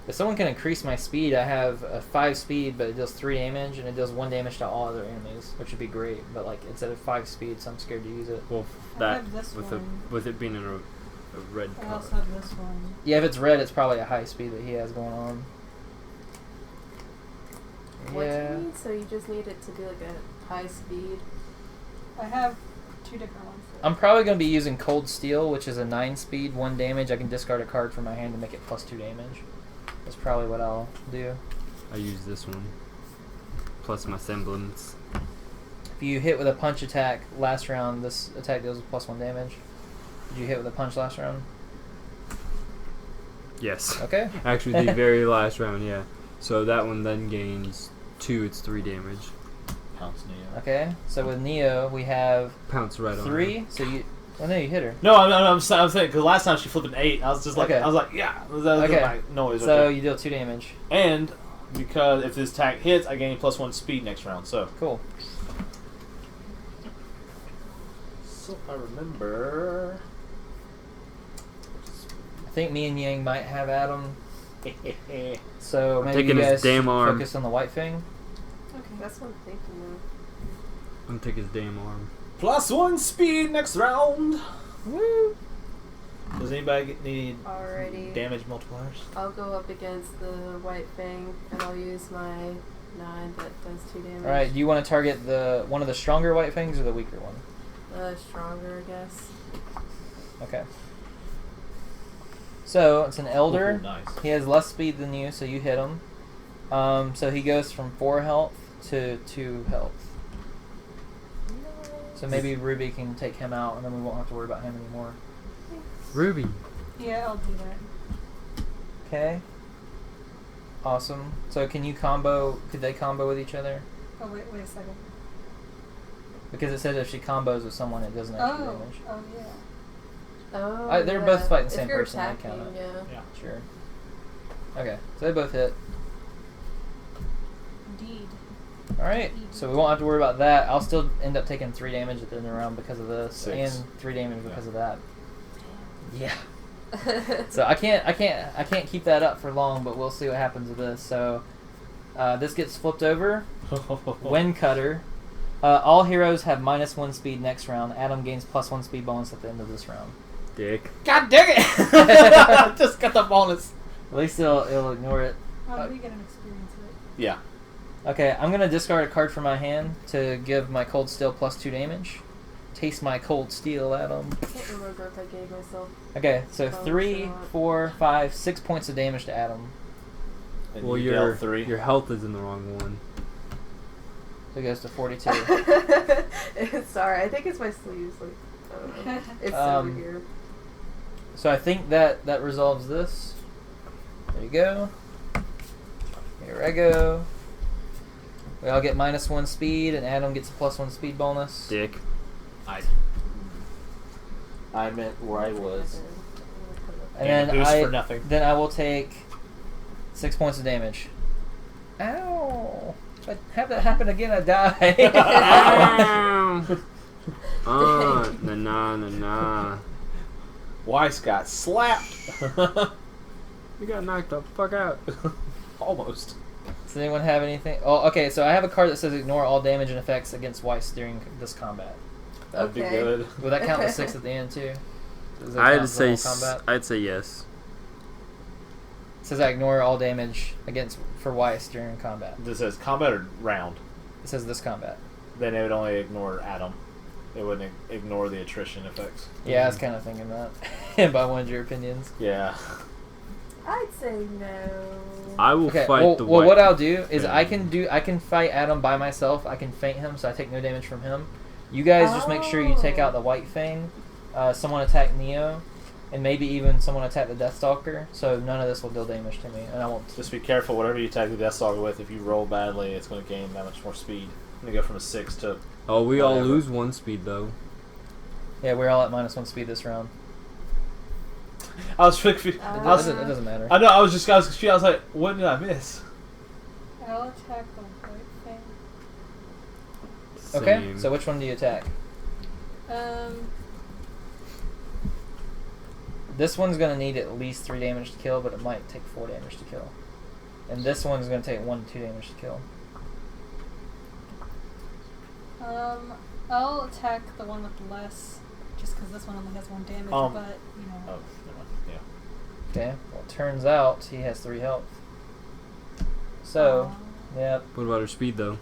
If someone can increase my speed, I have a 5 speed, but it does 3 damage, and it does 1 damage to all other enemies, which would be great. But like it's at a 5 speed, so I'm scared to use it. Well, I that have this with one. with it being in a red I color. also have this one. Yeah, if it's red, it's probably a high speed that he has going on. What do Yeah. you need? So you just need it to be like a high speed. I have 2 different ones. I'm probably going to be using Cold Steel, which is a 9 speed, 1 damage. I can discard a card from my hand to make it +2 damage. That's probably what I'll do. I use this one. Plus my semblance. If you hit with a punch attack last round, this attack deals with +1 damage. Did you hit with a punch last round? Yes. Okay. Actually, the very last round, yeah. So that one then gains 2, it's 3 damage. Pounce Neo. Okay. So with Neo, we have Pounce right on 3. So you... Oh, no, you hit her. No, I'm saying because last time she flipped an 8. I was just like, Okay. I was like, yeah. That was Okay. my noise. So right there. you deal 2 damage. And because if this attack hits, I gain +1 speed next round. So Cool. I remember. I think me and Yang might have Adam. So I'm maybe you taking his guys damn arm. focus on the white thing. Okay. That's what I'm thinking of. I'm gonna take his damn arm. +1 speed next round. Woo! Does anybody need Alrighty. damage multipliers? I'll go up against the white thing, and I'll use my 9 that does 2 damage. Alright, do you want to target one of the stronger white fangs or the weaker one? Stronger, I guess. Okay. So, it's an elder. Ooh, nice. He has less speed than you, so you hit him. So he goes from 4 health to 2 health. So maybe Ruby can take him out, and then we won't have to worry about him anymore. Ruby. Yeah, I'll do that. Okay. Awesome. So can you combo... Could they combo with each other? Oh, wait a second. Because it says if she combos with someone, it doesn't actually Oh, damage. oh yeah. Oh, They're yeah. both fighting the If same you're person, I attacking, count it. yeah. Yeah. Sure. Okay, so they both hit. Indeed. Alright, so we won't have to worry about that. I'll still end up taking 3 damage at the end of the round because of this, 6. and 3 damage because of that. Yeah. So I can't keep that up for long, but we'll see what happens with this. So this gets flipped over. Wind Cutter. All heroes have -1 speed next round. Adam gains +1 speed bonus at the end of this round. Dick. God dang it! Just got the bonus. At least it'll ignore it. We get an experience of it. Yeah. Okay, I'm gonna discard a card from my hand to give my Cold Steel +2 damage. Taste my Cold Steel, Adam. I can't remember if I gave myself. Okay, so Oh, 3, shot. 4, 5, 6 points of damage to Adam. And Well, you your dealt 3. your health is in the wrong one. So it goes to 42. Sorry, I think it's my sleeves. Like, I don't know. It's over here. So I think that resolves this. There you go. Here I go. We all get -1 speed, and Adam gets a +1 speed bonus. Dick. I meant where I was. And And then boost for nothing. Then I will take 6 points of damage. Ow! If I have that happen again, I die. Nah. Weiss got slapped. You got knocked the fuck out. Almost. Does anyone have anything? Oh, okay. So I have a card that says ignore all damage and effects against Weiss during this combat. That'd be Okay. good. Will that count the 6 at the end too? Does that I'd count say as normal combat? I'd say yes. It says I ignore all damage for Weiss during combat. This says combat or round. It says this combat. Then it would only ignore Adam. It wouldn't ignore the attrition effects. Yeah, I was kind of thinking that. But I wanted your opinions. Yeah. I'd say no. I will Okay. fight Well, the well white. what I'll do is thing. I can fight Adam by myself. I can feint him, so I take no damage from him. You guys just make sure you take out the white thing. Someone attack Neo, and maybe even someone attack the Deathstalker. So none of this will deal damage to me, and I won't. Just be careful. Whatever you attack the Deathstalker with, if you roll badly, it's going to gain that much more speed. It's going to go from a 6 to... Oh, we all whatever. lose 1 speed though. Yeah, we're all at -1 speed this round. I was confused. It I was, doesn't matter. I know. I was confused. I was like, what did I miss? I'll attack the white thing. Okay, Same. so which one do you attack? This one's gonna need at least 3 damage to kill, but it might take 4 damage to kill. And this one's gonna take 1 to 2 damage to kill. I'll attack the one with less, just because this one only has 1 damage, but, you know. Oh, never mind. Yeah. Okay, well it turns out he has 3 health. So, yeah, What about her speed though?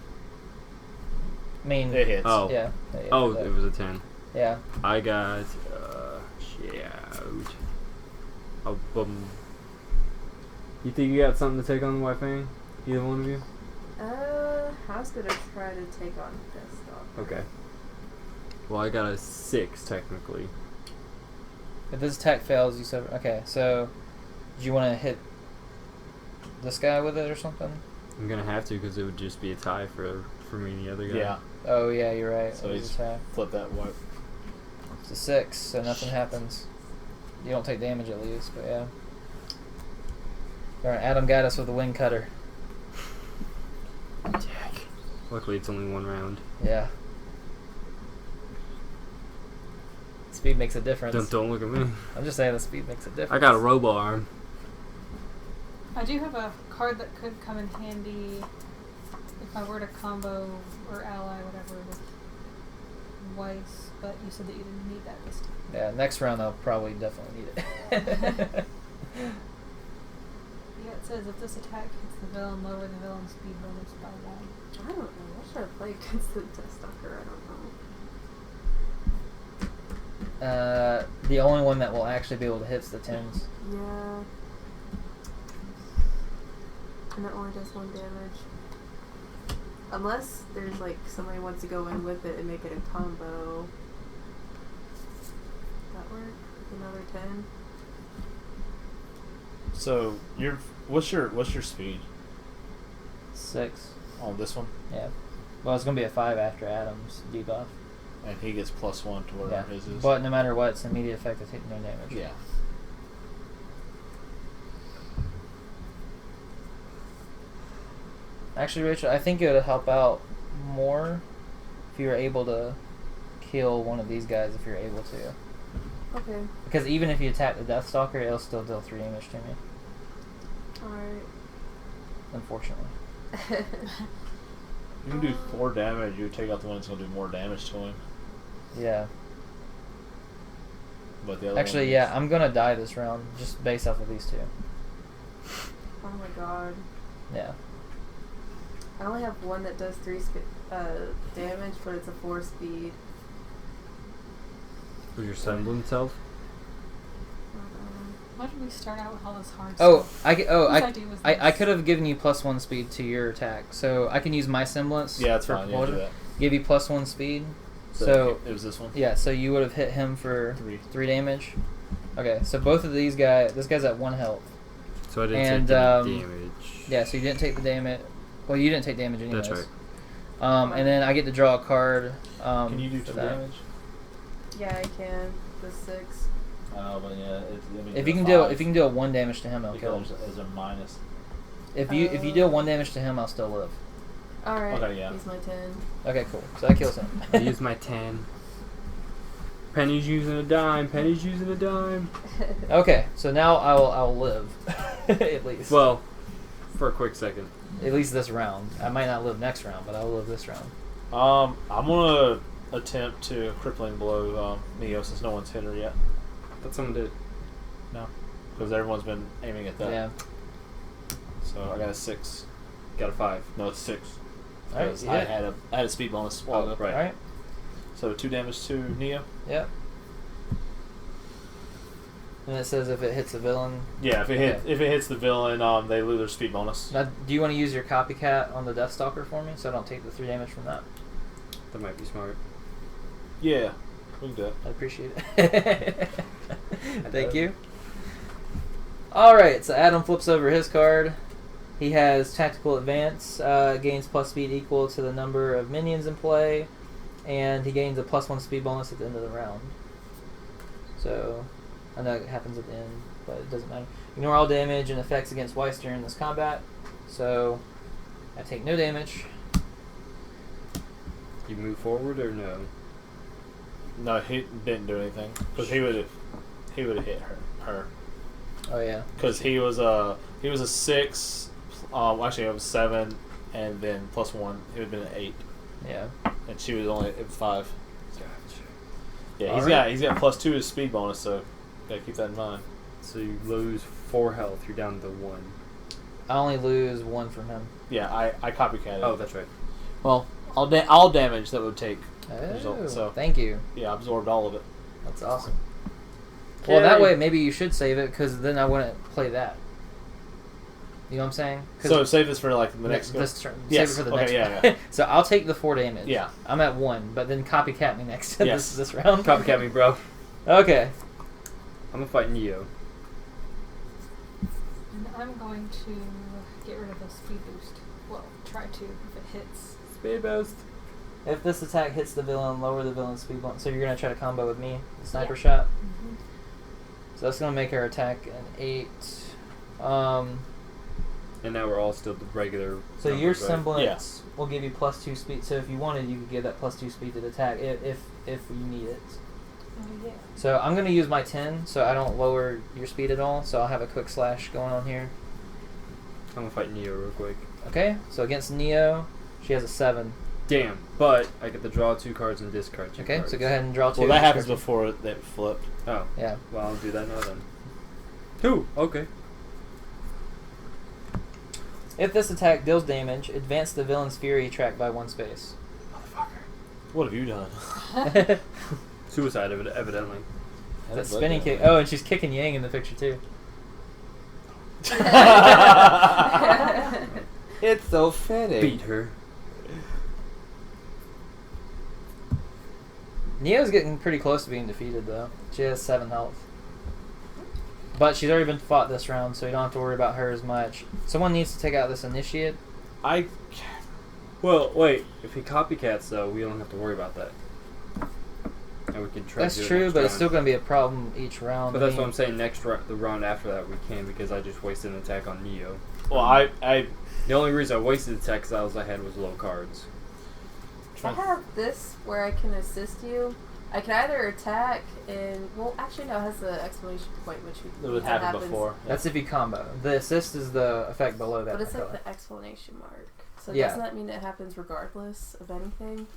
I mean, It hits. Oh. yeah. Oh, that- it was a 10. yeah. I got shit. Oh, you think you got something to take on the white fang? Either one of you? I was gonna try to take on this dog. Okay. Well, I got a 6 technically. If this attack fails, you said okay. So, do you want to hit this guy with it or something? I'm gonna have to because it would just be a tie for me and the other guy. Yeah. Oh yeah, you're right. So It was he's attack. flip that white. It's a 6, so nothing happens. You don't take damage at least, but yeah. Alright, Adam got us with the Wind Cutter. Dick. Luckily, it's only 1 round. Yeah. Speed makes a difference. Don't look at me. I'm just saying the speed makes a difference. I got a robo arm. I do have a card that could come in handy if I were to combo or ally whatever with Weiss, but you said that you didn't need that this time. Yeah, next round I'll probably definitely need it. Yeah, it says if this attack hits the villain, lower the villain's speed bonus by 1. I don't know. What should I play against the Deathstalker? I don't know. The only one that will actually be able to hit is the 10s. Yeah. And that only does 1 damage. Unless there's like somebody wants to go in with it and make it a combo. That work? With another 10? So what's your speed 6. on this one? Yeah. Well, it's going to be a 5 after Adam's debuff. And he gets +1 to whatever his is. But no matter what, it's an immediate effect of taking no damage. yeah. Actually, Rachel, I think it would help out more if you were able to kill one of these guys if you're able to. Okay. Because even if you attack the Deathstalker, it'll still deal 3 damage to me. Alright. Unfortunately. You can do 4 damage. You take out the one that's going to do more damage to him. Yeah. But the other Actually, one yeah, I'm gonna die this round just based off of these 2. Oh my god. Yeah. I only have one that does 3 damage, but it's a 4 speed. With your semblance self? Why did we start out with all this hard Oh, stuff? I idea was I this? could have given you +1 speed to your attack, so I can use my semblance. Yeah, that's for fine. Yeah, do propulsion, that. give you +1 speed. So it was this one? yeah, so you would have hit him for 3. 3 damage. Okay, so both of these guys, this guy's at 1 health. So I didn't And, take any damage. Yeah, so you didn't take the damage. Well, you didn't take damage anyways. That's And then I get to draw a card. Can you do for 2 that. damage? Yeah, I can. The 6. Oh, but yeah. I mean, If you the can deal, 5, if you can deal 1 damage to him, I'll kill him. because there's a minus. If you deal 1 damage to him, I'll still live. Alright. Okay, yeah. He's my 10. Okay, cool. So that kills him. I use my 10. Penny's using a dime. Penny's using a dime. Okay, so now I'll live, at least. Well, for a quick second. At least this round. I might not live next round, but I'll live this round. I'm gonna attempt to crippling blow Neo since no one's hit her yet. But someone did. No, because everyone's been aiming at that. Yeah. So I got a 6. Got a 5. No, it's 6. Alright, Because you I hit. had a speed bonus a while ago. Right. Alright. So 2 damage to Neo. Yep. And it says if it hits a villain. Yeah, if it hits the villain, they lose their speed bonus. Now, do you want to use your copycat on the Deathstalker for me, so I don't take the 3 damage from that? That might be smart. Yeah, we can do it. I appreciate it. Thank you. Alright, so Adam flips over his card. He has Tactical Advance, gains plus speed equal to the number of minions in play, and he gains a +1 speed bonus at the end of the round. So, I know it happens at the end, but it doesn't matter. Ignore all damage and effects against Weiss during this combat, so I take no damage. You move forward or no? No, he didn't do anything because he would have hit her. Oh yeah. Because he was a 6. Actually, it was 7, and then +1. He would have been an 8, Yeah. and she was only at 5. Gotcha. Yeah, Alright. he's got +2 to his speed bonus, so gotta keep that in mind. So you lose 4 health. You're down to 1. I only lose 1 from him. Yeah, I copycatted. Oh, that's right. Well, all damage that would take. Oh, Result, so. thank you. Yeah, I absorbed all of it. That's awesome. Well, that way maybe you should save it, because then I wouldn't play that. You know what I'm saying? So save this for like the next go? This turn. Yes, Save it for the okay, next yeah, one. So I'll take the 4 damage. Yeah. I'm at 1, but then copycat me next to Yes. this round. Copycat me, bro. Okay. I'm gonna fight Neo. And I'm going to get rid of the speed boost. Well, try to if it hits. Speed boost. If this attack hits the villain, lower the villain's speed bonus. So you're going to try to combo with me, the sniper Yeah. shot. Mm-hmm. So that's going to make her attack an 8. And now we're all still the regular. So your numbers, right? semblance will give you +2 speed. So if you wanted, you could give that +2 speed to the attack if you need it. Oh yeah. So I'm going to use my 10 so I don't lower your speed at all. So I'll have a quick slash going on here. I'm gonna fight Neo real quick. Okay, so against Neo, she has a 7. Damn, but I get to draw 2 cards and discard 2 Okay, cards. so go ahead and draw 2. Well, that happens discard before they flipped. Oh, Yeah. well, I'll do that now then. 2! Okay. If this attack deals damage, advance the villain's fury track by 1 space. What have you done? Suicide, evidently. That spinning kick. Oh, and she's kicking Yang in the picture too. It's so fitting. Beat her. Neo's getting pretty close to being defeated though. She has 7 health. But she's already been fought this round, so you don't have to worry about her as much. Someone needs to take out this initiate. Well, wait. If he copycats, though, we don't have to worry about that. And we can try That's to do it true, next but it's round. still going to be a problem each round. But I that's mean, what I'm saying. The round after that, we can because I just wasted an attack on Neo. Well, I The only reason I wasted the textiles I had was low cards. I have this where I can assist you. I can either attack and actually no, it has the exclamation point, which it would happen before. That's if you combo. The assist is the effect below that. But it's like color. the exclamation mark. So Yeah. doesn't that mean it happens regardless of anything?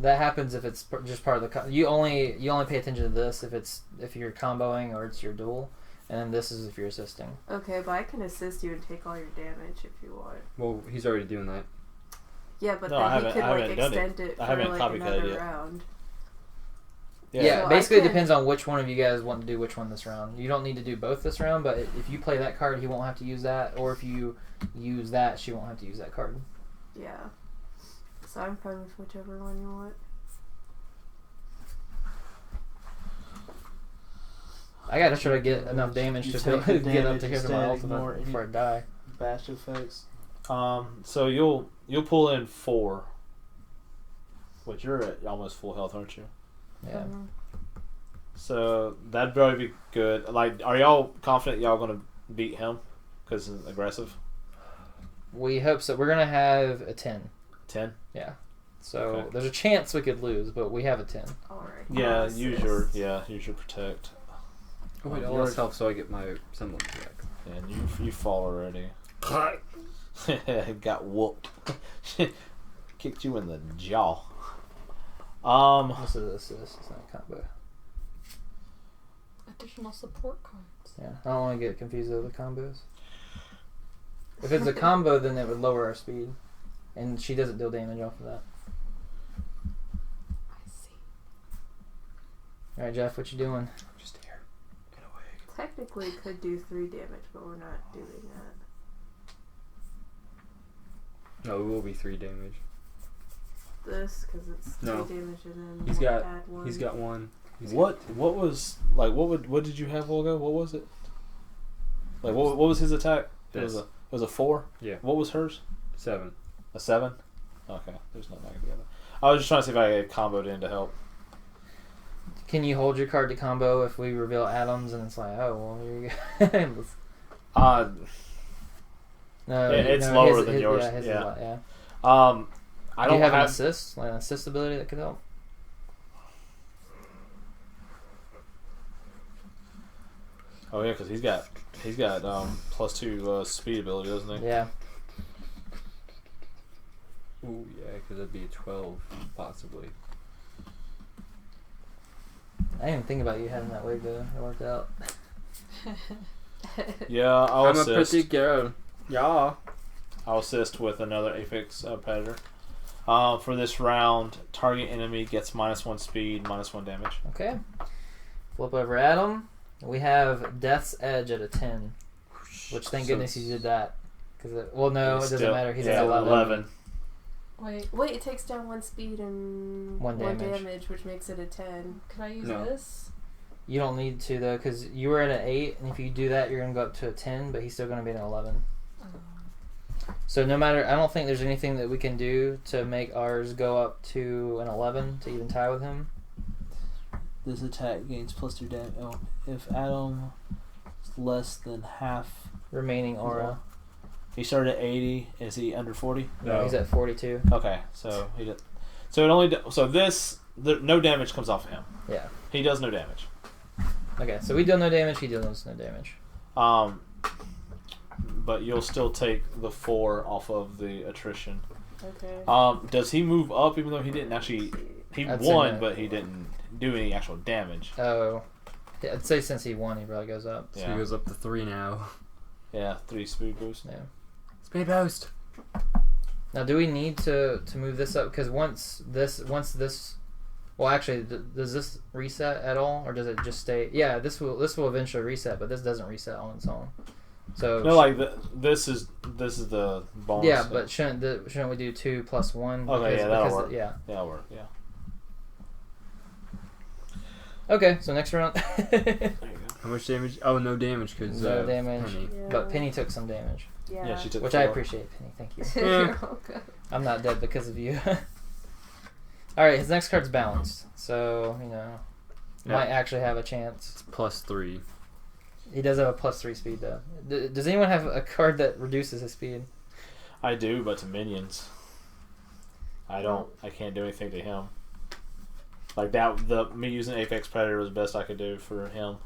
That happens if it's just part of the. You only pay attention to this if you're comboing or it's your duel, and then this is if you're assisting. Okay, but I can assist you and take all your damage if you want. Well, he's already doing that. Yeah, but No, I then he could haven't done extend it I for haven't like copycatted another yet. round. Yeah, So basically I it can- depends on which one of you guys want to do which one this round. You don't need to do both this round, but if you play that card, he won't have to use that, or if you use that, she won't have to use that card. Yeah. So I'm fine with whichever one you want. I gotta try to get enough damage You to take get the up to damage here to my instead, ignore ultimate any- before I die. bash effects. So you'll pull in 4. Which you're at almost full health, aren't you? Yeah. Mhm. So that'd probably be good. Like, are y'all confident y'all gonna beat him? Because he's aggressive. We hope so. We're gonna have a 10. 10. Yeah. So Okay. there's a chance we could lose, but we have a 10. Alright. Yeah, Assist. use your protect. Oh wait, all Yours- this helps so I get my semblance back. And you fall already. Got whooped. Kicked you in the jaw. This is assist. It's not combo. Additional support cards. Yeah. I don't want to get confused with the combos. If it's a combo, then it would lower our speed, and she doesn't deal damage off of that. I see. All right, Jeff, what you doing? Just here. Get away. Technically could do 3 damage, but we're not doing that. No, it will be 3 damage. This, because it's 3 No. damage and then He's we'll got- add 1. He's got 1. what was like? What did you have, Olga? What was it? Like what was his attack? This. It was a 4. Yeah. What was hers? 7. A 7. Okay. There's nothing I can do. I was just trying to see if I had comboed in to help. Can you hold your card to combo if we reveal atoms and it's like, oh, well, here you go. No, Yeah, it's no, lower than yours. Yeah, his is Yeah. yeah. I Do don't you have an have. assist, like an assist ability that could help? Oh yeah, because he's got +2 speed ability, doesn't he? Yeah. Ooh, yeah, because that'd be a 12, possibly. I didn't even think about you having that wig though. It worked out. Yeah, I'll I'm assist. a pretty girl. Yeah. I'll assist with another Apex Predator. For this round, target enemy gets -1 speed, -1 damage. Okay. Flip over Adam. We have Death's Edge at a 10. Which thank So goodness you did that. Cause no, it It's doesn't still- matter. He's yeah, at 11. Wait, Wait, it takes down 1 speed and 1 1 damage. damage, which makes it a 10. could I use No. this? You don't need to though, because you were at an 8, and if you do that, you're gonna go up to a 10, but he's still gonna be at an 11. So no matter, I don't think there's anything that we can do to make ours go up to an 11 to even tie with him. This attack gains +2 damage. Oh, if Adam is less than half. Remaining aura. He started at 80. Is he under 40? No, he's at 42. Okay, so he did. So it only. No damage comes off of him. Yeah. He does no damage. Okay, so we deal no damage, he deals no damage. But you'll still take the 4 off of the attrition. Okay. Does he move up even though he didn't actually? He I'd say won, no. but he didn't do any actual damage. Oh. Yeah, I'd say since he won, he probably goes up. So Yeah. he goes up to 3 now. Yeah, 3 speed boost. Yeah. Speed boost. Now, do we need to move this up? Because once this, well, actually, does this reset at all, or does it just stay? Yeah, this will eventually reset, but this doesn't reset on its own. So No, like this is the bonus. yeah, but shouldn't we do 2 + 1? Okay, yeah, that'll work. Yeah. That'll work. Yeah. Okay, so next round. There you go. How much damage? Oh, no damage because No damage. Penny. Yeah. But Penny took some damage, Yeah. Yeah, she took which 4. I appreciate, Penny. Thank you. You're welcome. I'm not dead because of you. All right, his next card's balanced, so Yeah. might actually have a chance. It's +3. He does have a +3 speed though. Does anyone have a card that reduces his speed? I do, but to minions. I don't. I can't do anything to him. Like that, me using Apex Predator was the best I could do for him.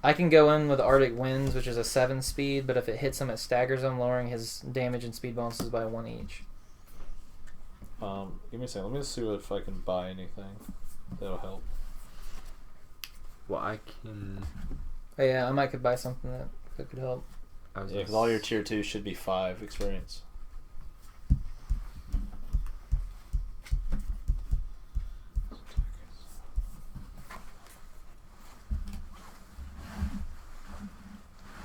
I can go in with Arctic Winds, which is a 7 speed, but if it hits him, it staggers him, lowering his damage and speed bonuses by 1 each. Give me a second. Let me see if I can buy anything. That'll help. Well, I can. Oh yeah, I might could buy something that could help. Yeah, because all your tier 2 should be 5 experience.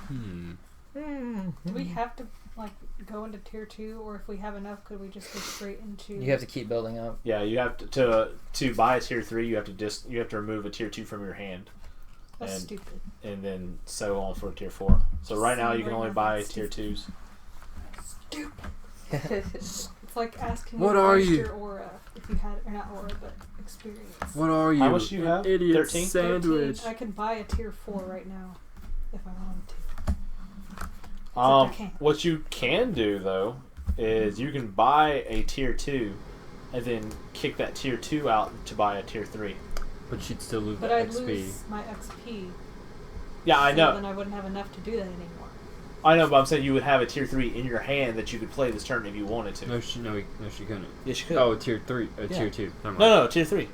Do we have to like go into tier 2, or if we have enough, could we just go straight into? You have to keep building up. Yeah, you have to buy a tier 3. You have to remove a tier 2 from your hand. That's stupid. And then so on for tier 4. So right now you can only buy tier 2s. Stupid. It's like asking What you to are waste you? your aura if you had, or not aura, but experience. What are you? How much do you have? Idiot 13? sandwich. 13. I can buy a tier 4 right now if I wanted to. What you can do though is you can buy a tier 2 and then kick that tier 2 out to buy a tier 3. But she'd still lose But the I'd XP. lose my XP. Yeah, I so know. Then I wouldn't have enough to do that anymore. I know, but I'm saying you would have a tier 3 in your hand that you could play this turn if you wanted to. No, she couldn't. Yeah, she could. Oh, tier 3. Yeah. Tier 2. Never mind. No, tier 3.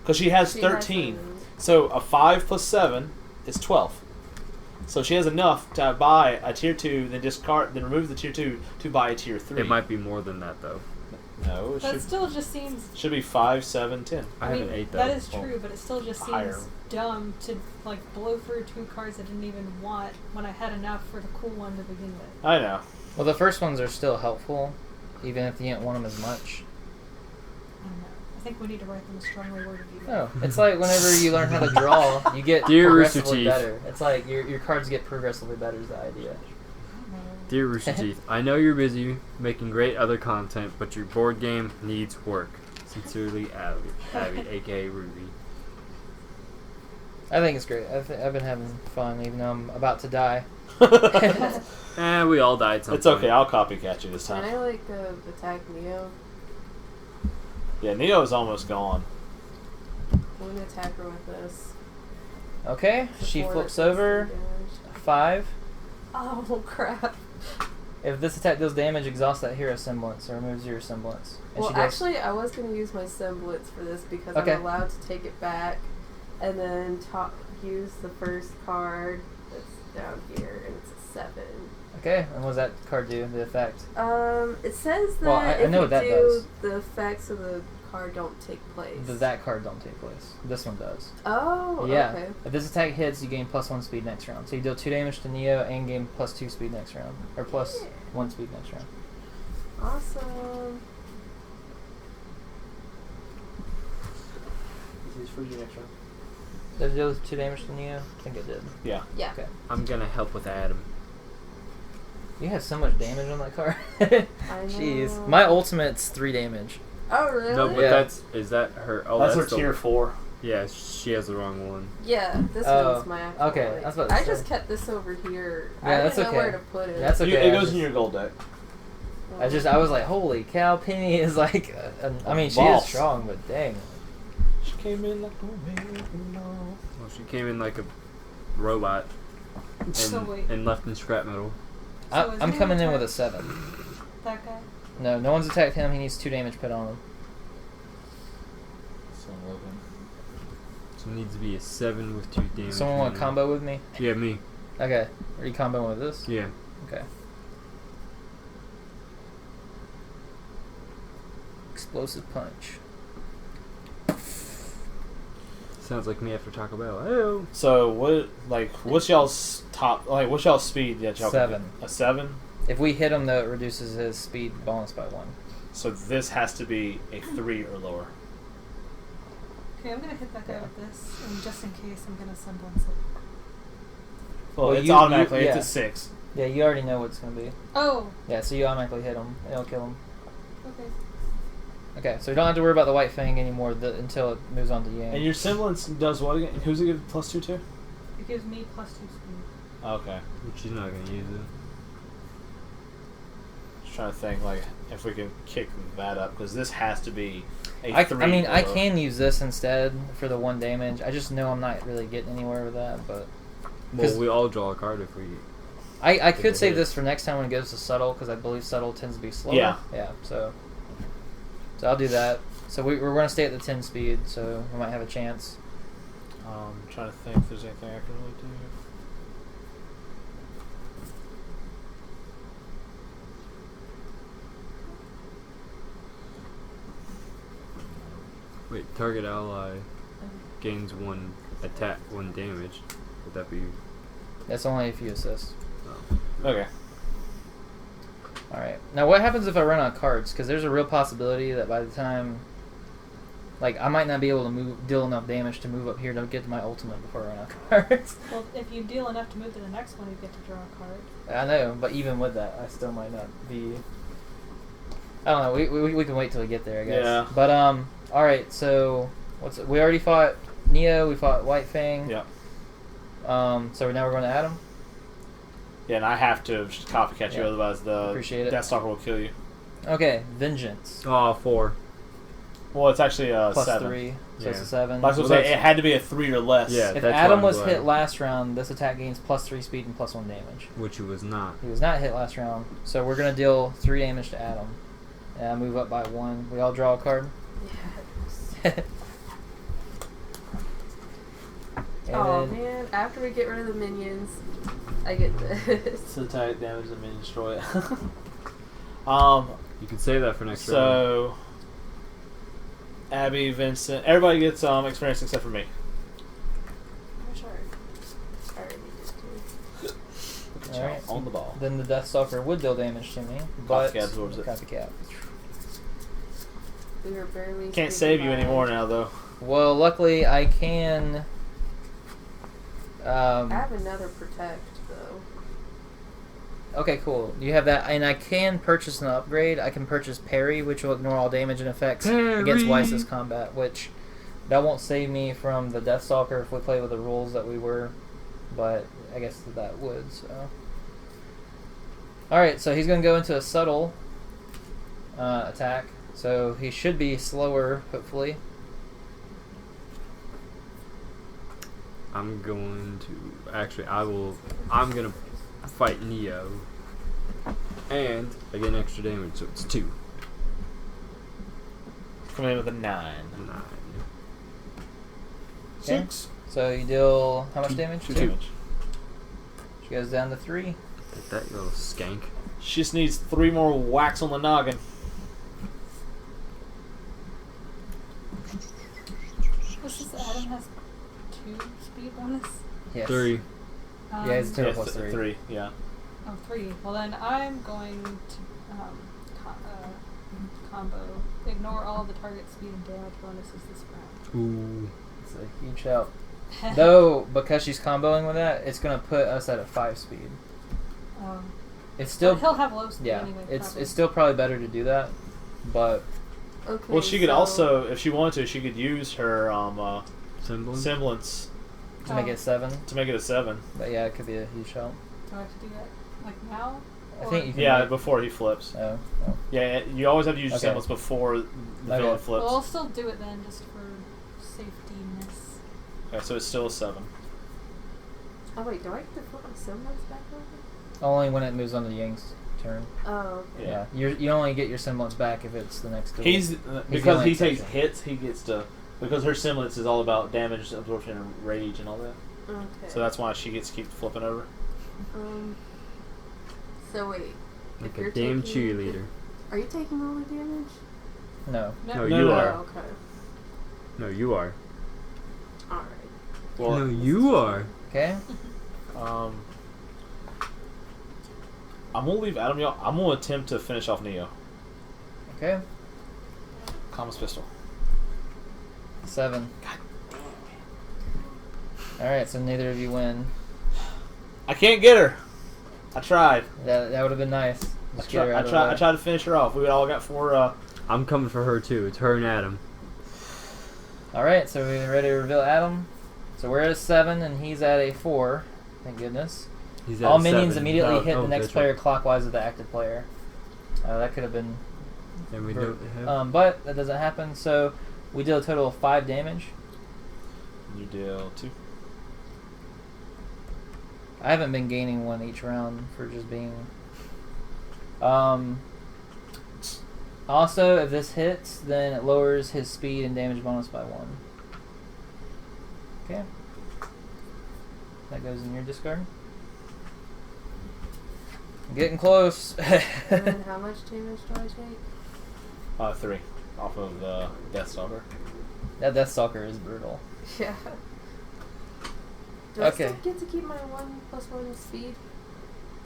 Because she has 13. So a 5 plus 7 is 12. So she has enough to buy a tier 2, then remove the tier 2 to buy a tier 3. It might be more than that, though. No, it That still just seems. should be 5, 7, 10. I have an 8, though. That is true, but it still just seems Higher. dumb to like blow through 2 cards I didn't even want when I had enough for the cool one to begin with. I know. Well, the first ones are still helpful, even if you didn't want them as much. I don't know. I think we need to write them a strongly worded email. No, it's like whenever you learn how to draw, you get Dear Rooster progressively Teeth. better. It's like your cards get progressively better is the idea. Dear Rooster Teeth, I know you're busy making great other content, but your board game needs work. Sincerely, Abby, aka Ruby. I think it's great. I've been having fun, even though I'm about to die. We all died sometime. It's okay, I'll copycat you this Can time. I attack Neo? Yeah, Neo's almost gone. I'm gonna attack her with this. Okay, she Before flips it does over. some damage. 5. Oh crap. If this attack deals damage, exhaust that hero semblance or removes your semblance. And Well, she does. actually, I was going to use my semblance for this because Okay. I'm allowed to take it back and then use the first card that's down here, and it's a 7. Okay, and what does that card do? The effect? It says that Well, I if know you what that do, does. the effects of the card don't take place. That card don't take place. This one does. Oh, Yeah. okay. If this attack hits, you gain +1 speed next round. So you deal 2 damage to Neo and gain +2 speed next round, or +1 speed next round. Awesome. This is for you next round. Did it deal 2 damage to Neo? I think it did. Yeah. Yeah. Okay. I'm gonna help with Adam. You have so much damage on that card. I know. Jeez. My ultimate's 3 damage. Oh, really? No, but Yeah. is that her? Oh, that's her the- tier 4. Yeah, she has the wrong one. Yeah, this Oh, one's my actual okay, one. I was about to I say. just kept this over here. Yeah, I that's didn't know okay. where to put it. That's okay. It I goes just- in your gold deck. I was like, holy cow, Penny is like, I mean, she is Boss. strong, but dang. She came in like a Well, she came in like a robot So wait. and left in scrap metal. So is I'm he coming in with a attack- 7. That guy? No one's attacked him. He needs 2 damage put on him. So it needs to be a 7 with 2 damage. Someone want to combo with me? Yeah, me. Okay. Are you comboing with this? Yeah. Okay. Explosive punch. Sounds like me after Taco Bell. Oh. So what's y'all's top? What's y'all's speed that y'all? 7. A 7. If we hit him, though, it reduces his speed bonus by 1. So this has to be a 3 or lower. Okay, I'm gonna hit that guy Yeah. with this, and just in case, I'm gonna semblance it. Well, Well, it's you- automatically. you- It's yeah. a 6. Yeah, you already know what it's going to be. Oh, Yeah, so you automatically hit him. It'll kill him. okay. Okay, so you don't have to worry about the white fang anymore until it moves on to Yang. And your semblance does what again? Who's it give +2 to? It gives me +2 speed. Okay. Which she's not gonna use it. Just trying to think like if we can kick that up because this has to be a I 3. mean, I or- can use this instead for the 1 damage. I just know I'm not really getting anywhere with that, but Well, we all draw a card if we. I Take could a save hit. this for next time when it goes to subtle because I believe subtle tends to be slower. Yeah. Yeah. So I'll do that. So we're gonna stay at the 10 speed, so we might have a chance. Trying to think if there's anything I can really do. Wait, target ally gains 1 attack, 1 damage. Would that be? That's only if you assist. Oh. Okay. All right. Now, what happens if I run out of cards? Because there's a real possibility that by the time, like, I might not be able to deal enough damage to move up here to get to my ultimate before I run out of cards. Well, if you deal enough to move to the next one, you get to draw a card. I know, but even with that, I still might not be. I don't know. We can wait till we get there, I guess. Yeah. But all right. So we already fought Neo. We fought White Fang. Yeah. So now we're going to Adam. Yeah, and I have to just copycat you, Yeah. otherwise the Appreciate it. Deathstalker will kill you. Okay, Vengeance. Oh, 4. Well, it's actually Plus 7. 3, so Yeah. it's a 7. I was Well, gonna say that's- it had to be a 3 or less. Yeah. If that's why Adam I'm was glad. hit last round, this attack gains +3 speed and +1 damage. Which he was not. He was not hit last round, so we're gonna deal 3 damage to Adam. And I move up by 1. We all draw a card. Yes. And Oh then, man, after we get rid of the minions, I get this. So attack damage and then destroy it. You can save that for next round. So Abby, Vincent, everybody gets experience except for me. I'm sorry. I already did too. Good Alright. job. On the ball. then the Deathstalker would deal damage to me, but Copycat absorbs it. Copycat. We were barely. Can't squeaking save you by. anymore now though. Well, luckily I can. I have another protect though. Okay, cool. You have that, and I can purchase an upgrade. I can purchase Parry, which will ignore all damage and effects against Weiss's combat, which that won't save me from the Deathstalker if we play with the rules that we were, but I guess that would. So, all right. So he's going to go into a subtle attack. So he should be slower, hopefully. I'm going to actually. I'm gonna fight Neo, and I get an extra damage, so it's 2. Coming in with a 9. 9. Okay. 6. So you deal how much damage? 2 2. damage. She goes down to 3. Take that, you little skank. She just needs 3 more whacks on the noggin. This is Adam has 2 speed bonus. Yes. 3. Yeah, it's 2 Yeah, plus 3. 3, yeah. Oh, 3. Well, then I'm going to combo. Ignore all the target speed and damage bonuses this round. Ooh. It's a huge help. Though, because she's comboing with that, it's going to put us at a 5 speed. It's still, He'll have low speed yeah, anyway. it's probably. it's still probably better to do that, but Okay. Well, she could so also, if she wanted to, she could use her Semblance? semblance to make it 7. to make it a 7. But yeah, it could be a huge help. Do I have to do that like now? I Or- think you can. Yeah, make- before he flips. Oh. Yeah, you always have to use your Okay. semblance before the Okay. villain flips. Well, I'll still do it then, just for safetyness. Okay, so it's still a 7. Oh wait, do I get to flip my semblance back over? Only when it moves on to Yang's turn. Oh. Okay. Yeah, you only get your semblance back if it's the next duel. He's the because only he takes exception. hits. He gets to because her semblance is all about damage, absorption, and rage, and all that. Okay. So that's why she gets to keep flipping over. So wait. Like if a you're damn taking- cheerleader. Are you taking all the damage? No. No, No, you no, are. Oh, okay. No, you are. All right. Well, No, you are. Okay. I'm gonna leave Adam. Y'all. I'm gonna attempt to finish off Neo. Okay. Commas pistol. 7. All right, so neither of you win. I can't get her. I tried. That would have been nice. Just get her out of the I way. tried to finish her off. We all got 4. I'm coming for her too. It's her and Adam. All right, so we ready to reveal Adam? So we're at a 7 and he's at a 4. Thank goodness. He's at All a minions 7. immediately hit the Oh, next that's player right. clockwise of the active player. That could have been... And we don't have. but that doesn't happen, so we deal a total of 5 damage. You deal 2. I haven't been gaining 1 each round for just being... Also, if this hits, then it lowers his speed and damage bonus by 1. Okay. That goes in your discard. Getting close. And then how much damage do I take? 3 off of Deathstalker. That Deathstalker is brutal. Yeah. Do I Okay. still get to keep my 1+1 speed?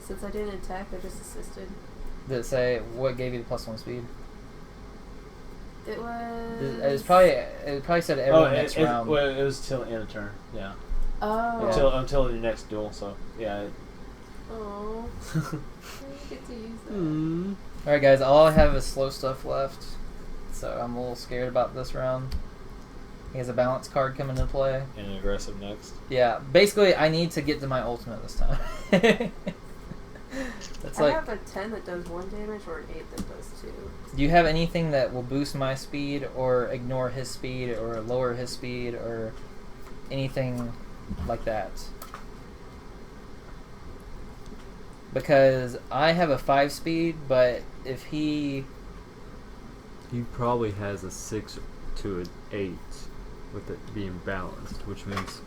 Since I didn't attack, I just assisted. Did it say what gave you the +1 speed? It was. It probably said every next round. Well, it was till end of turn. Yeah. Oh. Until your next duel. So yeah. Oh. I get to use that. Alright guys, all I have is slow stuff left. So I'm a little scared about this round. He has a balance card coming into play. And an aggressive next. Yeah, basically I need to get to my ultimate this time. That's I like, have a 10 that does 1 damage or an 8 that does 2. do you have anything that will boost my speed or ignore his speed or lower his speed or anything like that? Because I have a 5 speed, but if he... He probably has a 6 to an 8 with it being balanced, which means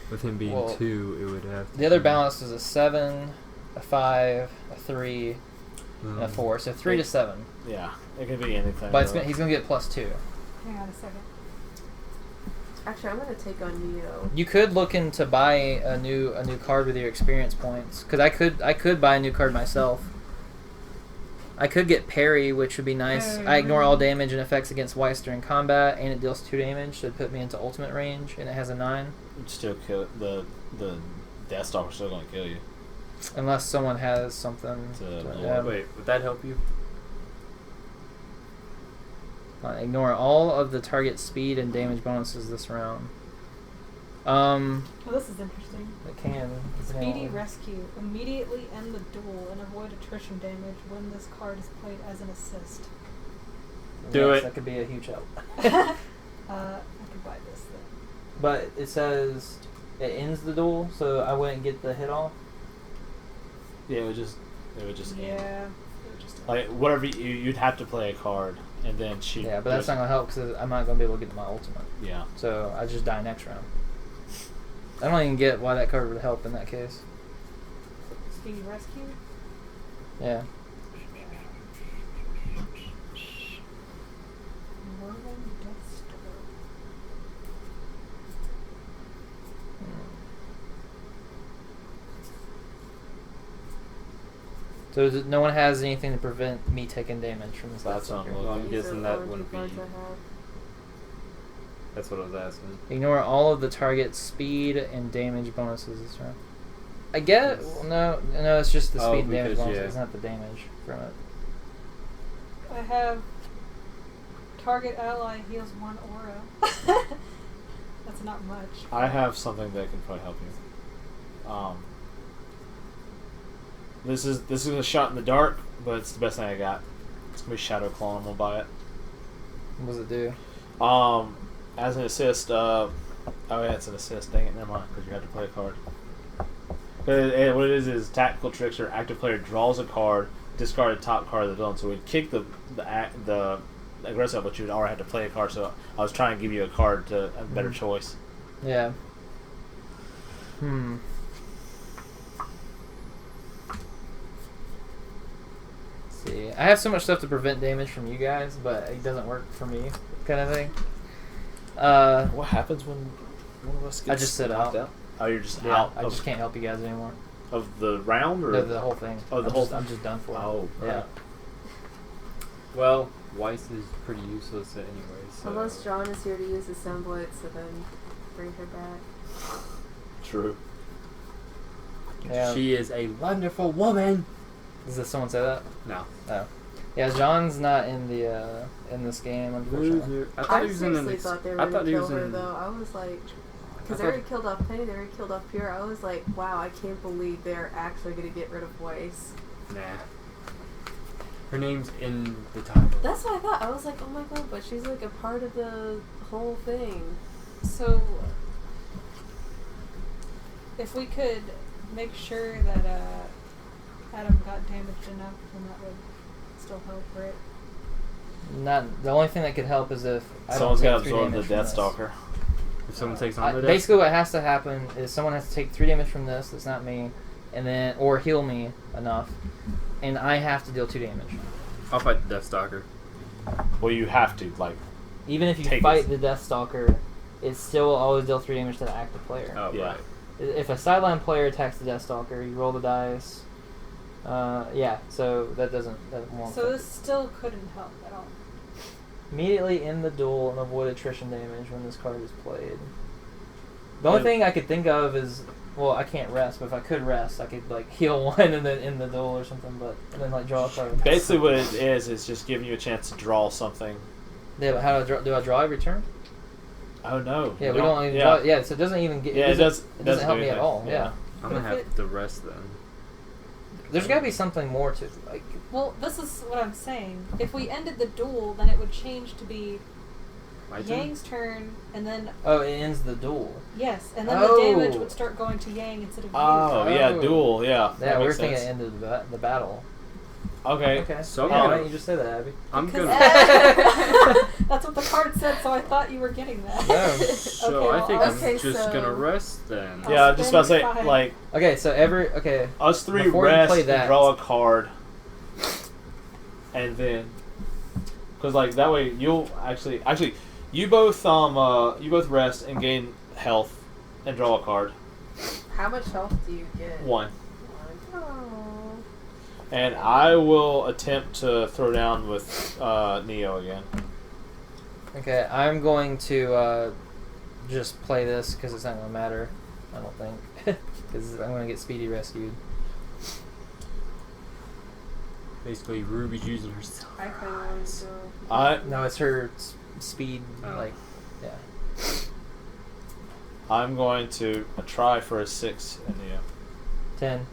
with him being Well, 2, it would have to The other be- balance is a 7, a 5, a 3, and a 4. So 3 to 7. Yeah, it could be anything. But really. he's going to get +2. Hang on a second. Actually, I'm gonna take on Neo. You could look into buy a new card with your experience points, because I could buy a new card myself. I could get Parry, which would be nice. I ignore all damage and effects against Weiss during combat, and it deals 2 damage, so it'd put me into ultimate range, and it has a 9. It'd still kill the Deathstalker's still gonna kill you. Unless someone has something. Wait, would that help you? Ignore all of the target speed and damage bonuses this round. Well, this is interesting. It can. Speedy Rescue. Immediately end the duel and avoid attrition damage when this card is played as an assist. Do it. That could be a huge help. I could buy this then. But it says it ends the duel, so I wouldn't get the hit off. Yeah, it would just end. Yeah. It would just Like whatever you'd have to play a card and then shoot. Yeah, but that's not gonna help because I'm not gonna be able to get to my ultimate. Yeah. So I just die next round. I don't even get why that card would help in that case. Speedy Rescue? Yeah. Whirling Death Storm. So no one has anything to prevent me taking damage from this. That's Deathstalker. not Well, I'm These guessing are that only wouldn't two cards be- I have. That's what I was asking. Ignore all of the target's speed and damage bonuses this round. I get no, it's just the Oh, speed and damage because, bonuses, yeah. it's not the damage from it. I have target ally heals 1 aura. That's not much. I have something that can probably help you. This is a shot in the dark, but it's the best thing I got. It's gonna be Shadow Claw. I'm gonna buy it. What does it do? As an assist. Oh yeah, it's an assist. Dang it, never mind. Because you have to play a card. What it is tactical tricks or active player draws a card, discard the top card of the villain. So we'd kick the aggressive, but you would already have to play a card. So I was trying to give you a card to a better choice. Yeah. See, I have so much stuff to prevent damage from you guys, but it doesn't work for me, kind of thing. What happens when one of us gets I just sit knocked out. Oh, you're just Yeah, out I of, just can't help you guys anymore. of the round, or The whole thing. Oh, the I'm whole just, thing. I'm just done for. Oh, Yeah. right. Well, Weiss is pretty useless anyway, so... Unless John is here to use the semblance and then bring her back. True. Yeah. She is a wonderful woman! Does someone say that? No. Oh. Yeah, John's not in the in this game, unfortunately. Loser. I thought I he was in seriously an thought they were I going thought to he kill was her in... though. I was like, Because they already killed off Penny, they already killed off Pierre. I was like, wow, I can't believe they're actually going to get rid of Weiss. Nah. Her name's in the title. That's what I thought. I was like, oh my god, but she's like a part of the whole thing. So, if we could make sure that Adam got damaged enough, then that would still help, right? Not the only thing that could help is if Someone's got got to absorb the Deathstalker. If someone takes on the basically, what has to happen is someone has to take 3 damage from this. That's not me, and then or heal me enough, and I have to deal 2 damage. I'll fight the Deathstalker. Well, you have to, like... Even if you Take fight it. the Deathstalker, it still will always deal 3 damage to the active player. Oh, Yeah. right. If a sideline player attacks the Deathstalker, you roll the dice. Yeah, so that won't. So this still couldn't help at all. Immediately end the duel and avoid attrition damage when this card is played. The only thing I could think of is, well, I can't rest, but if I could rest, I could like heal one and then end the duel or something, and then like draw a card. Basically what it is just giving you a chance to draw something. Yeah, but how do I draw every turn? Oh, no. Yeah, we don't even draw. Yeah, so it doesn't even get. Yeah, it doesn't doesn't help do me at anything. all. Yeah. I'm going to have the rest then. There's got to be something more to like. Well, this is what I'm saying. If we ended the duel, then it would change to be My turn? Yang's turn, and then Oh, it ends the duel. yes, and then Oh. the damage would start going to Yang instead of you. Oh, yeah, Oh. duel, yeah. Yeah, that we're makes thinking sense. it ended the battle. Okay. Okay. So yeah, I'm why gonna- don't you just say that, Abby? I'm Because- gonna. That's what the card said, so I thought you were getting that. No. So Okay, I think well, I'm okay, just so- gonna rest then. I'll Yeah, I was just about to say, spend 5. like, Okay, so us 3 Before you rest play and that- draw a card. And then... Because, like, that way you'll actually... Actually, you both rest and gain health and draw a card. How much health do you get? 1. Oh. And I will attempt to throw down with Neo again. Okay, I'm going to just play this because it's not going to matter, I don't think. Because I'm going to get Speedy rescued. Basically, Ruby's using her. I kind of want to go. No, it's her speed, Oh. like, yeah. I'm going to try for a 6 in Neo. 10.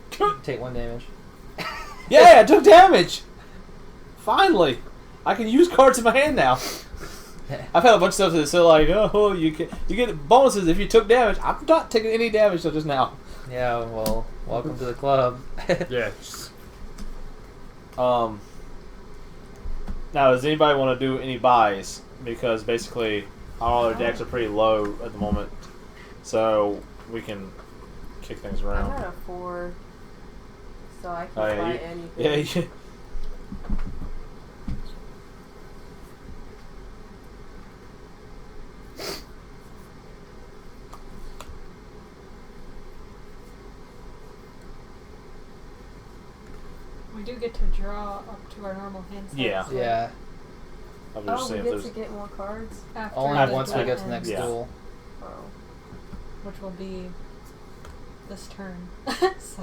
Take 1 damage. Yeah, I took damage! Finally! I can use cards in my hand now. I've had a bunch of stuff that said like, oh, you get bonuses if you took damage. I'm not taking any damage till just now. Yeah, well, welcome to the club. Yeah. Now, does anybody want to do any buys? Because basically, all our decks are pretty low at the moment, so we can kick things I'm around. at a 4, so I can Oh, yeah, buy you- anything. Yeah, you, We do get to draw up to our normal hand size. Yeah. Yeah, I was Oh, just we saying if get to there's. get more cards? After only the once we duel get to the next ends, Yeah. duel. Oh. which will be this turn. So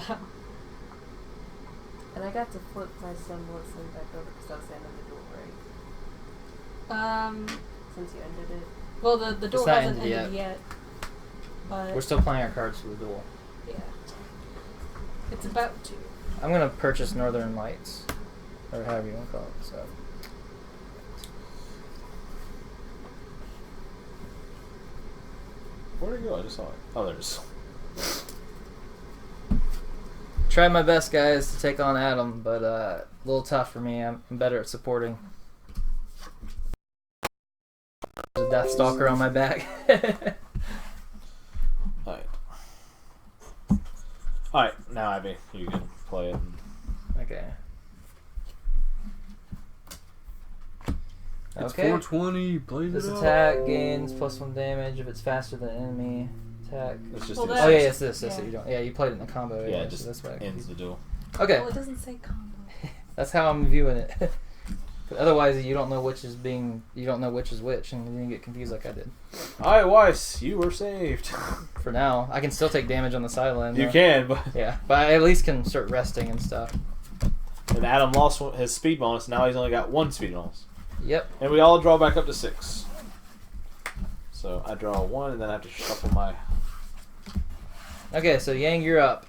And I got to flip my semblance and back over because that was the end of the duel, right? Since you ended it. well, the duel not hasn't ended ended yet. But We're still playing our cards for the duel. yeah, it's about to. I'm going to purchase Northern Lights, or however you want to call it, so. Where'd it go? I just saw it. Oh, there's. Tried my best, guys, to take on Adam, but a little tough for me. I'm better at supporting. There's a Deathstalker on my back. Alright. Alright, now Abby, you can play it. Okay. It's Okay. 420. Blaze This it up. attack gains +1 damage if it's faster than enemy attack. It's just Well, the that- Oh yeah, it's this. Yeah. You don't. Yeah, you played it in the combo. yeah, anyway, it just so that's why. ends the duel. Okay, Well, it doesn't say combo. that's how I'm viewing it. But otherwise, you don't know which is being. You don't know which is which, and you get confused like I did. Alright, Weiss, you were saved. For now, I can still take damage on the sideline. You though. can, but Yeah, but I at least can start resting and stuff. and Adam lost his speed bonus. Now he's only got 1 speed bonus, Yep. and we all draw back up to 6. So I draw 1, and then I have to shuffle my. Okay, so Yang, you're up.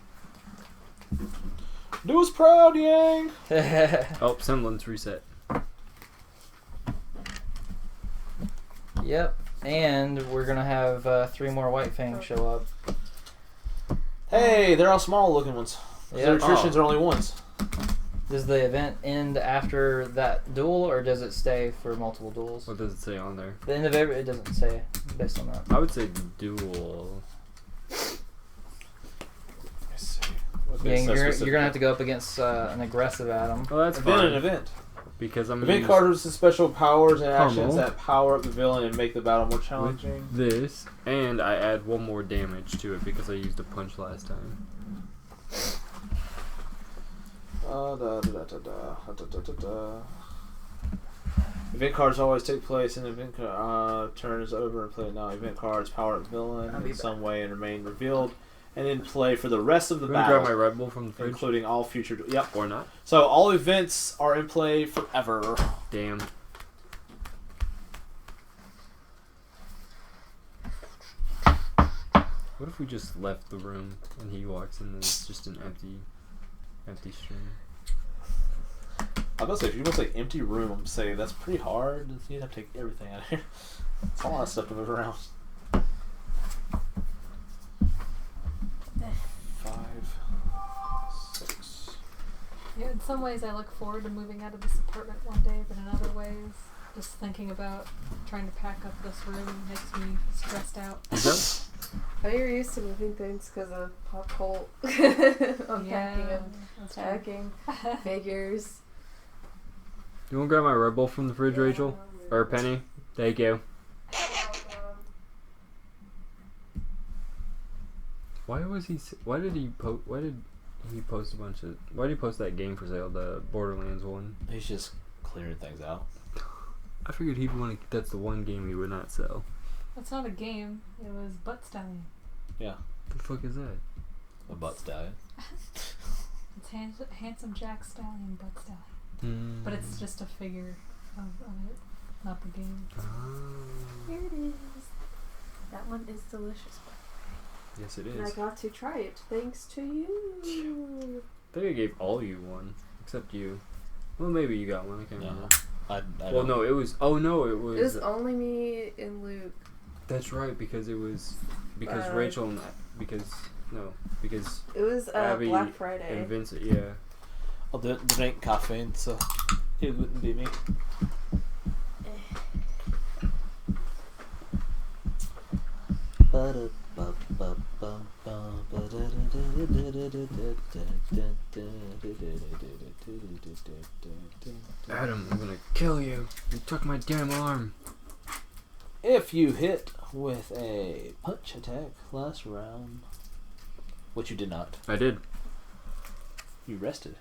Do us proud, Yang. Oh, semblance reset. Yep, and we're gonna have 3 more White Fangs show up. Hey, they're all small looking ones. Yep. Their attritions are only ones. Does the event end after that duel, or does it stay for multiple duels? What does it say on there? The end of it doesn't say based on that. I would say duel. Let's see. Yang, you're gonna have to go up against an aggressive Adam. Oh, that's Event fine. an event. Because I'm Event use card with special powers and actions Pummel. that power up the villain and make the battle more challenging. with this, and I add 1 more damage to it because I used a punch last time. Event cards always take place in event turn is over and play now. Event cards power up the villain in some way and remain revealed, and then play for the rest of the I'm gonna grab my battle, Red Bull from the fridge. including all future. Yep. Or not. So all events are in play forever. Damn. What if we just left the room and he walks in and it's just an empty stream? I was gonna say, if you want to say empty room, I'm saying that's pretty hard. You'd have to take everything out of here. It's a lot of stuff to move around. 5, 6. Yeah, in some ways I look forward to moving out of this apartment one day, but in other ways, just thinking about trying to pack up this room makes me stressed out. Oh, you're used to moving things because of pop cult. Unpacking and that's true. packing figures. You want to grab my Red Bull from the fridge, Rachel? Or Penny? Thank you. Why did he post a bunch of? Why did he post that game for sale, the Borderlands one? He's just clearing things out. I figured he'd want to. That's the one game he would not sell. That's not a game. It was Butt Stallion. Yeah. The fuck is that? A butt stallion. It's Handsome Jack Stallion Butt Stallion. Mm. But it's just a figure of it, not the game. Here it is. That one is delicious. Yes, it And I is. got to try it thanks to you. I think I gave all you one, except you. Well, maybe you got one. I can't No. remember. I Well, no, it was. Oh no, it was. It was only me and Luke. That's right, because it was Rachel and because It was Abby Black Friday. and Vincent. Yeah. I'll drink caffeine, so it wouldn't be me. Adam, I'm gonna kill you. You took my damn arm. If you hit with a punch attack last round, which you did not, I did. you rested.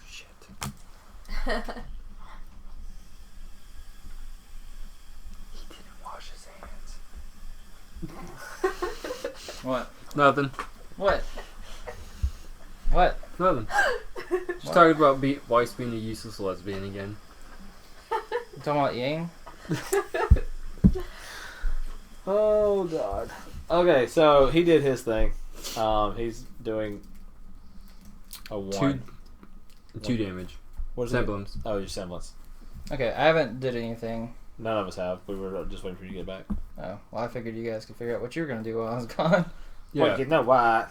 Shit. He didn't wash his hands. What? Nothing. What? What? Nothing. Just talking about Weiss being a useless lesbian again. You talking about Yang? Oh god. Okay, so he did his thing. He's doing a 1. Two damage. What is Semblance. it? Oh, your semblance. Okay, I haven't did anything. None of us have. We were just waiting for you to get back. Oh, well, I figured you guys could figure out what you were gonna do while I was gone. Yeah. Well, you know what?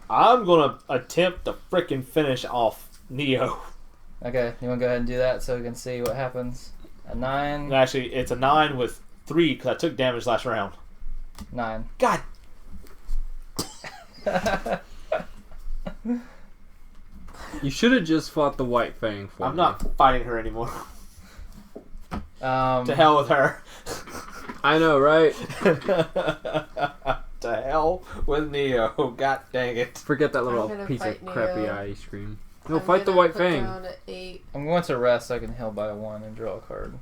I'm gonna attempt to freaking finish off Neo. Okay, you wanna go ahead and do that so we can see what happens? A 9. Actually, it's a 9 with 3 because I took damage last round. 9. God. You should have just fought the White Fang for I'm me. not fighting her anymore. To To hell with her. I know, right? To hell with Neo. God dang it. Forget that I'm little gonna piece of fight crappy Neo. ice cream. No, I'm fight the gonna White put Fang. down an 8. I'm going to rest so I can heal by 1 and draw a card.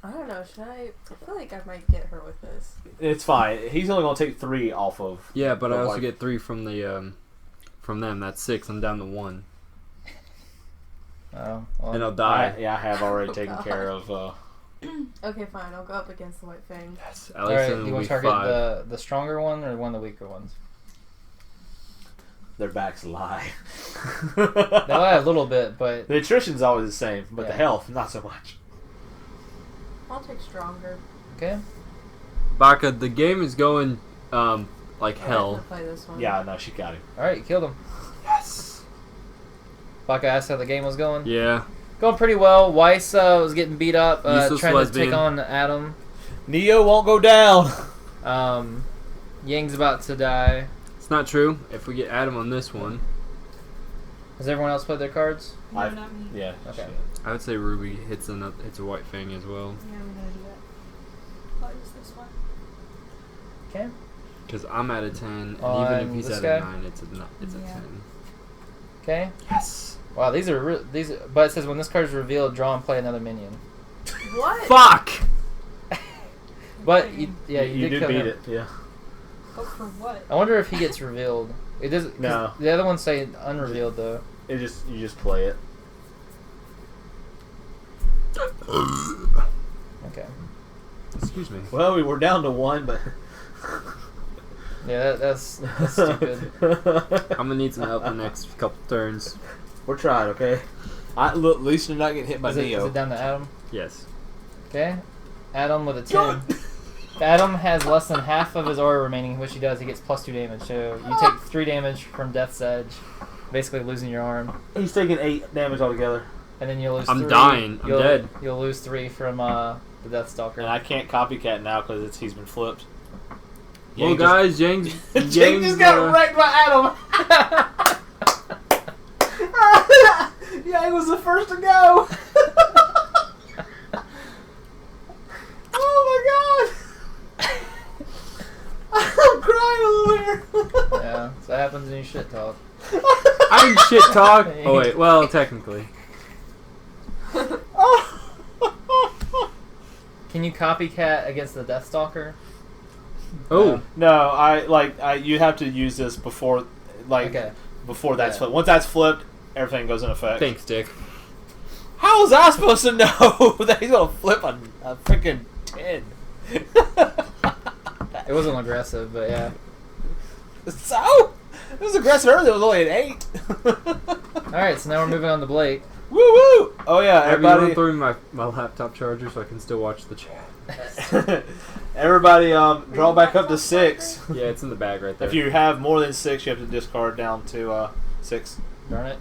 I don't know. Should I? I feel like I might get her with this. It's fine. He's only going to take 3 off of. Yeah, but the I also White- get 3 from the from them. That's 6. I'm down to 1, Oh, well, and I'll die. I have already Oh, taken God. care of Okay, fine. I'll go up against the White Fang. Yes. All right, Allison you will want be to target 5. the stronger one or one of the weaker ones? Their backs lie. They lie a little bit, but The attrition's always the same, but the Yeah. health, not so much. I'll take stronger. okay. Baka, the game is going like I'm gonna hell. play this one. Yeah, no, she got him. All right, you killed him. Yes. Baka asked how the game was going. Yeah. Going pretty well. Weiss was getting beat up, Useless trying to lesbian. take on Adam. Neo won't go down. Yang's about to die. It's not true. If we get Adam on this one, Has everyone else played their cards? No, I've- not me. Yeah. Okay. I would say Ruby hits a White Fang as well. Yeah, I'm gonna do that. I'll use this one. Okay. Because I'm at a 10, and even On if he's this at guy? a 9, it's a Yeah. 10. Okay. Yes. Wow, these are these. But it says when this card is revealed, draw and play another minion. What? Fuck! But you you did did kill beat him. it. Yeah. Oh, for what? I wonder if he gets revealed. It doesn't. 'cause No. The other ones say unrevealed though. You just play it. Okay. Excuse me. Well, we were down to 1, but Yeah, that's stupid. I'm gonna need some help the next couple turns. We're trying, okay? Look, at least you're not getting hit by Is it Neo. down to Adam? Yes. Okay. Adam with a 10. If Adam has less than half of his aura remaining, which he does, he gets +2 damage. So you take 3 damage from Death's Edge, basically losing your arm. He's taking 8 damage altogether. And then you'll lose I'm 3. dying. I'm dead. You'll lose 3 from the Deathstalker. And I can't copycat now because he's been flipped. Well, guys, Yang's Jake just got wrecked by Adam. Yang was the first to go. Oh my god! I'm crying over here. Yeah, so that happens when you shit talk. I didn't shit talk. Oh wait, well, technically. Can you copycat against the Deathstalker? Oh, No, you have to use this before, before that's Yeah. flipped. Once that's flipped, everything goes in effect. thanks, Dick. How was I supposed to know that he's gonna flip a freaking 10? It wasn't aggressive, but yeah. So? It was aggressive earlier, it was only an 8. Alright, so now we're moving on to Blake. Woo woo! Oh yeah, Everybody everybody. throw me my laptop charger so I can still watch the chat. Everybody, draw back up to 6. Yeah, it's in the bag right there. If you have more than 6, you have to discard down to 6. Darn it.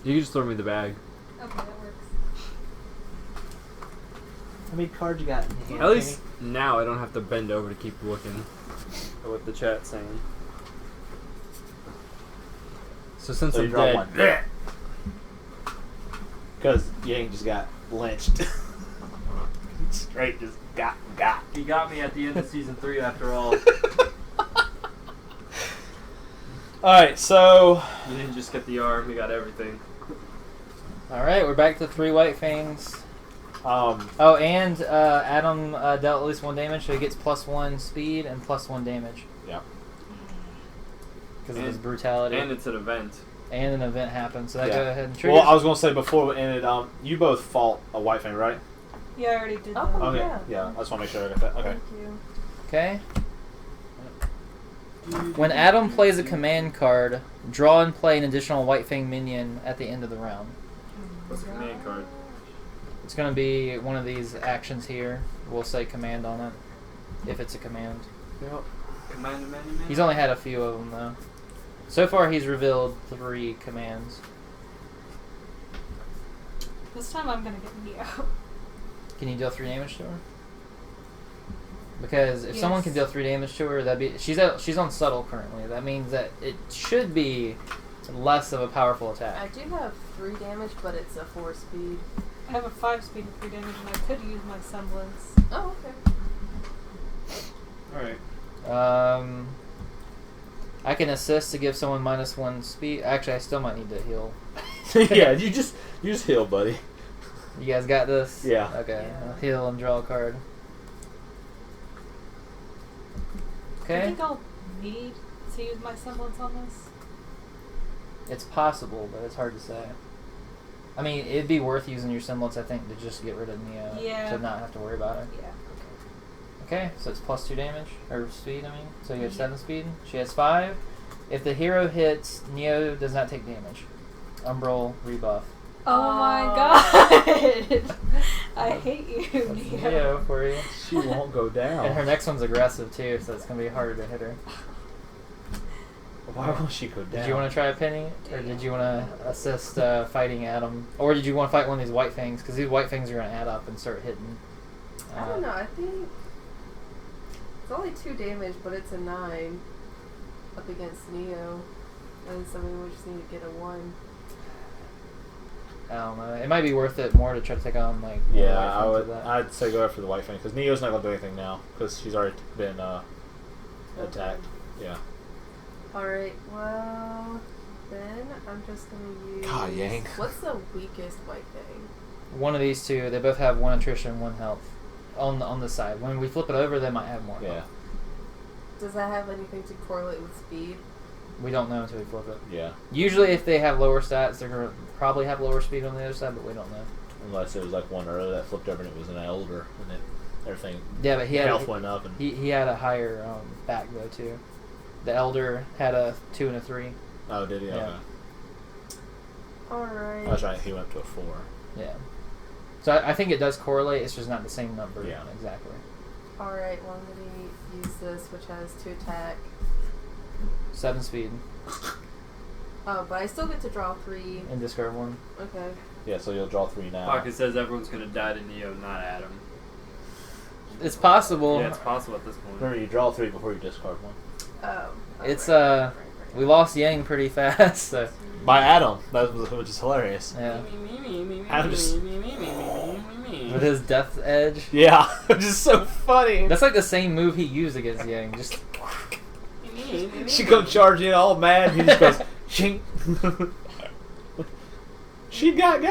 You can just throw me the bag. Okay, that works. How many cards you got in your hand? At least now I don't have to bend over to keep looking at what the chat's saying. So since So you I'm draw dead, one. Because Yang just got lynched. Straight just got. He got me at the end of season 3 after all. Alright, so. You didn't just get the arm, you got everything. Alright, we're back to 3 White Fangs. Oh, and Adam dealt at least 1 damage, so he gets +1 speed and +1 damage. Yeah. Because of his brutality. And it's an event. And an event happens, so that Yeah. go ahead and trigger. Well, I was going to say before we ended, you both fought a White Fang, right? Yeah, I already did Oh, that. Okay. Yeah. I just want to make sure I got that. Okay. Thank you. Okay. When Adam plays a command card, draw and play an additional White Fang minion at the end of the round. What's the command card? It's going to be one of these actions here. We'll say command on it, if it's a command. Command. He's only had a few of them, though. So far, he's revealed 3 commands. This time I'm gonna get Neo. Can you deal 3 damage to her? Because if someone can deal 3 damage to her, that'd be she's on subtle currently. That means that it should be less of a powerful I attack. do have 3 damage, but it's a 4 speed. I have a 5 speed and 3 damage, and I could use my semblance. Oh, okay. Alright. I can assist to give someone -1 speed. Actually, I still might need to heal. Yeah, you just heal, buddy. You guys got this? Yeah. Okay. Yeah. I'll heal and draw a card. I Okay. think I'll need to use my semblance on this? It's possible, but it's hard to say. I mean, it'd be worth using your semblance, I think, to just get rid of Neo. Yeah. To not have to worry about it. Yeah. Okay, so it's +2 damage, or speed, I mean. So you have 7 speed. She has 5. If the hero hits, Neo does not take damage. Umbral rebuff. Oh my god! I hate you, That's Neo. Neo for you. She won't go down. And her next one's aggressive too, so it's gonna be harder to hit her. Why won't she go down? Did you want to try a Penny, or did you want to assist fighting Adam, or did you want to fight one of these white fangs? Because these white fangs are gonna add up and start hitting. I don't know. I think it's only 2 damage, but it's a 9 up against Neo, and so we just need to get a 1. I don't know. It might be worth it more to try to take on like. Yeah, white I fangs would. with that. I'd say go after the white fang because Neo's not gonna do anything now because she's already been attacked. Yeah. All right. Well, then I'm just gonna use. God, Yang. What's the weakest white thing? One of these two, they both have 1 attrition, 1 health. On the side. When we flip it over, they might have more. Yeah. Health. Does that have anything to correlate with speed? We don't know until we flip it. Yeah. Usually, if they have lower stats, they're gonna probably have lower speed on the other side, but we don't know. Unless it was like one earlier that flipped over and it was an elder and it, everything. Yeah, but he had health went up and he had a higher back though too. The elder had a 2 and a 3. oh, did he? Yeah. Okay. All right. That's right. He went up to a 4. Yeah. So I think it does correlate. It's just not the same number. Yeah. Exactly. All right. Well, I'm gonna use this, which has 2 attack. 7 speed Oh, but I still get to draw 3. and discard 1. Okay. Yeah, so you'll draw 3 now. Pocket says everyone's gonna die to Neo, not Adam. It's possible. Yeah, it's possible at this point. Remember, you draw 3 before you discard 1. Oh. It's right. we lost Yang pretty fast. So By Adam, which is hilarious. yeah. I'm just- With his death edge. Yeah, which is so funny. That's like the same move he used against Yang. Just She comes charging in all mad. He just goes, shink. She got.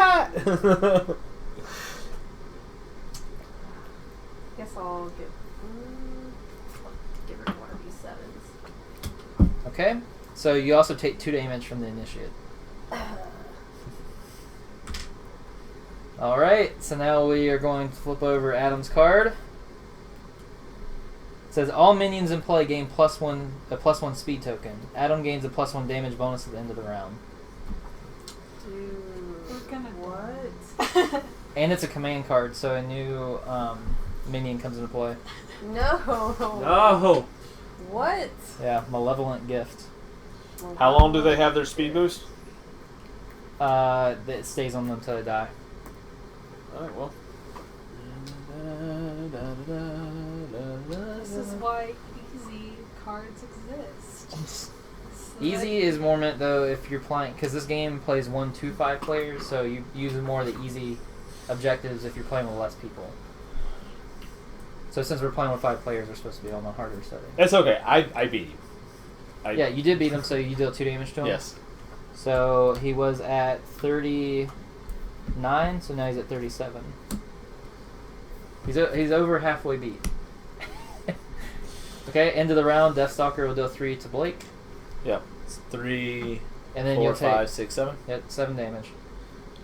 Guess I'll give her one of these 7s. okay. So you also take 2 damage from the initiate. All right. So now we are going to flip over Adam's card. It says all minions in play gain a +1 speed token. Adam gains a +1 damage bonus at the end of the round. Dude. We're gonna What? And it's a command card, so a new minion comes into play. No. No! What? Yeah, malevolent gift. How long do they have their speed boost? It stays on them until they die. Alright, well. This is why easy cards exist. Easy is more meant though if you're playing, because this game plays 1 to 5 players, so you use more of the easy objectives if you're playing with less people. So since we're playing with 5 players, we're supposed to be on the harder setting. It's okay. I beat you. Yeah, you did beat him, so you deal 2 damage to him. Yes. So he was at 39, so now he's at 37. He's over halfway beat. Okay, end of the round, Deathstalker will deal 3 to Blake. Yep. It's 3, And then 4, you'll take 5, 6, 7. 7 damage.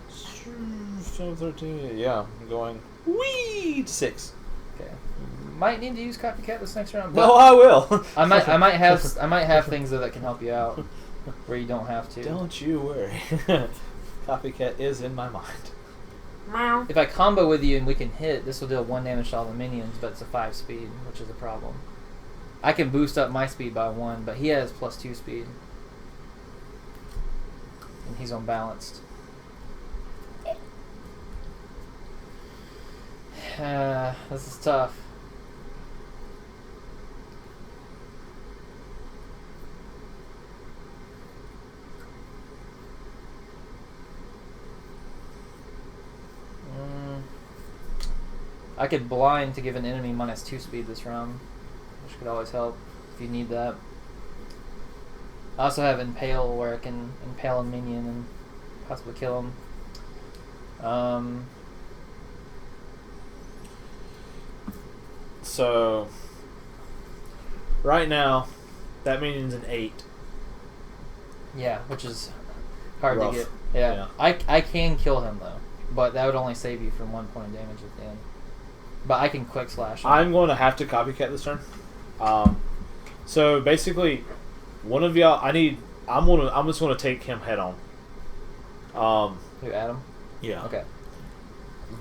7, 13. Yeah, I'm going wee to 6. Okay. Might need to use Copycat this next round. No, I will. I might have things though that can help you out where you don't have to. Don't you worry. Copycat is in my mind. Meow. If I combo with you and we can hit, this will deal 1 damage to all the minions, but it's a 5 speed, which is a problem. I can boost up my speed by 1, but he has +2 speed. And he's unbalanced. This is tough. I could blind to give an enemy -2 speed this round, which could always help if you need that. I also have Impale, where I can impale a minion and possibly kill him. So, right now, that means an 8. Yeah, which is hard Rough. to get. Yeah. Yeah. I can kill him though, but that would only save you from 1 point of damage at the end. But I can quick slash him. I'm going to have to copycat this turn. So basically, one of y'all, I'm just going to take him head on. Who, Adam? Yeah. Okay.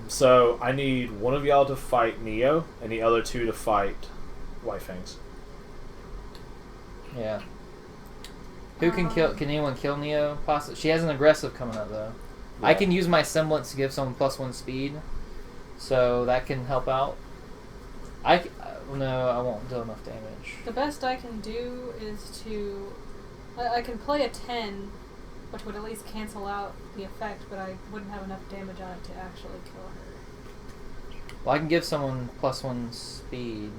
So I need one of y'all to fight Neo, and the other 2 to fight White Fangs. Yeah. Who can kill? Can anyone kill Neo? Possibly. She has an aggressive coming up though. Yeah. I can use my semblance to give someone +1 speed, so that can help out. No, I won't do enough damage. The best I can do is to... I can play a 10, which would at least cancel out the effect, but I wouldn't have enough damage on it to actually kill her. Well, I can give someone +1 speed.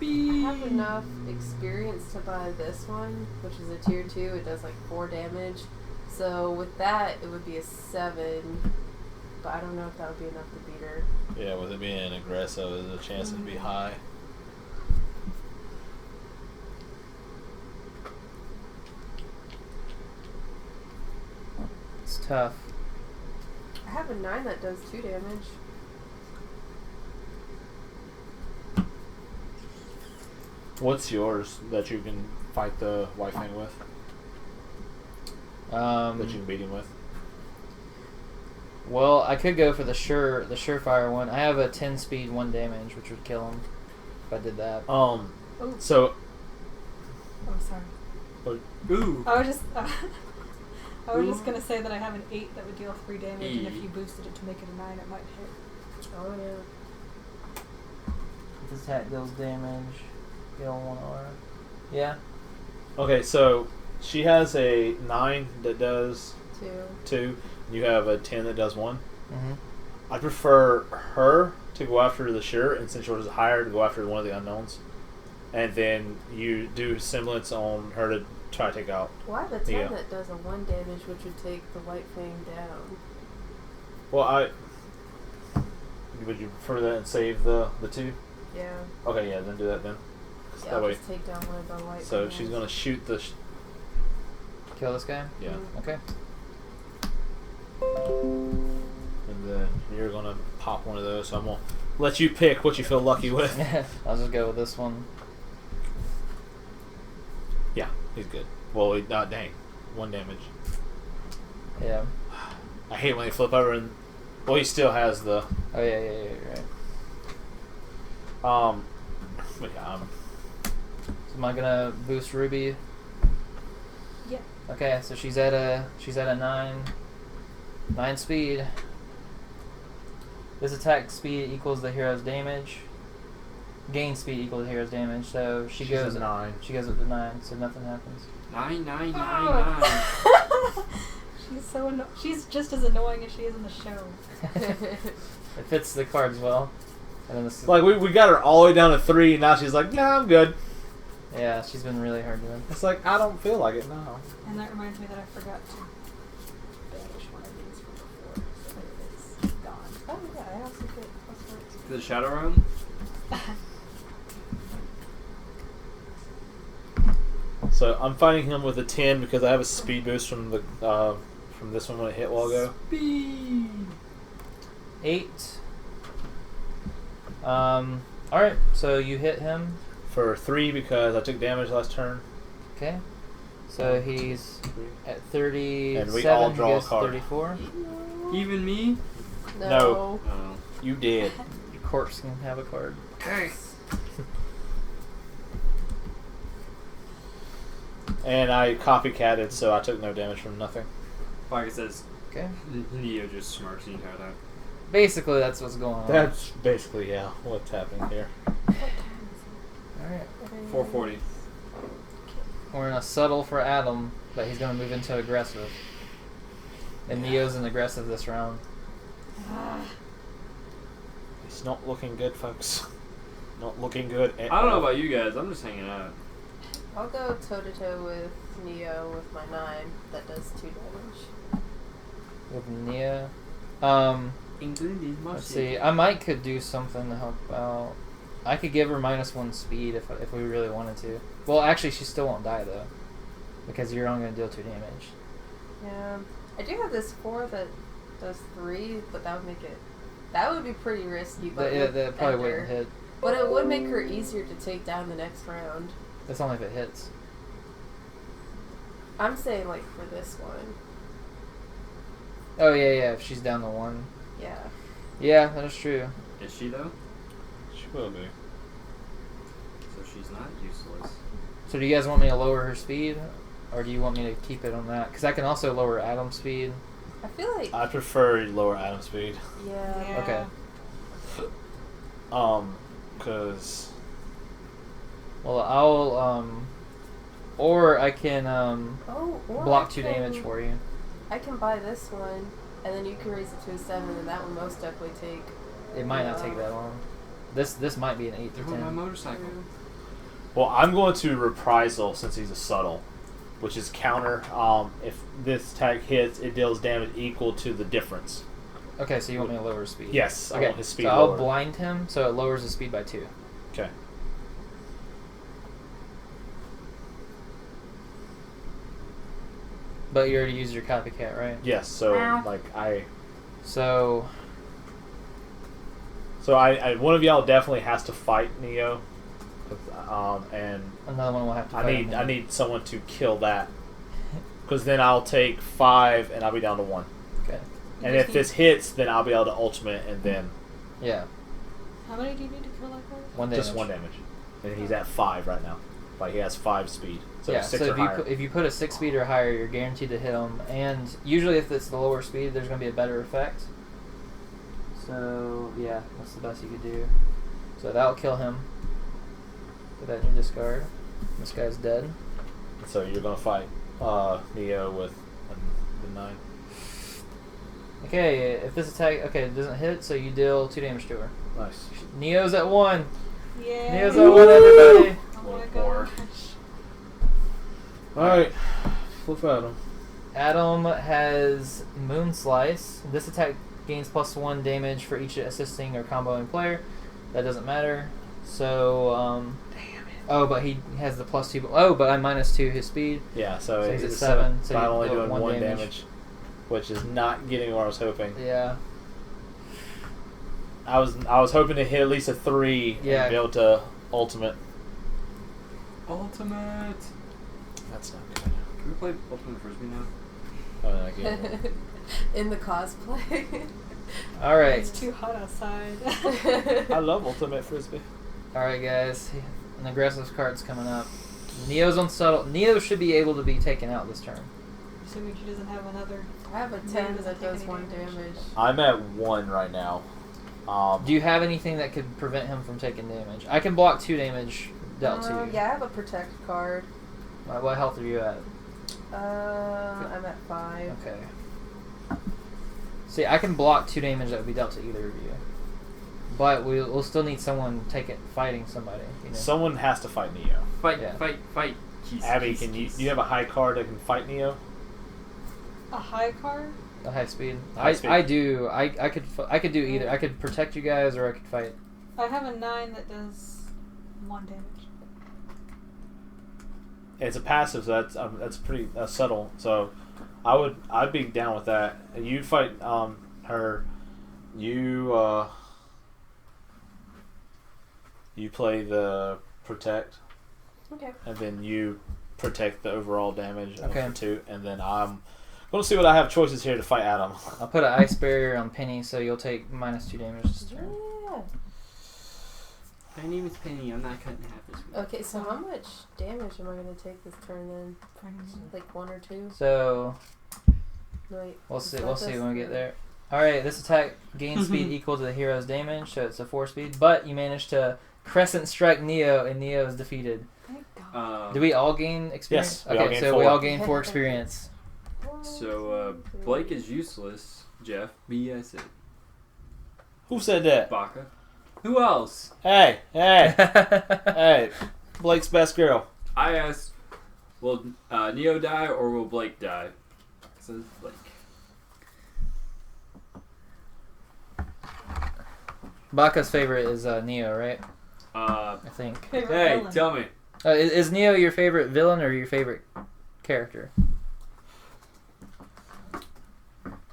I have enough experience to buy this one, which is a tier 2. It does like 4 damage. So with that, it would be a 7. But I don't know if that would be enough to beat her. Yeah, with it being aggressive, there's a chance it'd be high. It's tough. I have a 9 that does 2 damage. What's yours that you can fight the White Fang with? That you can beat him with? Well, I could go for the surefire one. I have a 10 speed, 1 damage, which would kill him if I did that. So. Oh, sorry. Ooh. I was just gonna say that I have an 8 that would deal 3 damage, and if you boosted it to make it a 9, it might hit. Oh yeah. This attack deals damage. Heal 1 aura. Yeah. Okay, so she has a 9 that does 2. You have a 10 that does 1. Mm-hmm. I prefer her to go after the sure, and since yours is higher, to go after one of the unknowns. And then you do semblance on her to try to take out. Well, I have a 10 Neo. that does a 1 damage, which would take the White Fang down. Well, would you prefer that and save the 2? Yeah. Okay, yeah, then do that then. Yeah, That I'll way. just take down one of the White So Fangs. she's gonna shoot the. Kill this guy? Yeah. Okay. And then you're gonna pop one of those. So I'm gonna let you pick what you feel lucky with. I'll just go with this one. Yeah, he's good. Well, dang, 1 damage. Yeah. I hate when they flip over and. Well, he still has the. Oh yeah, you're right. But yeah, So am I gonna boost Ruby? Yeah. Okay, so she's at a 9 speed. This attack speed equals the hero's damage. Gain speed equals the hero's damage. So she she's goes a 9. She goes up to 9, so nothing happens. 9, 9, 9, 9. She's so she's just as annoying as she is in the show. It fits the cards well. And then this, Like we got her all the way down to 3, and now she's like, "Nah, I'm good." yeah, she's been really hard to win. It's like I don't feel like it now. And that reminds me that I forgot to banish one of these from before, so it's gone. Oh yeah, I also get +4. The Shadow Realm? So I'm fighting him with a 10 because I have a speed boost from the from this one when it hit a while ago. Speed. 8. Alright, so you hit him. For 3 because I took damage last turn. Okay. So he's at 37. And we all draw he a goes card. 34. Even me? No. Oh. You did. Your corpse can have a card. Okay. And I copycatted, so I took no damage from nothing. Like it says, Okay. Neo just smirks the entire time. Basically, that's what's going on. That's basically, yeah, what's happening here. Alright. 440. We're in a subtle for Adam, but he's going to move into aggressive. And Neo's in aggressive this round. It's not looking good, folks. Not looking good at I don't know all. about you guys, I'm just hanging out. I'll go toe-to-toe with Neo with my 9 that does 2 damage. With Neo. England is my Let's city. see. I might could do something to help out. I could give her -1 speed if we really wanted to. Well, actually, she still won't die though, because you're only gonna deal 2 damage. Yeah, I do have this 4 that does 3, but that would make it. That would be pretty risky. But That probably wouldn't hit. But it would make her easier to take down the next round. That's only if it hits. I'm saying like for this one. Oh yeah. If she's down to 1. Yeah. Yeah, that is true. Is she though? She will be. So she's not useless. So do you guys want me to lower her speed, or do you want me to keep it on that? Because I can also lower Adam's speed. I feel like. I prefer lower Adam speed. Yeah. Okay. Cause. Well, I'll or I can or block I 2 can- damage for you. I can buy this one, and then you can raise it to a 7, and that will most definitely take. It might not take that long. This might be an 8 to They're on my 10. motorcycle. Well, I'm going to reprisal since he's a subtle, which is counter. If this attack hits, it deals damage equal to the difference. Okay, so you want me to lower his speed? Yes, I Okay, want his speed so I'll lower. blind him, so it lowers his speed by 2. Okay. But you already used your copycat, right? Yes. So So I one of y'all definitely has to fight Neo. And another one will have to. I need someone to kill that. Because then I'll take 5 and I'll be down to 1. Okay. And if this hits, then I'll be able to ultimate and then Yeah. How many do you need to kill that guy? 1 damage. just 1 damage. And he's at 5 right now. Like he has 5 speed. So yeah. 6 So or higher. if you put a 6 speed or higher, you're guaranteed to hit him. And usually, if it's the lower speed, there's going to be a better effect. So yeah, that's the best you could do. So that'll kill him. Put that in your discard. This guy's dead. So you're gonna fight Neo with the 9. Okay, if this attack it doesn't hit, so you deal 2 damage to her. Nice. Neo's at 1. Yeah. Neo's at 1, everybody. Oh my Four. gosh. Alright. Flip Adam. Adam has Moon Slice. This attack gains +1 damage for each assisting or comboing player. That doesn't matter. So, Damn it. oh, but he has the +2. Oh, but I'm -2 his speed. Yeah, so he's at it's 7. So So I'm you only deal doing 1 1 damage. damage, which is not getting where I was hoping. Yeah. I was hoping to hit at least a 3 Yeah. and be able to ultimate. Ultimate. That's not good. Can we play Ultimate Frisbee now? Oh, no, I can't. In the cosplay. All right. It's too hot outside. I love Ultimate Frisbee. All right, guys. An aggressive card's coming up. Neo's on subtle. Neo should be able to be taken out this turn. Assuming she doesn't have another. I have a 10 that does 1 damage. I'm at 1 right now. Do you have anything that could prevent him from taking damage? I can block 2 damage dealt to you. Yeah, I have a protect card. What health are you at? I'm at 5. Okay. See, I can block 2 damage that would be dealt to either of you. But we'll still need someone fighting somebody. You know? Someone has to fight Neo. Fight, Yeah. fight. Keys, Abby, keys, do keys. you have a high card that can fight Neo? A high card? The high speed. High speed. I do. I could do either. I could protect you guys, or I could fight. I have a 9 that does 1 damage. It's a passive, so that's pretty subtle. So I'd be down with that. You fight her. You play the protect. Okay. And then you protect the overall damage of Okay. the 2, and then I'm going to see what I have choices here to fight Adam. I'll put an ice barrier on Penny, so you'll take -2 damage this turn. Yeah. My name is Penny. I'm not cutting half this week. Okay, so how much damage am I going to take this turn then? Like 1 or 2? So Wait. we'll see. is We'll that see this? when we get there. All right, this attack gains speed equal to the hero's damage, so it's a 4 speed. But you manage to crescent strike Neo, and Neo is defeated. Thank God. Do we all gain experience? Yes, we all Okay, gain so 4. we all gain 4 experience. So Blake is useless. Jeff, B I said. Who said that? Baka. Who else? Hey, hey, Blake's best girl. I asked, will Neo die or will Blake die? It says Blake. Baka's favorite is Neo, right? think. Favorite Hey, villain. tell me. Is Neo your favorite villain or your favorite character?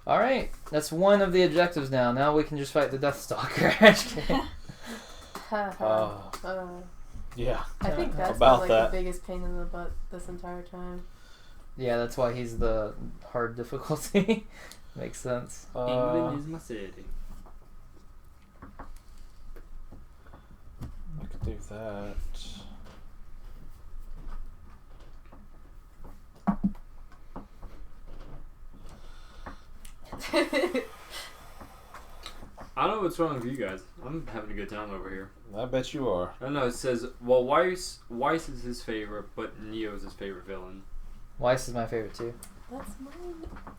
Alright, that's one of the objectives now. Now we can just fight the Deathstalker. Yeah. I think that's About been, like that. the biggest pain in the butt this entire time. Yeah, that's why he's the hard difficulty. Makes sense. England is my city. I could do that. I don't know what's wrong with you guys. I'm having a good time over here. I bet you are. I don't know. It says, well, Weiss is his favorite, but Neo is his favorite villain. Weiss is my favorite too. That's mine.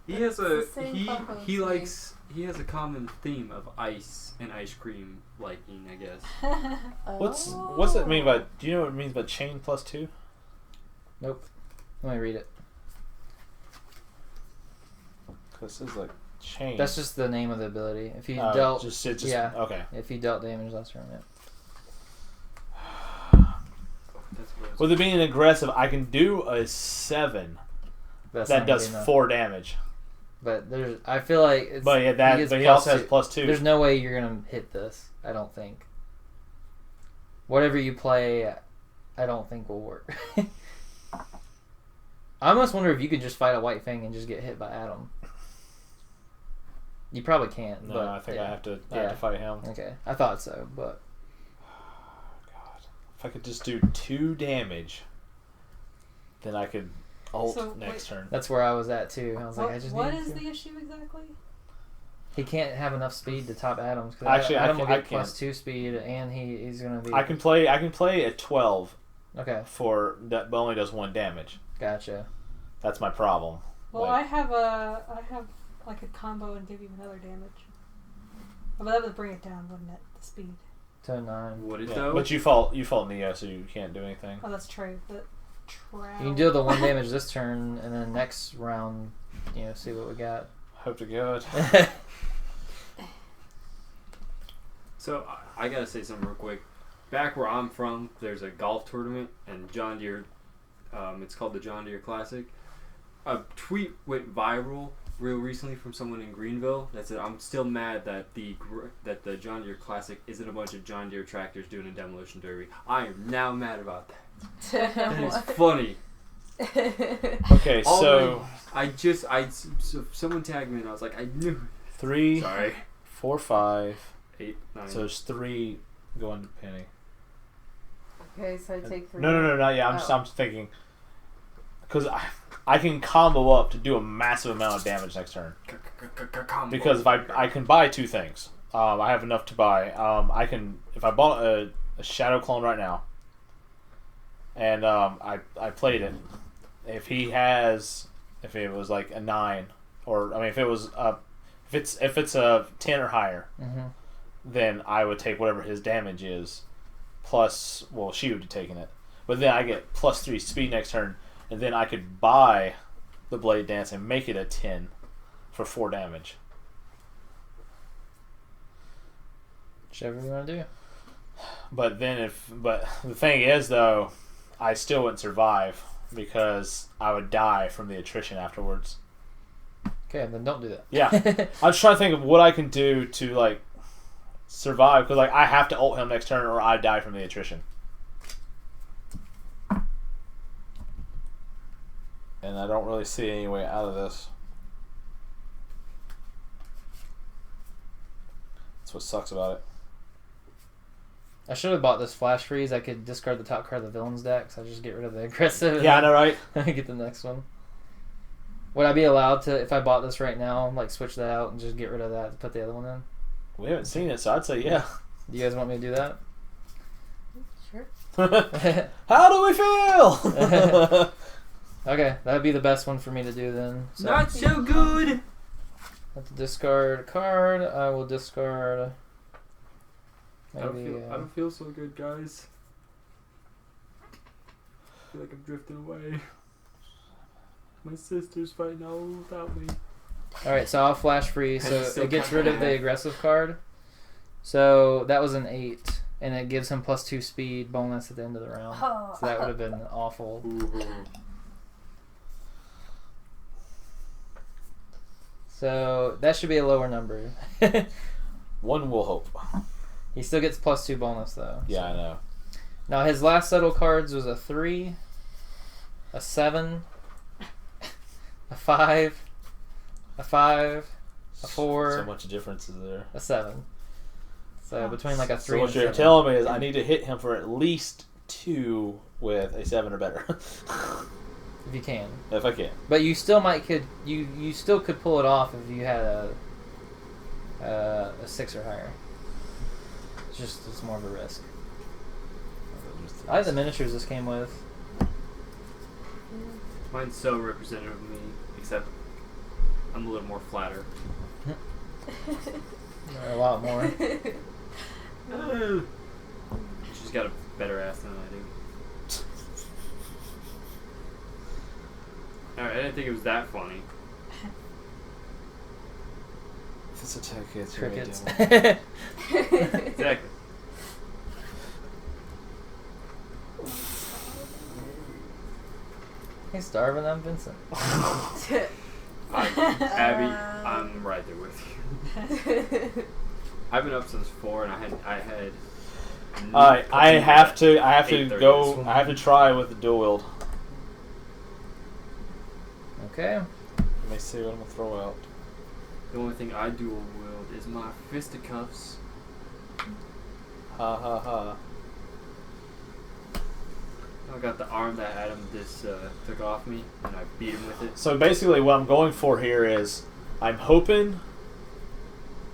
He That's has a the same combo he as likes he has a common theme of ice and ice cream liking, I guess. What's it mean by? Do you know what it means by chain plus 2? Nope. Let me read it. Because this is like chain. That's just the name of the ability. If you Oh, dealt, just yeah. Okay. If you dealt damage last round, yeah. That's what With it being an aggressive, I can do a 7 That's that not does good enough. 4 damage. But there's, I feel like it's. But yeah, that. gets But he plus also has two. plus 2. There's no way you're gonna hit this. I don't think. Whatever you play, I don't think will work. I almost wonder if you could just fight a White Fang and just get hit by Adam. You probably can't. No, but, I think yeah. I have to Yeah. fight him. Okay, I thought so, but God, if I could just do 2 damage, then I could ult So, next turn. that's where I was at too. I was like, I just what need is to. the issue exactly? He can't have enough speed to top Adams because Actually, Adam will I get plus 2 speed, and he's gonna be. I can play a 12 Okay, for that, but only does 1 damage. gotcha. That's my problem. Well, Like, I have like a combo and give you another damage. But that would bring it down, wouldn't it? The speed. To 9. Would it yeah, though? but you fault Neo, so you can't do anything. Oh, that's true. But You can deal the 1 damage this turn, and then next round, see what we got. Hope to God. So I gotta say something real quick. Back where I'm from, there's a golf tournament, and John Deere. It's called the John Deere Classic. A tweet went viral real recently from someone in Greenville that said, "I'm still mad that the John Deere Classic isn't a bunch of John Deere tractors doing a demolition derby. I am now mad about that. That is funny." Okay, so So someone tagged me and I was like, I knew. 3, Sorry. 4, 5. 8, 9. So there's 3 going to Penny. Okay, so I take 3. No, not yet. I'm just thinking because I can combo up to do a massive amount of damage next turn. Because if I can buy 2 things, I have enough to buy. I can if I bought a Shadow Clone right now, and I played it. If it was like a 9, or I mean if it's a 10 or higher, then I would take whatever his damage is, plus she would be taking it. But then I get plus 3 speed next turn, and then I could buy the Blade Dance and make it a 10 for 4 damage. Whichever you want to do. But the thing is though, I still wouldn't survive because I would die from the attrition afterwards. Okay, then don't do that. Yeah, I'm just trying to think of what I can do to like survive because I have to ult him next turn or I die from the attrition. And I don't really see any way out of this. That's what sucks about it. I should have bought this flash freeze. I could discard the top card of the villain's deck, so I just get rid of the aggressive. Yeah, I know, right? Get the next one. Would I be allowed to, if I bought this right now, like switch that out and just get rid of that to put the other one in? We haven't seen it, so I'd say yeah. Do you guys want me to do that? Sure. How do we feel? Okay, that'd be the best one for me to do then. So Not so good. I have to discard a card. I will discard. I don't feel so good, guys. I feel like I'm drifting away. My sister's fighting all without me. All right, so I'll flash freeze. So Still it gets kinda rid of the aggressive card. So that was an 8. and it gives him +2 speed bonus at the end of the round. Oh. So that would have been awful. So that should be a lower number. One will hope. He still gets +2 bonus though. Yeah, I know. Now his last set of cards was a 3, a 7, a 5, a 5, a 4. So much difference is there. A 7. So between like a 3 So what and you're 7. telling me is I need to hit him for at least 2 with a 7 or better. If you can. If I can. But you still you still could pull it off if you had a 6 or higher. It's more of a risk. I like the miniatures this came with. Mine's so representative of me, except I'm a little more flatter. A lot more. She's got a better ass than I do. Alright, I didn't think it was that funny. This attack hits Crickets. Exactly. Hey, starving, I'm Vincent. Abby, I'm right there with you. I've been up since 4, and I had. Alright, I have to go. this I have to try with the dual wield. Okay. Let me see what I'm gonna throw out. The only thing I dual wield is my fisticuffs. Ha ha ha. I got the arm that Adam just took off me, and I beat him with it. So basically, what I'm going for here is I'm hoping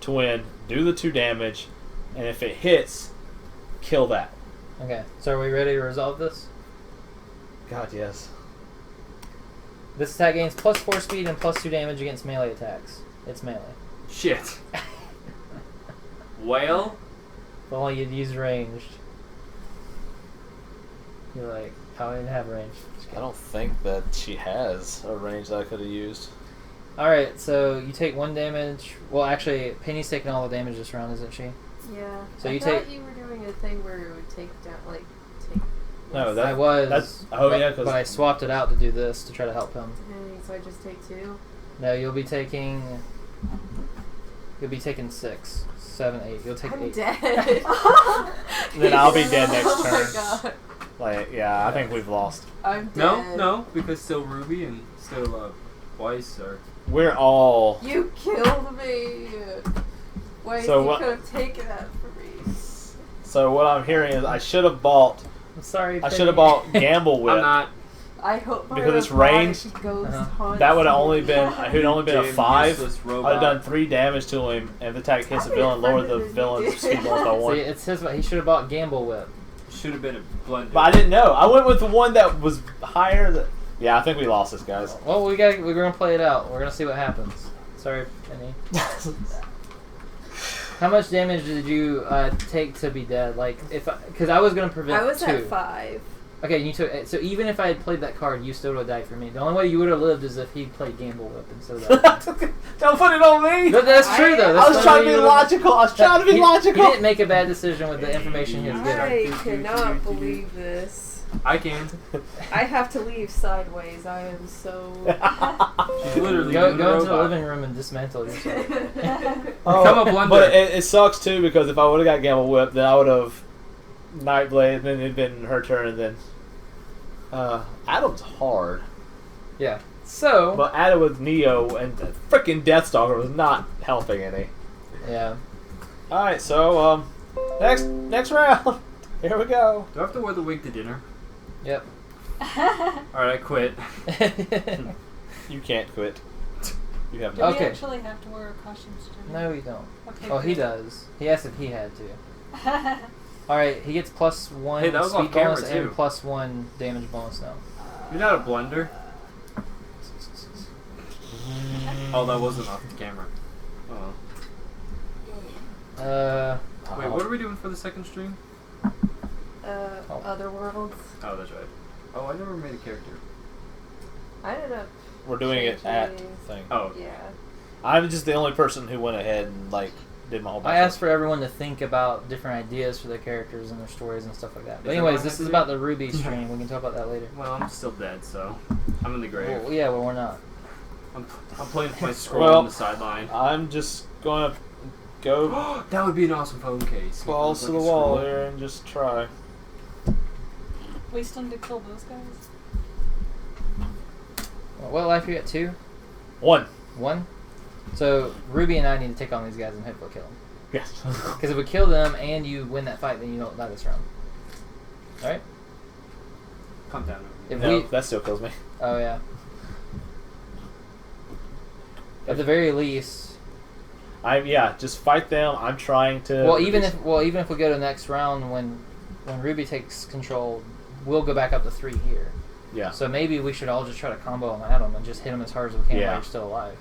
to win, do the 2 damage, and if it hits, kill that. Okay. So are we ready to resolve this? God, yes. This attack gains +4 speed and +2 damage against melee attacks. It's melee. Shit. Well, If only you'd use ranged. You're like, how I didn't have range. I don't think that she has a range that I could have used. Alright, so you take 1 damage. Well, actually, Penny's taking all the damage this round, isn't she? Yeah. So I you thought take- you were doing a thing where it would take down, take. No, I was. That's but I swapped it out to do this to try to help him. Okay, so I just take 2. No, you'll be taking 6, 7, 8. You'll take I'm 8. dead. Then I'll be dead next Oh turn. my god. Like, yeah, I think we've lost. I'm dead. no, because still Ruby and still Weiss are. We're all. You killed me. Wait, So you what- could have taken that from me. So what I'm hearing is I should have bought. I'm sorry, I should have bought Gamble Whip. I'm not. I hope Because it's ranged, That would have only been. It would only been a Damn 5. useless I'd robot. have done 3 damage to him, and if the attack hits the I'd be villain, lower the offended if you villain's did. speed bonus by See, 1. it says he should have bought Gamble Whip. Should have been a blunder. But I didn't know. I went with the one that was higher. Yeah, I think we lost this, guys. Well, we're gonna play it out. We're gonna see what happens. Sorry, Penny. How much damage did you take to be dead? Like, because I was gonna prevent I was 2. at 5. Okay, you took. So even if I had played that card, you still would have died for me. The only way you would have lived is if he played Gamble Whip instead of that. Don't put it on me. But that's true though. That's I was the trying only to be way you would've- logical. I was trying to be He logical. didn't make a bad decision with the information he was given. I cannot believe this. I can. I have to leave sideways. I am so. She's literally Go doing a into the robot. living room and dismantle yourself. Become a blunder. But it sucks too because if I would have got Gamble Whip, then I would have Nightblade, and then it'd been her turn, and then Adam's hard. Yeah. So. But Adam with Neo and the freaking Deathstalker was not helping any. Yeah. All right, so next round. Here we go. Do I have to wear the wig to dinner? Yep. Alright, I quit. You can't quit. You have Do no. we Okay. actually have to wear costumes to No, you don't. Okay, Oh, he good. does. He asked if he had to. Alright, he gets +1 Hey, that was speed off camera, bonus too. and +1 damage bonus now. You're not a blender. Oh, that wasn't off the camera. Oh. Wait, what are we doing for the second stream? Other worlds. Oh, that's right. Oh, I never made a character. I ended up. We're doing it at changing- thing. Oh. Yeah. I'm just the only person who went ahead and like did my whole. I asked for everyone to think about different ideas for their characters and their stories and stuff like that. But Is that anyways, what I this have is to about the RWBY stream. We can talk about that later. Well, I'm still dead, so I'm in the grave. Well, yeah, well, we're not. I'm playing with my scroll Well, on the sideline. I'm just gonna go That would be an awesome phone case. balls to the wall here and just try. We still need to kill those guys. What life you got? 2? 1. 1? So Ruby and I need to take on these guys and hopefully kill them. Yes. Because if we kill them and you win that fight, then you don't die this round. Alright? Calm down. If No, we... that still kills me. Oh, yeah. At the very least... Just fight them. I'm trying to. Well, even if we go to the next round when Ruby takes control, we'll go back up to 3 here. Yeah. So maybe we should all just try to combo them at them and just hit them as hard as we can while Yeah. you're still alive.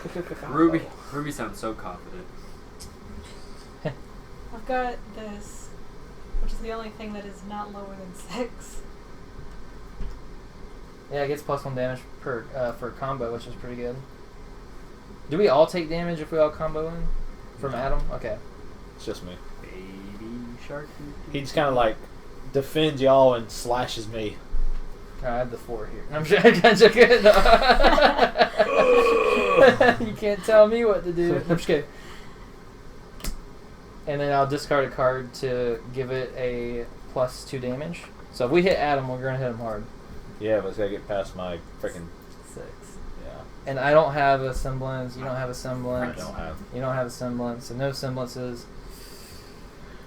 Okay. Ruby sounds so confident. I've got this, which is the only thing that is not lower than 6. Yeah, it gets +1 damage per for combo, which is pretty good. Do we all take damage if we all combo in? From Adam? Okay. It's just me. Baby shark. He just kind of like defends y'all and slashes me. I have the 4 here. I'm sure I'm joking. You can't tell me what to do. I'm just kidding. And then I'll discard a card to give it a +2 damage. So if we hit Adam, we're going to hit him hard. Yeah, but it's gotta get past my freaking 6. yeah. And I don't have a semblance. You don't have a I semblance. don't have. You don't have a semblance. So no semblances.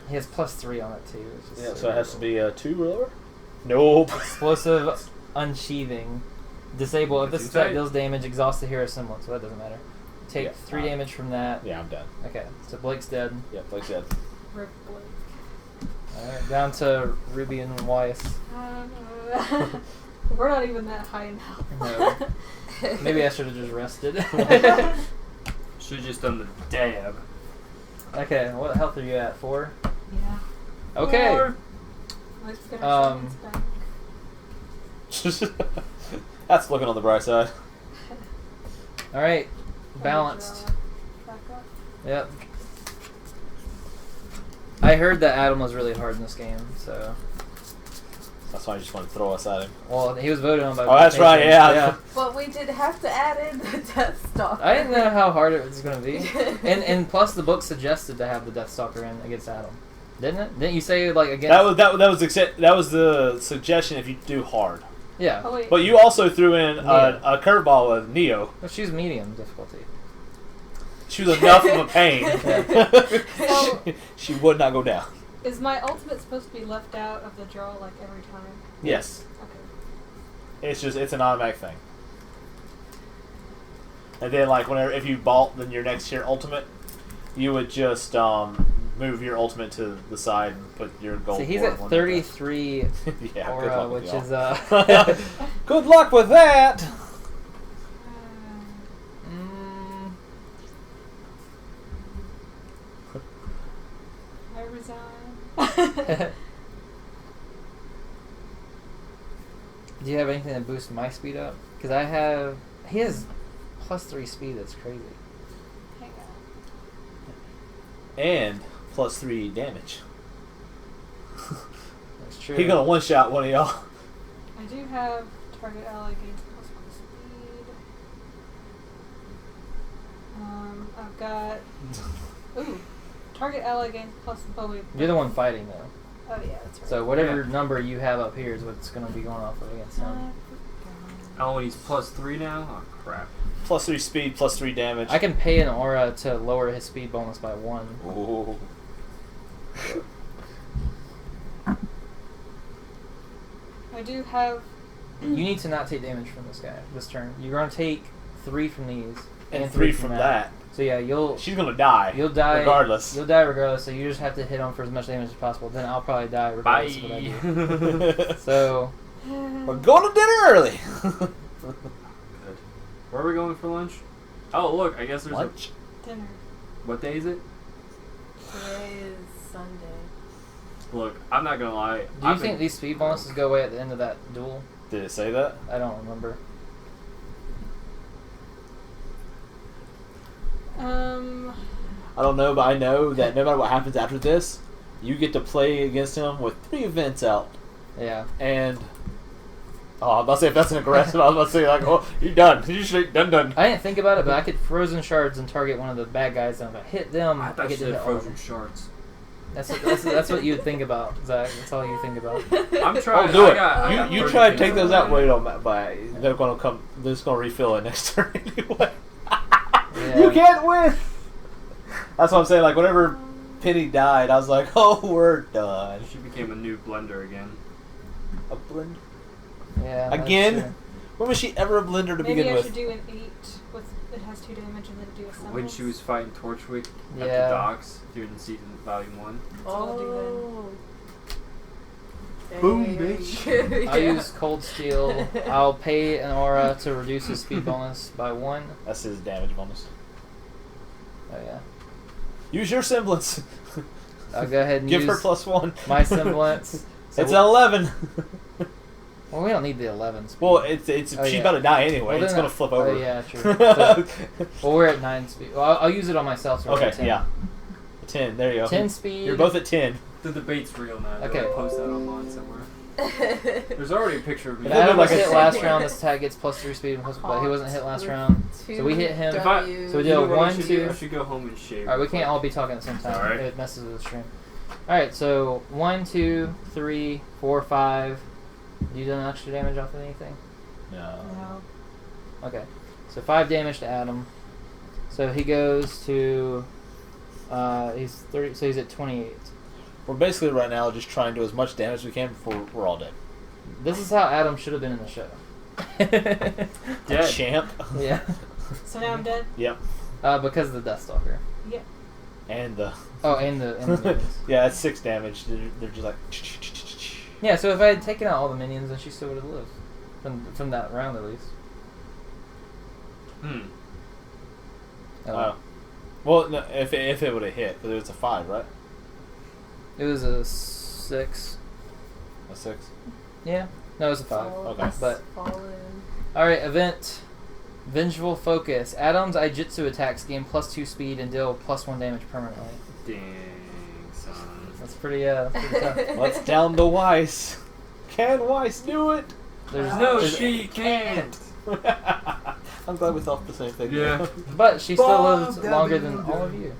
He has +3 on it too. Which is Yeah, so it has to be a 2 roller. Nope. Explosive unsheathing. Disable. If this Too attack tight. deals damage, exhaust the hero semblance. So that doesn't matter. Take Yeah, 3 damage from that. Yeah, I'm done. Okay, so Blake's dead. Yeah, Blake's dead. Rip Blake. Alright, down to Ruby and Weiss. We're not even that high in health. No. Maybe I should have just rested. Should have just done the dab. Okay, what health are you at? 4? Yeah. Okay. At least we get our seconds back. That's looking on the bright side. Alright, balanced. Back up. Yep. I heard that Adam was really hard in this game, so... That's why I just want to throw us at him. Well, he was voted on by... Oh, that's right, yeah. But we did have to add in the Death Stalker. I didn't know how hard it was going to be. and plus the book suggested to have the Death Stalker in against Adam. Didn't it? Didn't you say, like, against... That was the suggestion if you do hard. Yeah. Oh, wait. But you also threw in Neo. a curveball with Neo. Well, she's medium difficulty. She was enough of a pain. So- she would not go down. Is my ultimate supposed to be left out of the draw like every time? Yes. Okay. It's an automatic thing. And then like if you vault, then your next year ultimate, you would just move your ultimate to the side and put your gold. So he's forward at one 33 yeah, good aura, luck with which y'all. is Good luck with that. I resign. Do you have anything that boosts my speed up? Because he has +3 speed. That's crazy. Hang on. And +3 damage. That's true. He gonna one shot one of y'all. I do have target ally gains +1 speed. I've got. Ooh. Target ally gains plus. Oh, wait. You're the one fighting though. Oh, yeah, that's right. So whatever number you have up here is what's going to be going off of against him. Oh, and he's +3 now? Oh, crap. +3 speed, +3 damage. I can pay an aura to lower his speed bonus by 1. Ooh. I do have. You need to not take damage from this guy this turn. You're going to take 3 from these And 3 from that. So yeah, She's gonna die. You'll die regardless. You'll die regardless. So you just have to hit him for as much damage as possible. Then I'll probably die regardless of what I do. So we're going to dinner early. Good. Where are we going for lunch? Oh, look, I guess there's Lunch. Dinner. What day is it? Today is Sunday. Look, I'm not gonna lie. do you think these speed bonuses go away at the end of that duel? Did it say that? I don't remember. I don't know, but I know that no matter what happens after this, you get to play against him with 3 events out. Yeah. And I'm about to say if that's an aggressive, I was about to say like, oh, you're done. You're straight done. I didn't think about it, but I could frozen shards and target one of the bad guys, and if I hit them, I I thought get you to hit said all of frozen them. shards. That's what you'd think about, Zach. That's all you think about. I'm trying. Oh, do it. I got You 30 try to things take those out. on Wait on that. But they're gonna come. They're just gonna refill it next turn anyway. Yeah. You can't win. That's what I'm saying. Like whenever Penny died, I was like, oh, we're done. She became a new blender again. A blender Yeah. that's again. true. When was she ever a blender to Maybe begin I with? should do an 8 with it has 2 damage and then do a semblance. When she was fighting Torchwick at Yeah. the docks during season volume 1. I'll do Boom, Dang. bitch. I use Cold Steel. I'll pay an aura to reduce his speed bonus by 1. That's his damage bonus. Oh yeah. Use your semblance. I'll go ahead and Give use her +1. my semblance. So It's an 11. well, we don't need the 11s. Well, it's Oh, she's yeah. about to die anyway. Well, It's then gonna flip over. Oh yeah, true. But, well, we're at 9 speed. Well, I'll use it on myself. So we're Okay, at 10. yeah. 10. There you go. 10 speed. You're both at 10. The debate's real now. Okay. I'll post that online somewhere. There's already a picture of me. If It'll be Adam was like a hit second. last round, this attack gets +3 speed and but he wasn't hit last round. So we hit him. If I- So we You did know a what I 1, should do? 2. I should go home and shave. Alright, we can't all be talking at the same time. Alright. It messes with the stream. Alright, so 1, 2, 3, 4, 5. You done extra damage off of anything? No. No. Okay. So 5 damage to Adam. So he goes to he's 30 so he's at 28. We're basically right now just trying to do as much damage as we can before we're all dead. This is how Adam should have been in the show. Dead. Champ. Yeah. So now I'm dead? Yep. Because of the Deathstalker. Yeah. And the. Oh, and the minions. Yeah, that's 6 damage. They're just like. Yeah, so if I had taken out all the minions, then she still would have lived. From that round, at least. Oh. Well, no, if it would have hit, because it was a 5, right? It was a 6. A 6. Yeah. No, it was a 5. Okay. But Fallen. alright, event. Vengeful Focus. Adam's Aijutsu attacks gain +2 speed and deal +1 damage permanently. Dang, son. That's pretty tough. Let's down the Weiss. Can Weiss do it? There's she can't. I'm glad we thought the same thing. Yeah. But she still Bob lives longer than W. all of you.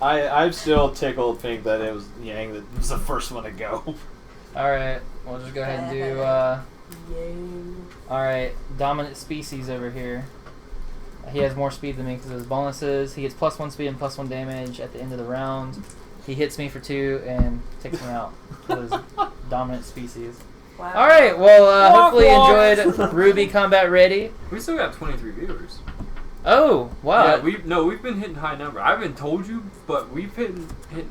I'm still tickled think that it was Yang that was the first one to go. Alright, we'll just go ahead and do Yay. alright, dominant species over here. He has more speed than me because of his bonuses. He gets +1 speed and +1 damage at the end of the round. He hits me for 2 and takes me out with his dominant species. Wow. Alright, well, hopefully you enjoyed RWBY Combat Ready. We still got 23 viewers. Oh, wow. Yeah, we've been hitting high numbers. I haven't told you, but we've hit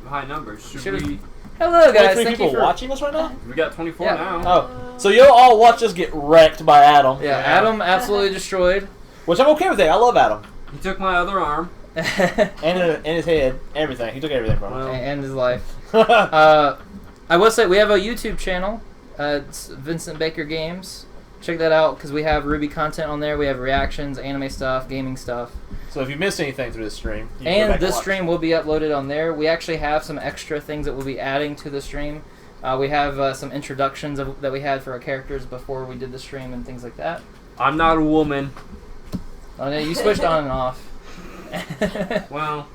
high numbers. Should Should've- we? Hello, guys. 23 Thank you people for watching us right now? We got 24 Yeah. now. Oh, so you'll all watch us get wrecked by Adam. Yeah, Adam absolutely destroyed. Which I'm okay with that. I love Adam. He took my other arm. And his head, everything. He took everything from him. And his life. I will say we have a YouTube channel. It's Vincent Baker Games. Check that out because we have RWBY content on there. We have reactions, anime stuff, gaming stuff. So if you missed anything through this stream, you can go And back this and watch. stream will be uploaded on there. We actually have some extra things that we'll be adding to the stream. We have some introductions that we had for our characters before we did the stream and things like that. I'm not a woman. Oh, no, you switched on and off. Well.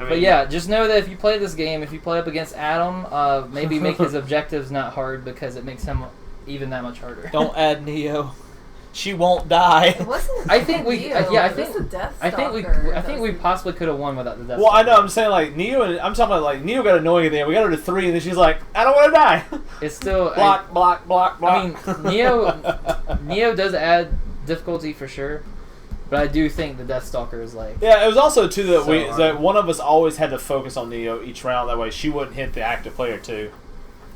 I mean, But yeah, just know that if you play this game, if you play up against Adam, maybe make his objectives not hard because it makes him even that much harder. Don't add Neo. She won't die. It wasn't I think we- Neo, yeah, I it was think- the Death I think Stalker. we possibly could have won without the death. Well, I know. Stalker. I'm saying like Neo, and I'm talking about like Neo got annoying at the end. We got her to 3, and then she's like, "I don't want to die." It's still block, block, block, block. I mean, Neo does add difficulty for sure, but I do think the Death Stalker is like. Yeah, it was also too that So hard. that one of us always had to focus on Neo each round. That way, she wouldn't hit the active player too.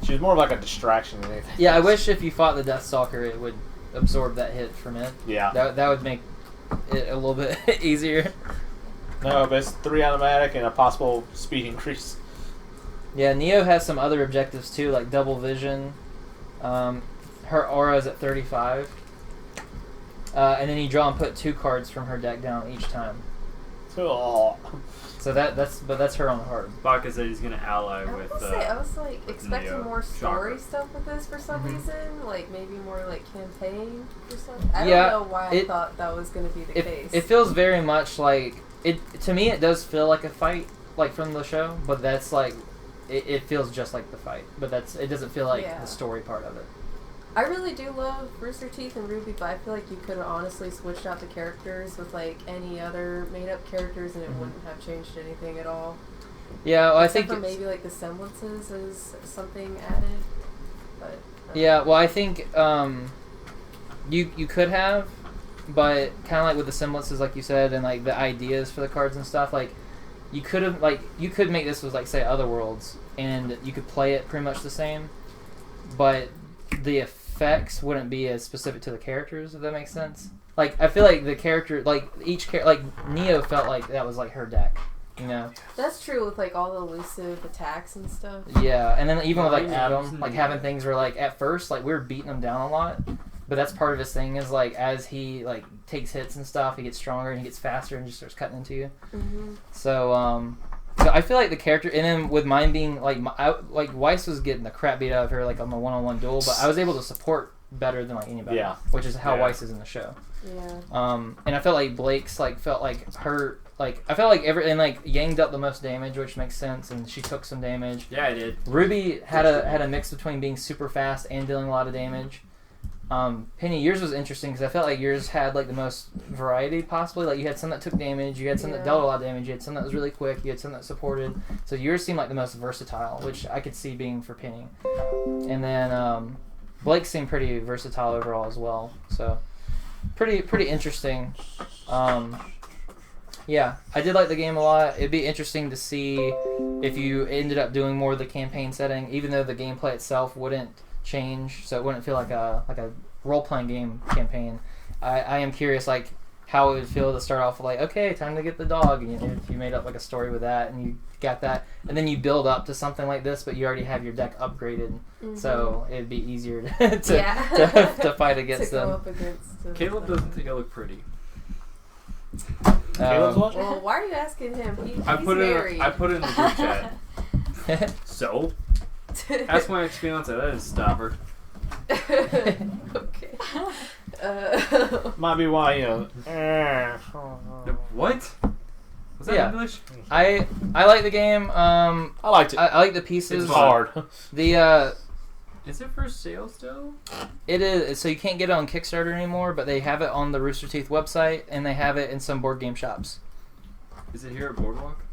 She was more of like a distraction than anything. Yeah, I else. wish if you fought the Death Stalker, it would absorb that hit from it. Yeah. That would make it a little bit easier. No, but it's 3 automatic and a possible speed increase. Yeah, Neo has some other objectives too, like double vision. Her aura is at 35. and then you draw and put 2 cards from her deck down each time. Oh. So that's her on the hard. Baka said he's gonna ally I with. was like expecting Neo. more story Chakra. stuff with this for some Mhm. reason, like maybe more like campaign or something. I Yeah, don't know why I thought that was going to be the case. It feels very much like it to me. It does feel like a fight, like from the show, but that's like it feels just like the fight, but it doesn't feel like the story part of it. I really do love Rooster Teeth and Ruby, but I feel like you could have honestly switched out the characters with like any other made-up characters, and it wouldn't have changed anything at all. Yeah, well, I Except think for maybe like the semblances is something added, but yeah, well, I think you could have, but kind of like with the semblances, like you said, and like the ideas for the cards and stuff, like you could have you could make this was like say Otherworlds, and you could play it pretty much the same, but the effects wouldn't be as specific to the characters, if that makes sense. Like I feel like the character, like Neo felt like that was like her deck. You know, that's true with like all the elusive attacks and stuff. Yeah, and then even with like Adam, like having things where like at first like we were beating him down a lot, but that's part of his thing is like as he like takes hits and stuff, he gets stronger and he gets faster and just starts cutting into you. Mm-hmm. So I feel like the character, and then with mine being like Weiss was getting the crap beat out of her like on the one-on-one duel, but I was able to support better than like anybody. Yeah, which is how Weiss is in the show. Yeah. And I felt like Blake's like felt like her. Like I felt like Yang dealt the most damage, which makes sense, and she took some damage. Yeah, I did. Ruby had a mix between being super fast and dealing a lot of damage. Penny, yours was interesting because I felt like yours had like the most variety possibly. Like you had some that took damage, you had some that dealt a lot of damage, you had some that was really quick, you had some that supported. So yours seemed like the most versatile, which I could see being for Penny. And then Blake seemed pretty versatile overall as well. So pretty interesting. Yeah, I did like the game a lot. It'd be interesting to see if you ended up doing more of the campaign setting, even though the gameplay itself wouldn't change, so it wouldn't feel like a role-playing game campaign. I am curious, like, how it would feel to start off with, like, okay, time to get the dog, and if you made up, like, a story with that, and you got that, and then you build up to something like this, but you already have your deck upgraded, so it'd be easier to fight against to them. go up against Caleb doesn't think I look pretty. Caleb's watching? Well, why are you asking him? He's I put married. it in the group chat. So, ask my ex-fiance. That is stop her. Okay. Might be why, you know. What? Was that English? I like the game. I liked it. I like the pieces. It's hard. Is it for sale still? It is. So you can't get it on Kickstarter anymore, but they have it on the Rooster Teeth website, and they have it in some board game shops. Is it here at Boardwalk?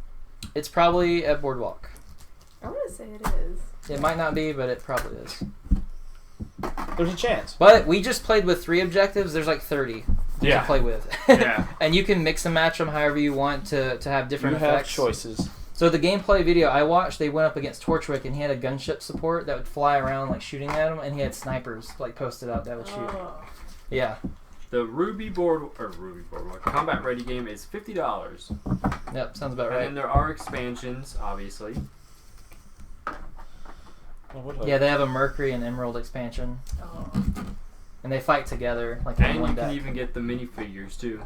It's probably at Boardwalk. I want to say it is. It might not be, but it probably is. There's a chance. But we just played with 3 objectives. There's like 30 to play with. Yeah. And you can mix and match them however you want to have different effects. You have choices. So the gameplay video I watched, they went up against Torchwick, and he had a gunship support that would fly around like shooting at him, and he had snipers like posted up that would shoot. Yeah. The RWBY Boardwalk Combat Ready game is $50. Yep, sounds about right. And then there are expansions, obviously. Yeah, they have a Mercury and Emerald expansion. And they fight together like and in one you deck. can even get the minifigures too.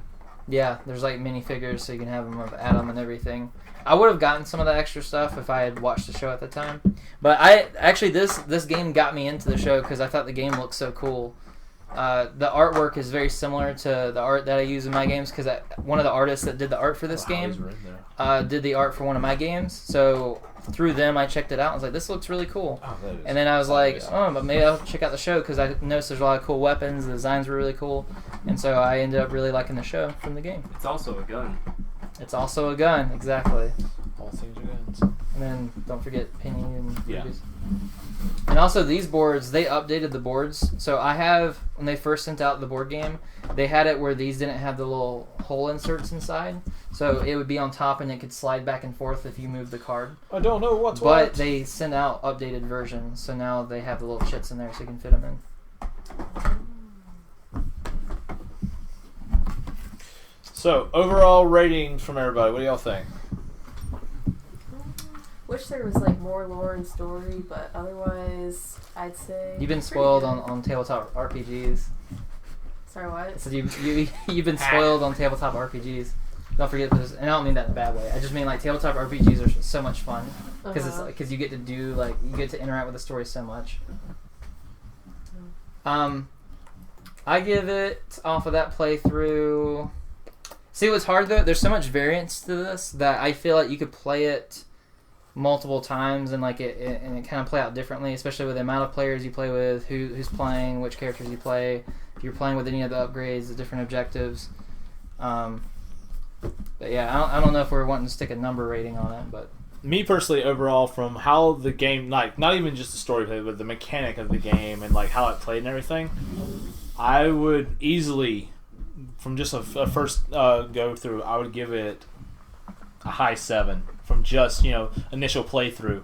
Yeah, there's like minifigures, so you can have them of Adam and everything. I would have gotten some of the extra stuff if I had watched the show at the time. But this game got me into the show because I thought the game looked so cool. The artwork is very similar to the art that I use in my games because one of the artists that did the art for this game did the art for one of my games. So through them, I checked it out. I was like, this looks really cool. And then I was like, but maybe I'll check out the show because I noticed there's a lot of cool weapons. The designs were really cool. And so I ended up really liking the show from the game. It's also a gun. It's also a gun, exactly. All things are guns. And then don't forget Penny and Rubies. And also these boards, they updated the boards. So I have, when they first sent out the board game, they had it where these didn't have the little hole inserts inside. So it would be on top and it could slide back and forth if you moved the card. I don't know what's what. But they sent out updated versions. So now they have the little chits in there so you can fit them in. So, overall ratings from everybody. What do y'all think? Wish there was like more lore and story, but otherwise, I'd say You've been pretty spoiled good. on tabletop RPGs. Sorry, what? So you've been spoiled on tabletop RPGs. Don't forget this, and I don't mean that in a bad way. I just mean like tabletop RPGs are so much fun because it's because you get to do like you get to interact with the story so much. I give it off of that playthrough. See, what's hard though? There's so much variance to this that I feel like you could play it multiple times and like it kind of play out differently, especially with the amount of players you play with, who's playing, which characters you play, if you're playing with any of the upgrades, the different objectives. But yeah, I don't know if we're wanting to stick a number rating on it, but me personally, overall, from how the game, like not even just the story play, but the mechanic of the game and like how it played and everything, I would easily, from just a first go through, I would give it a high 7 from just initial playthrough.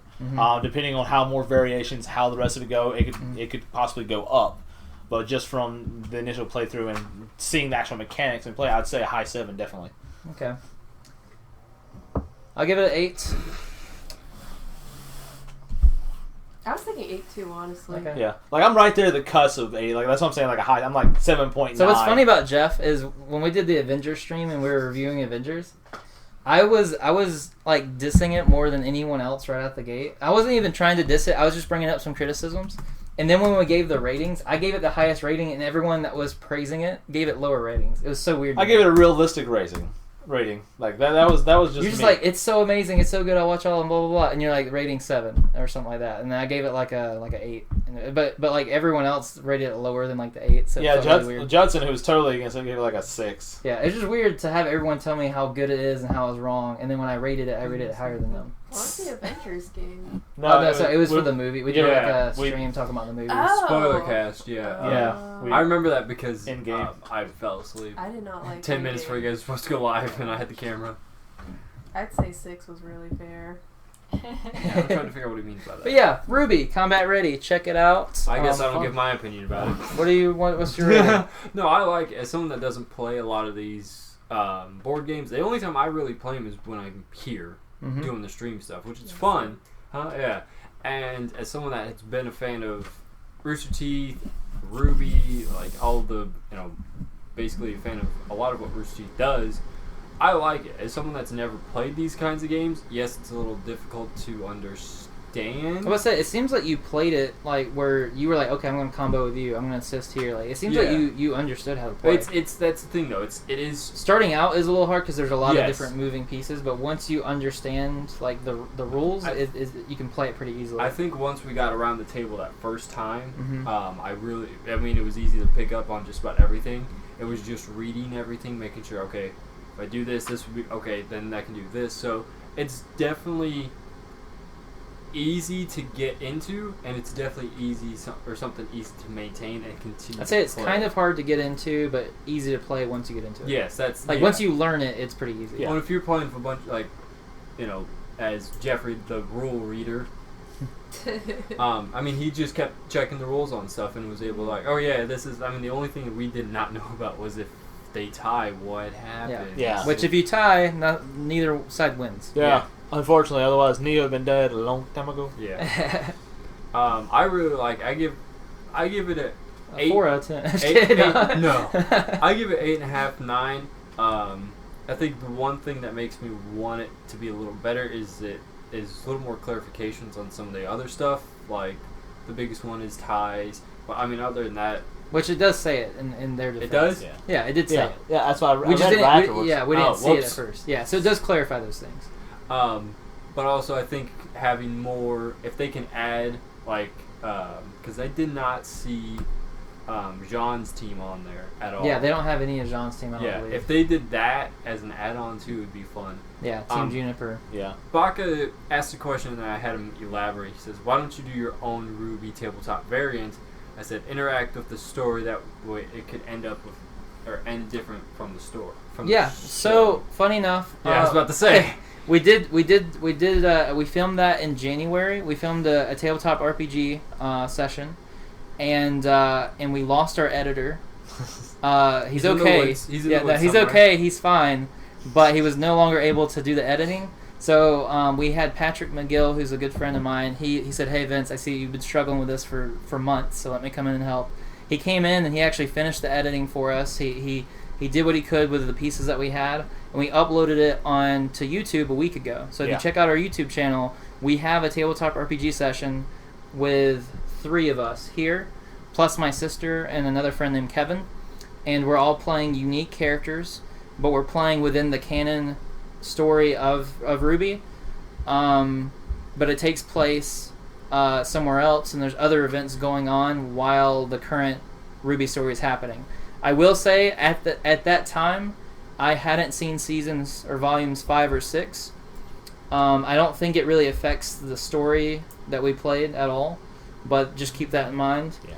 Depending on how more variations, how the rest of it go, it could possibly go up. But just from the initial playthrough and seeing the actual mechanics and play, I'd say a high 7 definitely. Okay. I'll give it an 8. I was thinking 8 too, honestly. Okay. Yeah, like I'm right there at the cusp of 8. Like that's what I'm saying. Like a high, I'm like 7.9. So what's funny about Jeff is when we did the Avengers stream and we were reviewing Avengers, I was like dissing it more than anyone else right out the gate. I wasn't even trying to diss it. I was just bringing up some criticisms. And then when we gave the ratings, I gave it the highest rating, and everyone that was praising it gave it lower ratings. It was so weird. I gave it a realistic rating. Like that was just you're just me. like, it's so amazing, it's so good, I'll watch all and blah blah blah, and you're like rating 7 or something like that, and then I gave it like a 8, but like everyone else rated it lower than like the 8. So yeah, really Judson, who was totally against it, gave it like a 6. Yeah, it's just weird to have everyone tell me how good it is and how I was wrong, and then when I rated it higher than them. What's the Avengers game? No, so it was for the movie. We did like a stream talking about the movie. Oh. Spoiler cast, yeah. I remember that because I fell asleep. I did not like 10 minutes before you guys were supposed to go live, and I had the camera. I'd say 6 was really fair. Yeah, I'm trying to figure out what he means by that. But yeah, RWBY, Combat Ready. Check it out. I guess I don't give my opinion about it. What do you want? What's your rating? No, I like, as someone that doesn't play a lot of these board games, the only time I really play them is when I'm here doing the stream stuff, which is fun. Yeah. And as someone that has been a fan of Rooster Teeth, RWBY, like all the, basically a fan of a lot of what Rooster Teeth does, I like it. As someone that's never played these kinds of games, yes, it's a little difficult to understand. I was about to say, it seems like you played it like where you were like, okay, I'm going to combo with you, I'm going to assist here. Like it seems like you understood how to play. It's that's the thing though. It is starting out is a little hard because there's a lot of different moving pieces, but once you understand like the rules, you can play it pretty easily. I think once we got around the table that first time, it was easy to pick up on just about everything. It was just reading everything, making sure, okay, if I do this would be okay, then I can do this. So it's definitely easy to get into, and it's definitely something easy to maintain and continue. I'd say it's kind of hard to get into, but easy to play once you get into it. Yes, that's like once you learn it, it's pretty easy. Well, if you're playing for a bunch, like, as Jeffrey, the rule reader. He just kept checking the rules on stuff and was able to like, oh yeah, this is. The only thing that we did not know about was if they tie, what happens. Yeah. Which if you tie, neither side wins. Yeah. Unfortunately, otherwise Neo had been dead a long time ago. Yeah. I really like. I give it a 8, 4 out of 10. No, I give it 8.5, 9. I think the one thing that makes me want it to be a little better is a little more clarifications on some of the other stuff. Like the biggest one is ties. But other than that, which it does say it in their defense. It does. Yeah, it did say it. Yeah, that's why I read it afterwards. We didn't see it at first. Yeah, so it does clarify those things. But also I think having more, if they can add like, because I did not see Jean's team on there at all. Yeah, they don't have any of Jean's team. I don't believe. If they did that as an add-on too, it would be fun. Yeah, Team Juniper. Yeah. Baka asked a question and I had him elaborate. He says, "Why don't you do your own RWBY tabletop variant?" I said, "Interact with the story, that way it could end different from the story." So funny enough. I was about to say. We filmed that in January. We filmed a tabletop RPG session, and we lost our editor. He's okay. He's okay. He's fine, but he was no longer able to do the editing. So we had Patrick McGill, who's a good friend of mine. He said, "Hey Vince, I see you've been struggling with this for months, so let me come in and help." He came in and he actually finished the editing for us. He did what he could with the pieces that we had, and we uploaded it on to YouTube a week ago. So if you check out our YouTube channel, we have a tabletop RPG session with 3 of us here, plus my sister and another friend named Kevin, and we're all playing unique characters, but we're playing within the canon story of RWBY, but it takes place somewhere else, and there's other events going on while the current RWBY story is happening. I will say at that time, I hadn't seen seasons or volumes 5 or 6. I don't think it really affects the story that we played at all, but just keep that in mind. Yeah.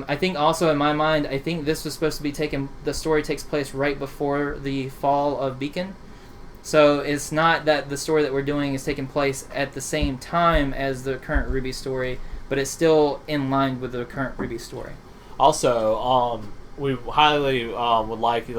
I think also in my mind, I think this was supposed to be the story takes place right before the fall of Beacon. So it's not that the story that we're doing is taking place at the same time as the current RWBY story, but it's still in line with the current RWBY story. Also, we highly would like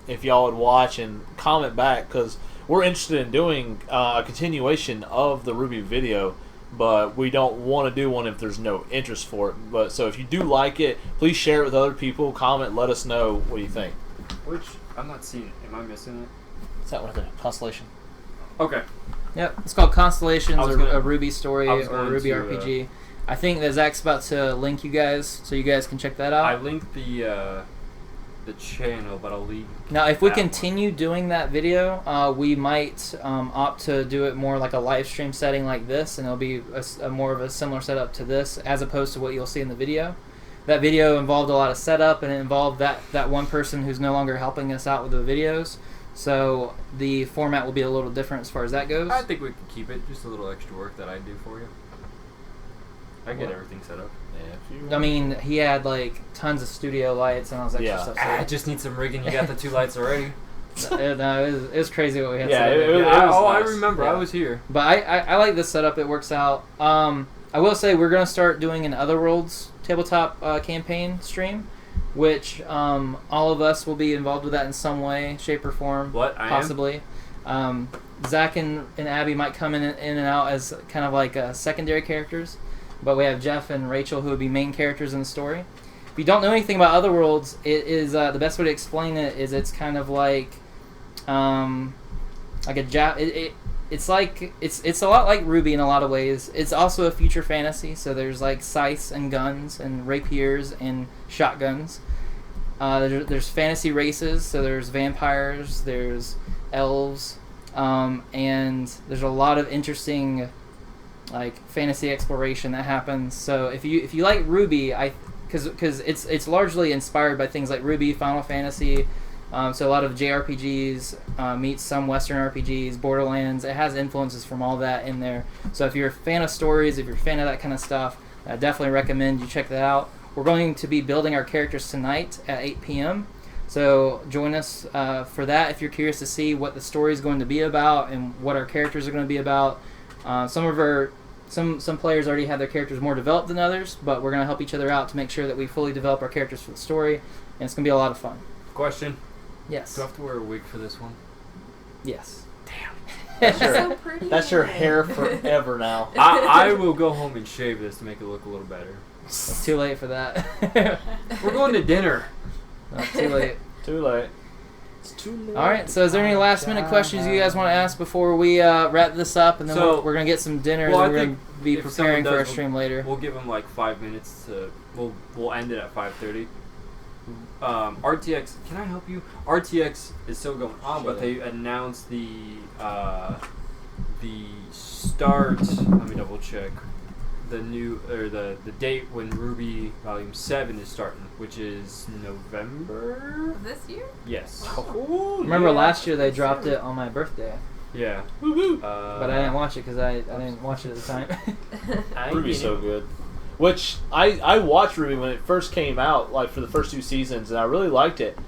if y'all would watch and comment back, because we're interested in doing a continuation of the RWBY video, but we don't want to do one if there's no interest for it. But so if you do like it, please share it with other people. Comment, let us know what you think. Which I'm not seeing it. Am I missing it? Is that one of the Constellation? Okay. Yep, it's called Constellations, I was or gonna- a RWBY story, I or was a going RWBY to, RPG. I think that Zach's about to link you guys, so you guys can check that out. I linked the channel, but I'll leave. Now, if we that one. continue doing that video, we might opt to do it more like a live stream setting like this, and it'll be a more of a similar setup to this, as opposed to what you'll see in the video. That video involved a lot of setup, and it involved that one person who's no longer helping us out with the videos. So the format will be a little different as far as that goes. I think we can keep it. Just a little extra work that I do for you. I get everything set up. I mean, he had like tons of studio lights and all this extra stuff. So I just need some rigging. You got the 2 lights already. No, it was crazy what we had Yeah, set up. it was I nice. remember. Yeah. I was here. But I like this setup. It works out. I will say we're going to start doing an Otherworlds tabletop campaign stream, which all of us will be involved with that in some way, shape, or form. What? I am? Possibly. Zach and Abby might come in and out as kind of like secondary characters, but we have Jeff and Rachel who would be main characters in the story. If you don't know anything about Otherworlds, it is the best way to explain it is it's kind of like a it's a lot like RWBY in a lot of ways. It's also a future fantasy, so there's like scythes and guns and rapiers and shotguns. There's fantasy races, so there's vampires, there's elves, and there's a lot of interesting like fantasy exploration that happens. So if you like RWBY, because it's largely inspired by things like RWBY, Final Fantasy. So a lot of JRPGs meets some Western RPGs, Borderlands. It has influences from all that in there. So if you're a fan of stories, if you're a fan of that kind of stuff, I definitely recommend you check that out. We're going to be building our characters tonight at 8 p.m. So join us for that if you're curious to see what the story is going to be about and what our characters are going to be about. Some players already have their characters more developed than others, but we're going to help each other out to make sure that we fully develop our characters for the story, and it's going to be a lot of fun. Question. Yes. Do I have to wear a wig for this one? Yes. That's your, so pretty. that's your hair forever now. I will go home and shave this to make it look a little better. It's too late for that. We're going to dinner. Too late. Too late. It's too late. All right. So, is there any last-minute questions you guys want to ask before we wrap this up, and then So- we're gonna get some dinner, Well, I and we're gonna think be if preparing someone for our does, stream later. We'll give them like 5 minutes to. We'll end it at 5:30. RTX, can I help you? RTX is still going on, but they announced the start. Let me double check. The date when RWBY Volume 7 is starting, which is November. This year? Yes. Remember last year they dropped it on my birthday, Yeah. but I didn't watch it because I didn't watch it at the time. RWBY's so good. Which I watched RWBY when it first came out, like for the first 2 seasons, and I really liked it.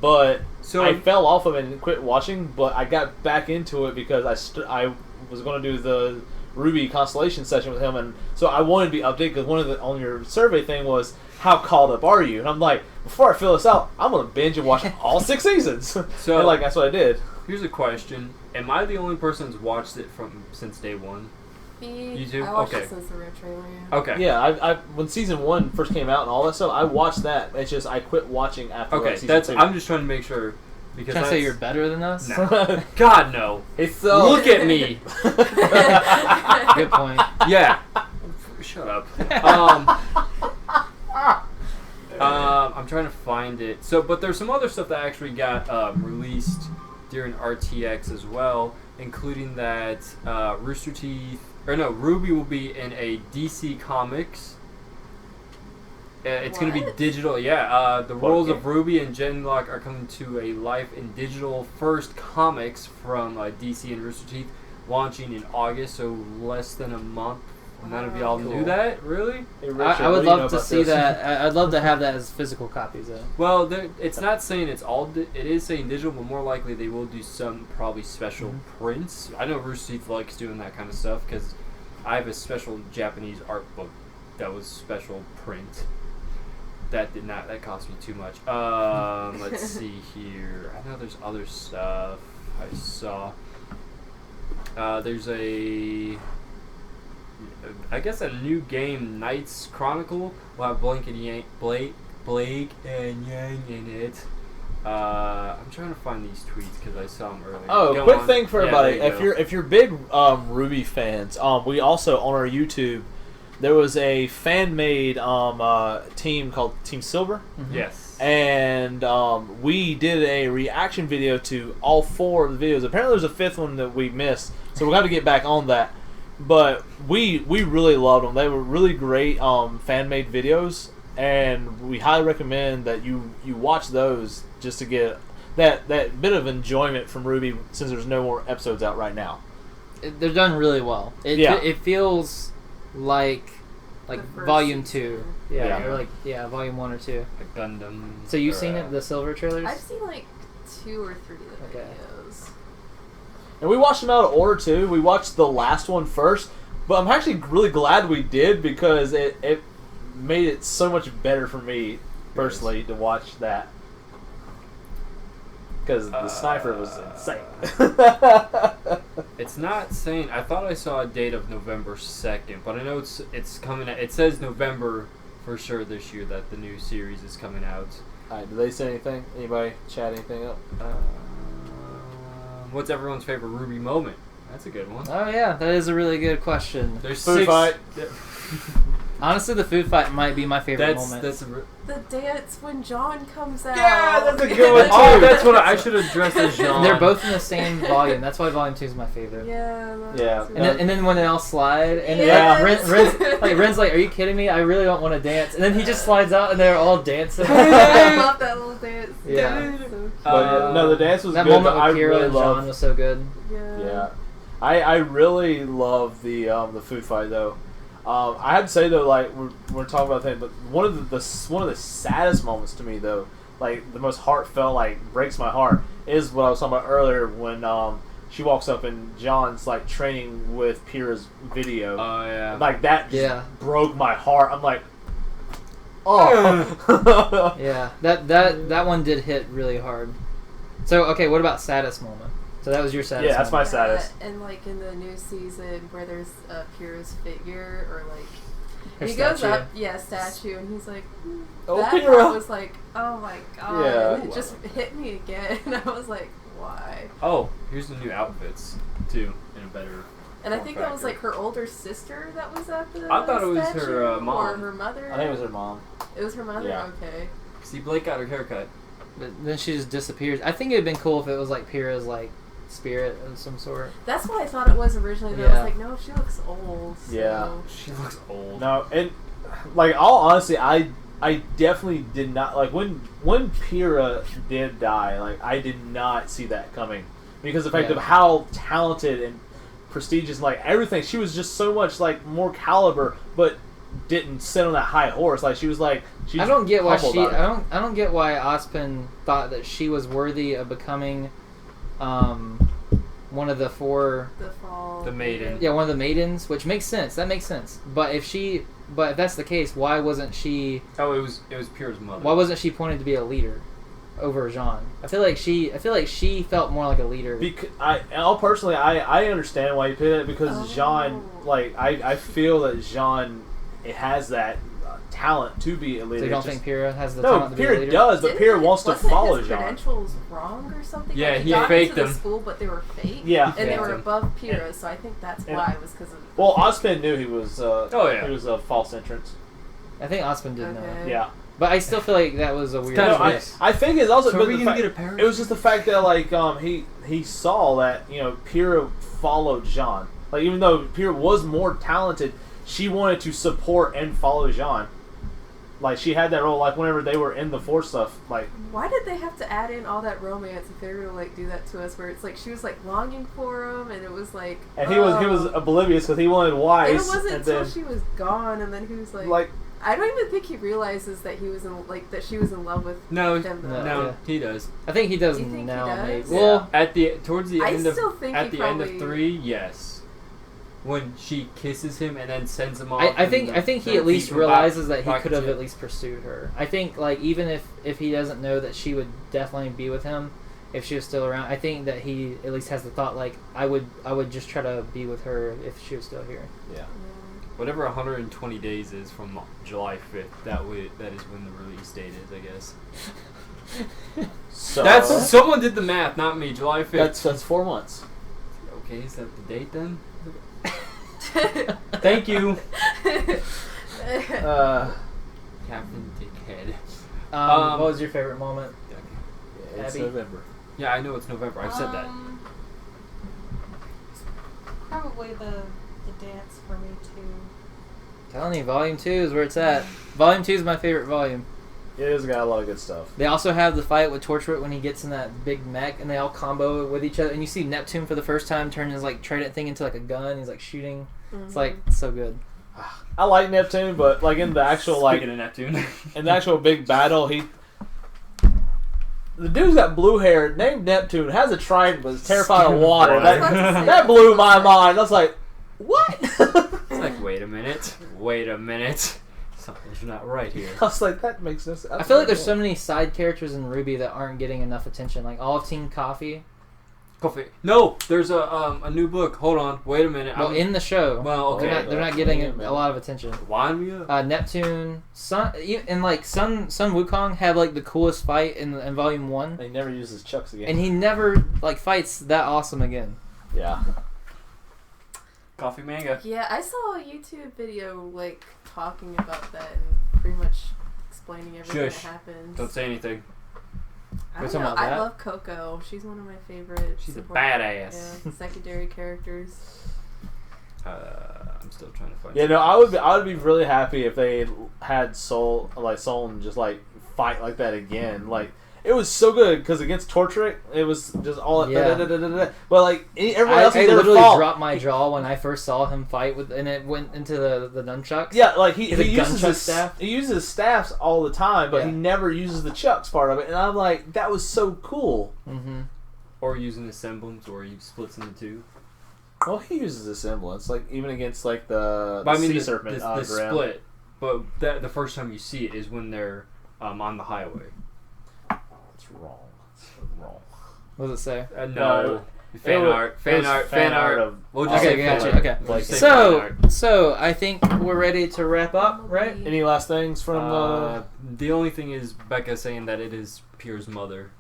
But So I fell off of it and quit watching. But I got back into it because I was going to do the RWBY Constellation session with him, and so I wanted to be updated because one of the on your survey thing was how called up are you? And I'm like, before I fill this out, I'm gonna binge and watch all 6 seasons. So- and like that's what I did. here's a question: am I the only person who's watched it since day one? YouTube? I watched Okay. it since the red trailer. Okay. Yeah, I when season 1 first came out and all that stuff, I watched that. It's just I quit watching after Okay, season that's. 2. I'm just trying to make sure because Trying to say that's- you're better than us? No. God no. It's so. Look at me. Good point. Yeah. Shut up. I'm trying to find it. So, but there's some other stuff that actually got released during RTX as well, including that RWBY will be in a DC Comics. It's going to be What? digital. Yeah, the roles Okay. of RWBY and Genlock are coming to a life in digital first comics from DC and Rooster Teeth, launching in August, so less than a month. None of y'all Cool. knew that, really? Hey, Richard, I what would do you know love to about see this? that. I'd love to have that as physical copies, though. Well, it's not saying it's all. It is saying digital, but more likely they will do some probably special prints. I know Rooster Teeth likes doing that kind of stuff because I have a special Japanese art book that was special print. That did not. That cost me too much. Let's see here. I know there's other stuff I saw. There's I guess a new game, Knights Chronicle, will have Blake and Yang in it. I'm trying to find these tweets because I saw them earlier. Oh, Go quick on. thing for Yeah, everybody. there you go. If you're big RWBY fans, we also on our YouTube there was a fan made team called Team Silver. Yes. And we did a reaction video to all 4 of the videos. Apparently there's a 5th one that we missed, so we'll have to get back on that. But we really loved them. They were really great fan-made videos, and we highly recommend that you watch those just to get that bit of enjoyment from RWBY since there's no more episodes out right now. They're done really well. It feels like The first volume season. 2. Yeah, Yeah. or volume 1 or 2. Like Gundam. So you've or, seen it, the silver trailers? I've seen like 2 or 3 of the Okay. videos. And we watched them out of order too. We watched the last one first, but I'm actually really glad we did because it made it so much better for me personally to watch that. Because the sniper was insane. It's not saying. I thought I saw a date of November 2nd, but I know it's coming out. It says November for sure this year that the new series is coming out. Alright, did they say anything? Anybody chat anything up? What's everyone's favorite RWBY moment? That's a good one. Oh yeah, that is a really good question. There's Food 6. fight. Honestly, the food fight might be my favorite moment. That's The dance when John comes out. Yeah, that's a good one, too. oh, that's what I should have dressed as Jean. They're both in the same volume. That's why volume 2 is my favorite. Yeah. Yeah. And then when they all slide, and Yeah. Ren's like, "Are you kidding me? I really don't want to dance." And then he just slides out, and they're all dancing. I love that little dance. Yeah. So But no, the dance was That good. moment But I with Kira really and John love. was so good. Yeah, I really love the food fight though. I have to say though, like we're talking about that, but one of the saddest moments to me though, like the most heartfelt, like breaks my heart, is what I was talking about earlier when she walks up and John's like training with Pyrrha's video. Oh yeah. Like that just Yeah. broke my heart. I'm like, oh. Yeah, that one did hit really hard. So okay, what about saddest moment? So that was your saddest. Yeah, that's my moment. saddest. And like in the new season where there's Pyrrha's figure or like Her he goes statue. up, statue, and he's like, Oh, that Pyrrha. part was like, oh my god, Yeah. it just hit me again. And I was like, why? Oh, here's the new outfits too, in a better. And I form think that was factor. like her older sister that was at the I thought it was her, statue, mom. or her mother. I think it was her mom. It was her mother. Yeah. Okay. See, Blake got her haircut. But then she just disappears. I think it'd been cool if it was like Pyrrha's like spirit of some sort. That's what I thought it was originally. But I Yeah. was like, no, she looks old. So. Yeah. She looks old. No, and like all honesty, I definitely did not like when Pyrrha did die. Like I did not see that coming because of the fact Yeah. of how talented and prestigious, like everything. She was just so much like more caliber, but didn't sit on that high horse. Like she was like she. I don't get why humble she. about it. I don't get why Ozpin thought that she was worthy of becoming, one of the 4. The fall. The maiden. Yeah, one of the maidens, which makes sense. That makes sense. But if that's the case, why wasn't she? Oh, it was Pyrrha's mother. Why wasn't she pointed to be a leader? over Jean. I feel like she felt more like a leader. Personally, I understand why you picked it because Jean, like I feel that Jean has that talent to be a leader. So you don't think Pyrrha has the talent to be a leader? No, Pyrrha does, but Pyrrha wants to follow his Jean. Credentials wrong or something? Yeah, like, he got faked into them. the school, but they were fake. Yeah, and they faked were them. above Pyrrha, so I think that's why it was because of. Well, Ozpin knew he was. yeah. He was a false entrance. I think Osmond did know. Okay. Yeah. But I still feel like that was a weird kind of choice. I think it's also. So but are we the gonna fact- get a parachute? It was just the fact that like he saw that Pyrrha followed Jean. Like even though Pyrrha was more talented, she wanted to support and follow Jean. Like she had that role. Like whenever they were in the Force stuff, like Why did they have to add in all that romance if they were gonna like do that to us? Where it's like she was like longing for him, and it was like. and he was oblivious because he wanted Weiss. And it wasn't and until then, she was gone, and then he was like. I don't even think he realizes that he was that she was in love with No, him. Though. no, Yeah. he does. I think he does You think he now. does? Maybe. Yeah. Well, Towards the I end of still think at he the end of probably- 3, yes. When she kisses him and then sends him off. I think he at least realizes that he back could have to- at least pursued her. I think like even if he doesn't know that she would definitely be with him if she was still around. I think that he at least has the thought like I would just try to be with her if she was still here. yeah. Whatever 120 days is from July 5th, that is when the release date is, I guess. So That's someone did the math, not me. July 5th. that's 4 months. Okay, is that the date then? Thank you, Captain Dickhead. What was your favorite moment? It's Abby? November. Yeah, I know it's November. I've said that. Probably the dance for me too. Telling you, Volume 2 is where it's at. Volume 2 is my favorite volume. It has got a lot of good stuff. They also have the fight with Torchwood when he gets in that big mech and they all combo with each other. And you see Neptune for the first time turn his like trident thing into like a gun. He's like shooting. It's like so good. I like Neptune, but like in the actual Speaking of Neptune. in the actual big battle, the dude's got blue hair, named Neptune, has a trident, but is terrified of water. That blew my mind. I was like, what? It's like, wait a minute. Something's not right here. I was like, that makes no sense. I feel like there's so many side characters in RWBY that aren't getting enough attention. Like all of Team Coffee. No, there's a new book. Hold on, wait a minute. Well, in the show. Well, okay. They're not getting a lot of attention. Wind me up. Neptune, Sun Wukong had like the coolest fight in Volume 1. He never uses chucks again. And he never like fights that awesome again. Yeah. Coffee manga. Yeah, I saw a YouTube video like talking about that and pretty much explaining everything Shush. that happens. Don't say anything. I We're don't talking know. about I that? love Coco. She's one of my favorite. She's a support- badass. Yeah, secondary characters. I'm still trying to find. Yeah, no, I would be really happy if they had Soul just like fight like that again. Like it was so good because against Tortric, it was just all Yeah. But like everyone else, I he never literally fought. dropped my jaw when I first saw him fight and it went into the nunchucks. Yeah, like he The uses gunchuck his staff? He uses his staffs all the time, but he Yeah. never uses the chucks part of it. And I'm like, that was so cool. Mm-hmm. Or using the semblance, or he splits into two. Well, he uses a semblance, like even against like the But I mean, sea the serpent. the split. But the first time you see it is when they're on the highway. It's wrong. It's wrong. What does it say? No. Fan art. of. We'll just Okay, say gotcha. fan Okay. art. We'll just say fan So art. I think we're ready to wrap up, right? Any last things from? The only thing is Becca saying that it is Pierre's mother.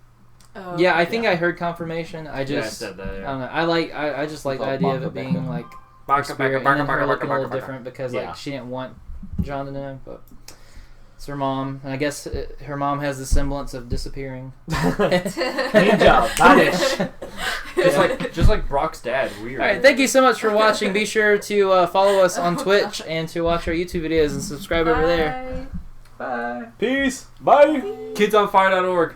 Oh, Yeah, I think I heard confirmation. I Yeah, I just said that. I Yeah. don't know. I just like the idea of it being like spirit and then her looking a little different because Yeah. like she didn't want John to know, but it's her mom, and I guess her mom has the semblance of disappearing. Good job. Vanish. Just like Brock's dad. Weird. All right, thank you so much for watching. Be sure to follow us on Twitch and to watch our YouTube videos and subscribe over there. Bye. Bye. Peace. Bye. Kidsonfire.org.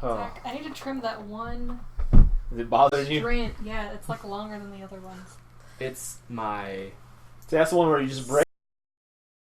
Oh, Zach, I need to trim that one is it bothering you? strand. Yeah, it's like longer than the other ones. It's my See, that's the one where you just break.